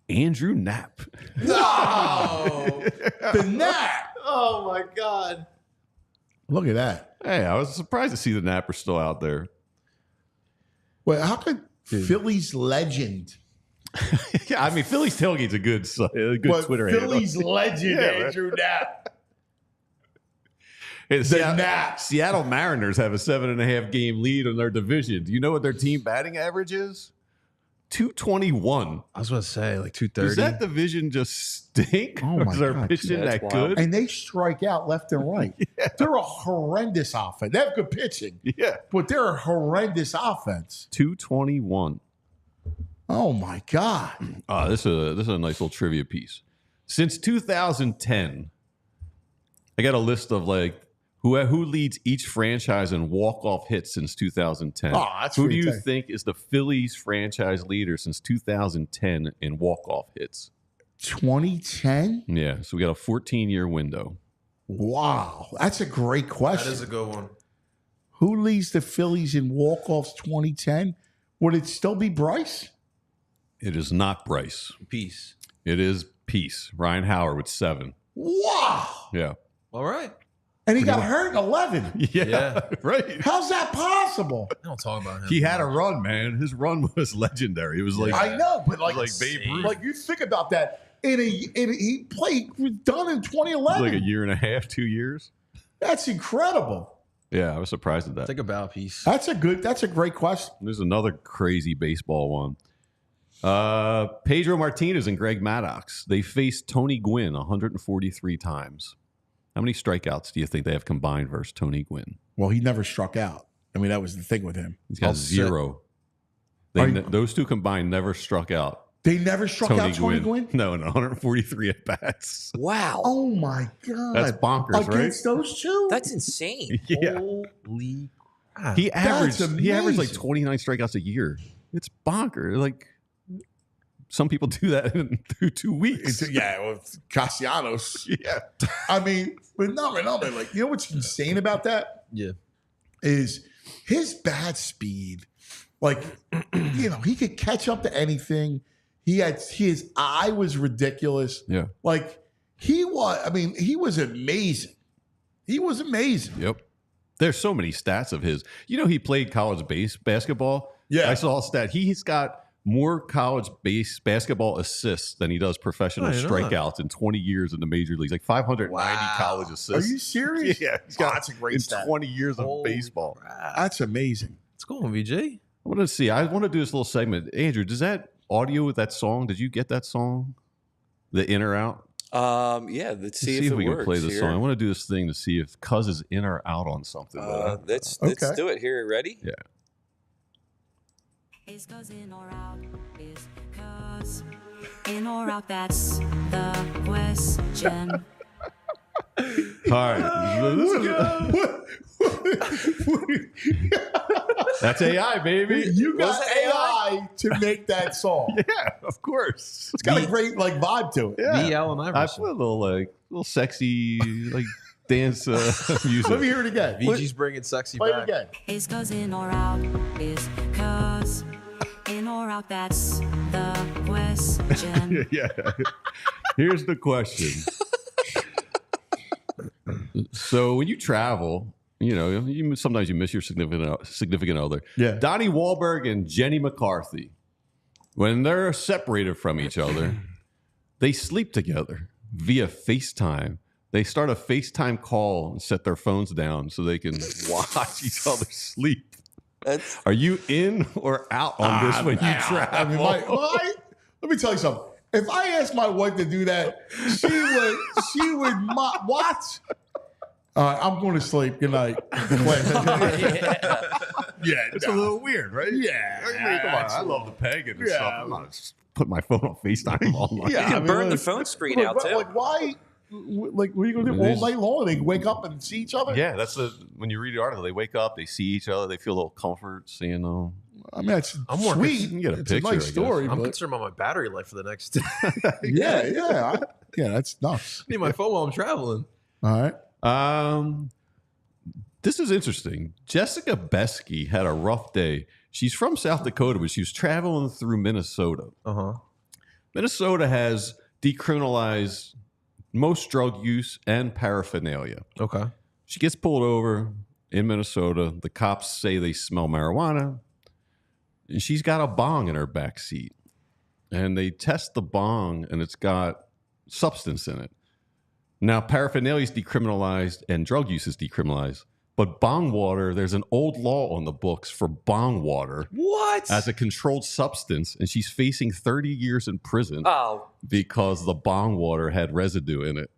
Andrew Knapp. No! The Nap. Oh my God. Look at that. Hey, I was surprised to see the Napper still out there. Wait, how could Phillies legend Yeah, I mean, Phillies tailgate's a good But Twitter handle. Phillies legend, Yeah, Andrew Knapp. Hey, The Nats. Seattle Mariners have a 7.5 game lead in their division. Do you know what their team batting average is? 221. I was going to say like Does 230. that division just stink? Oh, Or my is their God. pitching That's that wild. good? And they strike out left and right. They're a horrendous offense. They have good pitching, Yeah. but they're a horrendous offense. 221. Oh, my God. This is a nice little trivia piece. Since 2010, I got a list of like who leads each franchise in walk-off hits since 2010. Oh, that's Who do you fantastic. think is the Phillies franchise leader since 2010 in walk-off hits? 2010? Yeah, so we got a 14-year window. Wow. That's a great question. That is a good one. Who leads the Phillies in walk-offs 2010? Would it still be Bryce? It is not Bryce. Peace. It is Peace. Ryan Howard with 7. Wow. Yeah. All right. And he got hurt in 11. Yeah, right. How's that possible? I don't talk about him. He had a run, man. His run was legendary. It was like I know, but like Babe Ruth. like you think about that. He was done in 2011. like a year and a half, 2 years. That's incredible. Yeah, I was surprised at that. Take a bow, Peace. That's a great question. There's another crazy baseball one. Pedro Martinez and Greg Maddox. They faced Tony Gwynn 143 times. How many strikeouts do you think they have combined versus Tony Gwynn? Well, he never struck out. I mean, that was the thing with him. He's got 0. Those two combined never struck out. They never struck out Tony Gwynn? No, 143 at bats. Wow. Oh, my God. That's bonkers, Against those two? That's insane. Yeah. Holy crap. He averaged like amazing. 29 strikeouts a year. It's bonkers. Like some people do that in 2 weeks. With Castellanos. Yeah. I mean, but no, like, you know what's insane about that? Yeah. Is his bat speed. Like, he could catch up to anything. His eye was ridiculous. Yeah. Like, he was amazing. He was amazing. Yep. There's so many stats of his. He played college basketball. Yeah. I saw a stat. He's got more college basketball assists than he does professional I know. strikeouts in 20 years in the major leagues. Like 590 college assists. Are you serious? Yeah. He's got that's a great in stat. 20 years of Holy baseball. crap. That's amazing. Let's go on, VJ. I want to see. I want to do this little segment. Andrew, does that audio with that song, did you get that song? The in or out? Yeah, let's see if it we works can play this here. song. I want to do this thing to see if Cuz is in or out on something. Let's Okay. do it here. Ready? Yeah. Is cuz in or out? Is cuz in or out? That's the question. All right. That's AI, baby. You got Was it AI to make that song. Yeah, of course. It's got a great vibe to it. Yeah. The Allen I Iverson. put a little sexy dance music. Let me hear it again. VG's bringing sexy Play it back. again. Is cuz in or out? Is cuz in or out? That's the question. Yeah. Here's the question. So when you travel, sometimes you miss your significant other. Yeah. Donnie Wahlberg and Jenny McCarthy, when they're separated from each other, they sleep together via FaceTime. They start a FaceTime call and set their phones down so they can watch each other sleep. That's Are you in or out on this when you travel? I mean, let me tell you something. If I asked my wife to do that, she would what? All right, I'm going to sleep. Good night. Yeah, It's a little weird, right? Yeah, I mean, come on. I love the pegging and Yeah. stuff. I'm not just putting my phone on FaceTime all night. Yeah, you can I mean, burn the like- phone screen Look, out but, too. like, why? Like, what are you going to do all night long? They wake up and see each other? Yeah, that's when you read the article, they wake up, they see each other, they feel a little comfort seeing them. I mean, it's I'm more sweet. You can get a It's picture, I a nice guess. story. I'm but concerned about my battery life for the next. yeah. That's nuts. Need my phone while I'm traveling. All right. This is interesting. Jessica Besky had a rough day. She's from South Dakota, but she was traveling through Minnesota. Minnesota has decriminalized most drug use and paraphernalia. Okay. She gets pulled over in Minnesota. The cops say they smell marijuana. And she's got a bong in her back seat. and they test the bong, and it's got substance in it. Now, paraphernalia is decriminalized and drug use is decriminalized. But bong water, there's an old law on the books for bong water. What? As a controlled substance, and she's facing 30 years in prison because the bong water had residue in it.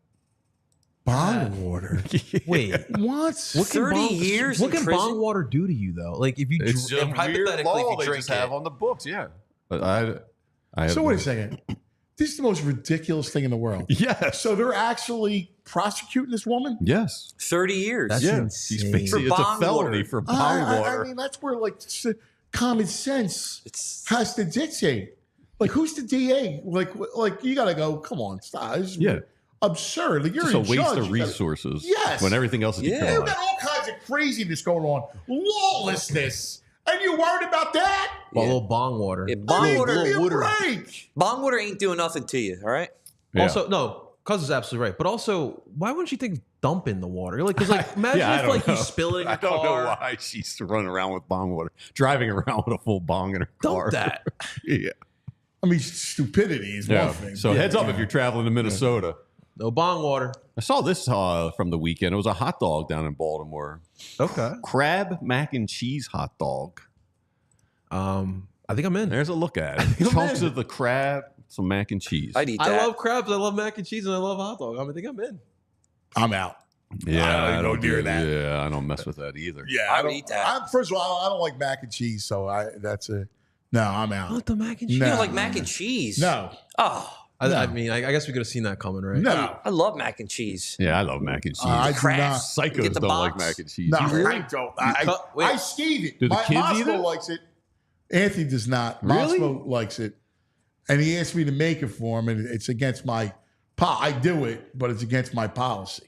Bong water? Wait, what? 30 years What in can prison? bong water do to you, though? Like, if you It's just a weird hypothetically, law if you they drink just have it, on the books, yeah. But I So wait a second. This is the most ridiculous thing in the world. Yes. So they're actually prosecuting this woman? Yes. 30 years. That's Yeah. insane. She's facing it's a bong felony water. for bong I water. mean, that's where like common sense It's has to dictate. Like, who's the DA? Like you got to go. Come on, stop. This is Yeah. absurd. Like, you're Just a in waste judge. of You gotta- resources. Yes. When everything else is Yeah. You decriminalized. got all kinds of craziness going on, lawlessness, and you worried about that? Well, a Yeah. little bong water. Yeah, I bong mean, water. give me a water. break. Bong water ain't doing nothing to you, all right? Yeah. Also, no, Cuz is absolutely right. But also, why wouldn't you think dump in the water? Like, because like, imagine I if don't like know. you spill it in your I don't car. know why she's running around with bong water, driving around with a full bong in her car. Dump that. Yeah. I mean, stupidity is Yeah. one thing. So heads up if you're traveling to Minnesota. No bong water. I saw this from the weekend. It was a hot dog down in Baltimore. Okay. Crab mac and cheese hot dog. I think I'm in. There's a look at think it. I'm Chunks in. of the crab, some mac and cheese. I'd eat that. I love crabs. I love mac and cheese, and I love hot dog. I think I'm in. I'm out. Yeah, I don't do near that. Yeah, I don't mess with that either. Yeah, I would don't- eat that. First of all, I don't like mac and cheese, so that's a no. I'm out. Not the mac and cheese. You No. don't like mac and cheese? No, Oh, I mean, I guess we could have seen that coming, right? no, I love mac and cheese. Yeah, I love mac and cheese. I do Crab. not. Psychos Get the don't like box. mac and cheese. No, You really? I don't. I Wait. skeeve it. Do the kids eat Moscow it? likes it. Anthony does not. Really? Moscow likes it, and he asked me to make it for him, and it's against my. I do it, but it's against my policy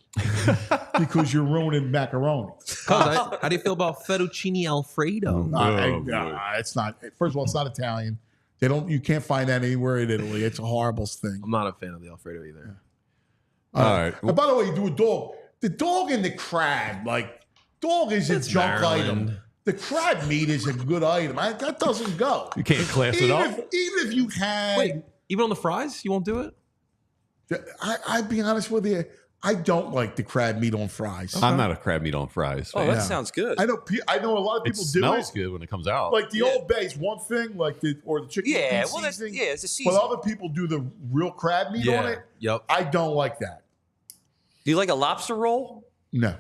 because you're ruining macaroni. How do you feel about fettuccine alfredo? boy. It's not. First of all, it's not Italian. They don't. You can't find that anywhere in Italy. It's a horrible thing. I'm not a fan of the alfredo either. All right. And by the way, you do a dog. The dog and the crab, like dog is a It's junk Maryland. item. The crab meat is a good item. That doesn't go. You can't class it Even up. if you had, Wait, even on the fries, you won't do it? I'd be honest with you. I don't like the crab meat on fries. I'm not a crab meat on fries. Oh, fan. that Yeah. sounds good. I know a lot of It people do smells it. good when it comes out. Like the Old Bay's one thing, like the chicken Yeah, feet well, that's seasoning. it's a But season. other people do the real crab meat on it. Yep. I don't like that. Do you like a lobster roll? No,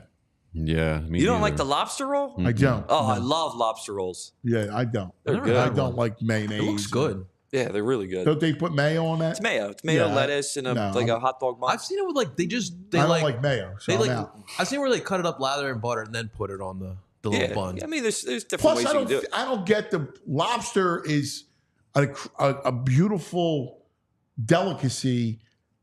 yeah. Me You don't like neither. the lobster roll? I don't. Oh, I No. love lobster rolls. Yeah, I don't. They're never good. I had don't one. like mayonnaise. It looks good. Yeah, they're really good. Don't they put mayo on that? It's mayo. It's mayo, Yeah, lettuce, and no, a hot dog bun. I've seen it with like they I don't like, like mayo, so they I'm like out. I've seen where they cut it up, lather and butter, and then put it on the little Yeah, bun. I mean, there's different Plus, ways I you can do don't, it. I don't get the lobster is a beautiful delicacy,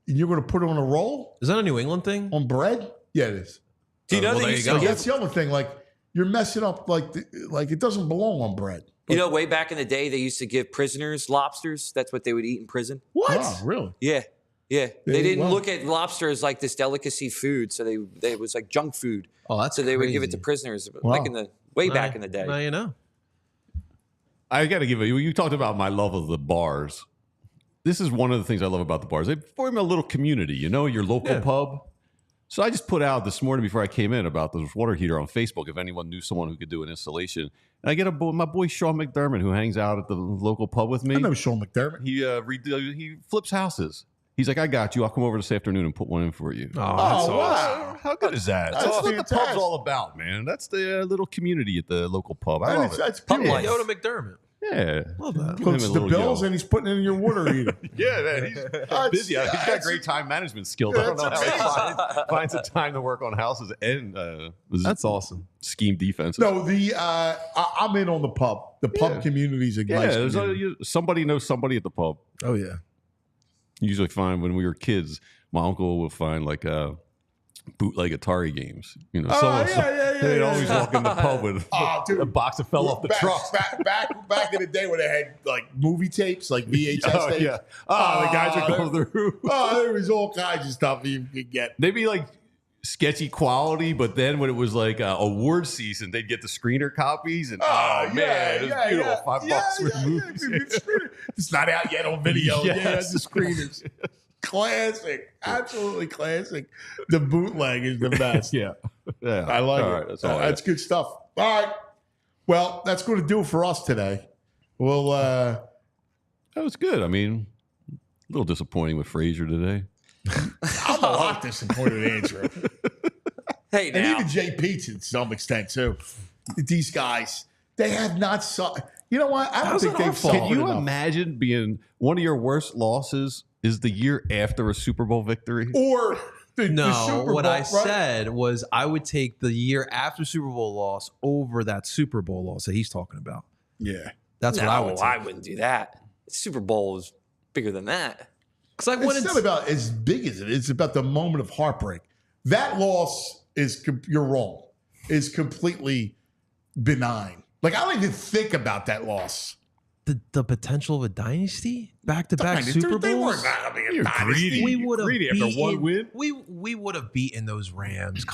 and you're going to put it on a roll Is that a New England thing? on bread? Yeah, it is. Do you know well, that there you you used to go. Like, give- that's the other thing. Like you're messing up. Like it doesn't belong on bread. You know, way back in the day, they used to give prisoners lobsters. That's what they would eat in prison. What? Oh, really? Yeah, yeah. They Yeah, didn't well- look at lobster as like this delicacy food, so they it was like junk food. Oh, that's So they would give it crazy. to prisoners, Wow. like in the way back in the day. Now you know. I got to give you. You talked about my love of the bars. This is one of the things I love about the bars. They form a little community. You know, your local Yeah. pub. So I just put out this morning before I came in about this water heater on Facebook. If anyone knew someone who could do an installation, and I get my boy Sean McDermott who hangs out at the local pub with me. I know Sean McDermott. He flips houses. He's like, I got you. I'll come over this afternoon and put one in for you. Oh, that's wow. awesome. How good is that? That's That's what the fantastic. pub's all about, man. That's the little community at the local pub. I And love it. that's Pub beautiful. life. Yoda McDermott. Yeah. Love that. Give him Puts a the little bills yo. and he's putting it in your water heater. Yeah, man. He's busy. He's got great time management skills. I don't know how he finds the time to work on houses and That's awesome. scheme defenses. No, I'm in on the pub. The pub community's a yeah, nice there's community. somebody knows somebody at the pub. Oh yeah. Usually find when we were kids, my uncle would find like bootleg Atari games. You know, they'd always walk in the pub with Oh, dude. a box that fell off the back, truck. Back in the day when they had like movie tapes, like VHS Oh, tapes. yeah. Oh, the guys would go through. Oh, there was all kinds of stuff you could get. They'd be like sketchy quality, but then when it was like award season, they'd get the screener copies, and man, it was beautiful. $5 for the movies. It's not out yet on video. Yes. Yeah, the screeners. Classic. Absolutely classic. The bootleg is the best. Yeah. I like All it. right, that's all. That's good stuff. All right. Well, that's going to do it for us today. Well, that was good. I mean, a little disappointing with Frazier today. I'm a lot disappointed in Andrew. Hey, And now. even JP to some extent, too. These guys, they have not saw. You know what? I don't think they've Can suffered you enough. imagine being one of your worst losses is the year after a Super Bowl victory? Or the No, Super what Bowl, I right? said was I would take the year after Super Bowl loss over that Super Bowl loss that he's talking about. Yeah. That's what I would No, take. I wouldn't do that. The Super Bowl is bigger than that. Because I It's wouldn't. not about as big as it is. It's about the moment of heartbreak. That loss you're wrong, is completely benign. Like, I don't even think about that loss. The potential of a dynasty, back-to-back Super They Bowls. weren't going to be a You're dynasty. greedy. We would have Greedy after beaten, one win? We would have beaten those Rams,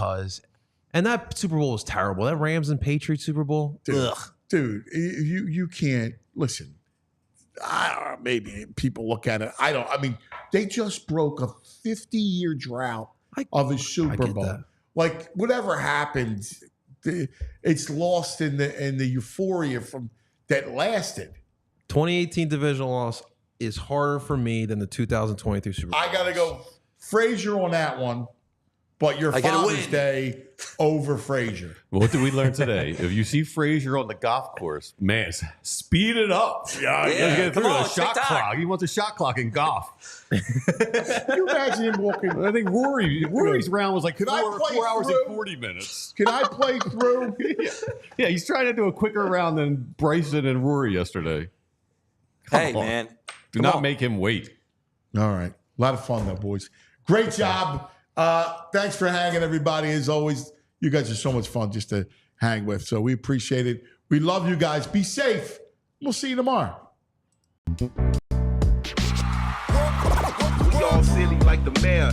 and that Super Bowl was terrible. That Rams and Patriots Super Bowl. Ugh. Dude, you can't listen. I don't know, maybe people look at it. I mean, they just broke a 50-year drought of a Super get Bowl. that. Like, whatever happened, it's lost in the euphoria from that lasted. 2018 divisional loss is harder for me than the 2023 Super Bowl. I got to go Frazier on that one, but your I gotta Father's win. Day over Frazier. Well, what did we learn today? If you see Frazier on the golf course, man, speed it up. Yeah, Let's get come through on, the shot TikTok. clock. He wants a shot clock in golf. Can you imagine him walking? I think Rory's round was like Could I play 4 hours through? and 40 minutes. Can I play through? Yeah, he's trying to do a quicker round than Bryson and Rory yesterday. Hey, Come on. man. Do Come not on. make him wait. All right. A lot of fun, though, boys. Great job. Thanks for hanging, everybody. As always, you guys are so much fun just to hang with. So we appreciate it. We love you guys. Be safe. We'll see you tomorrow. We all silly like the mayor.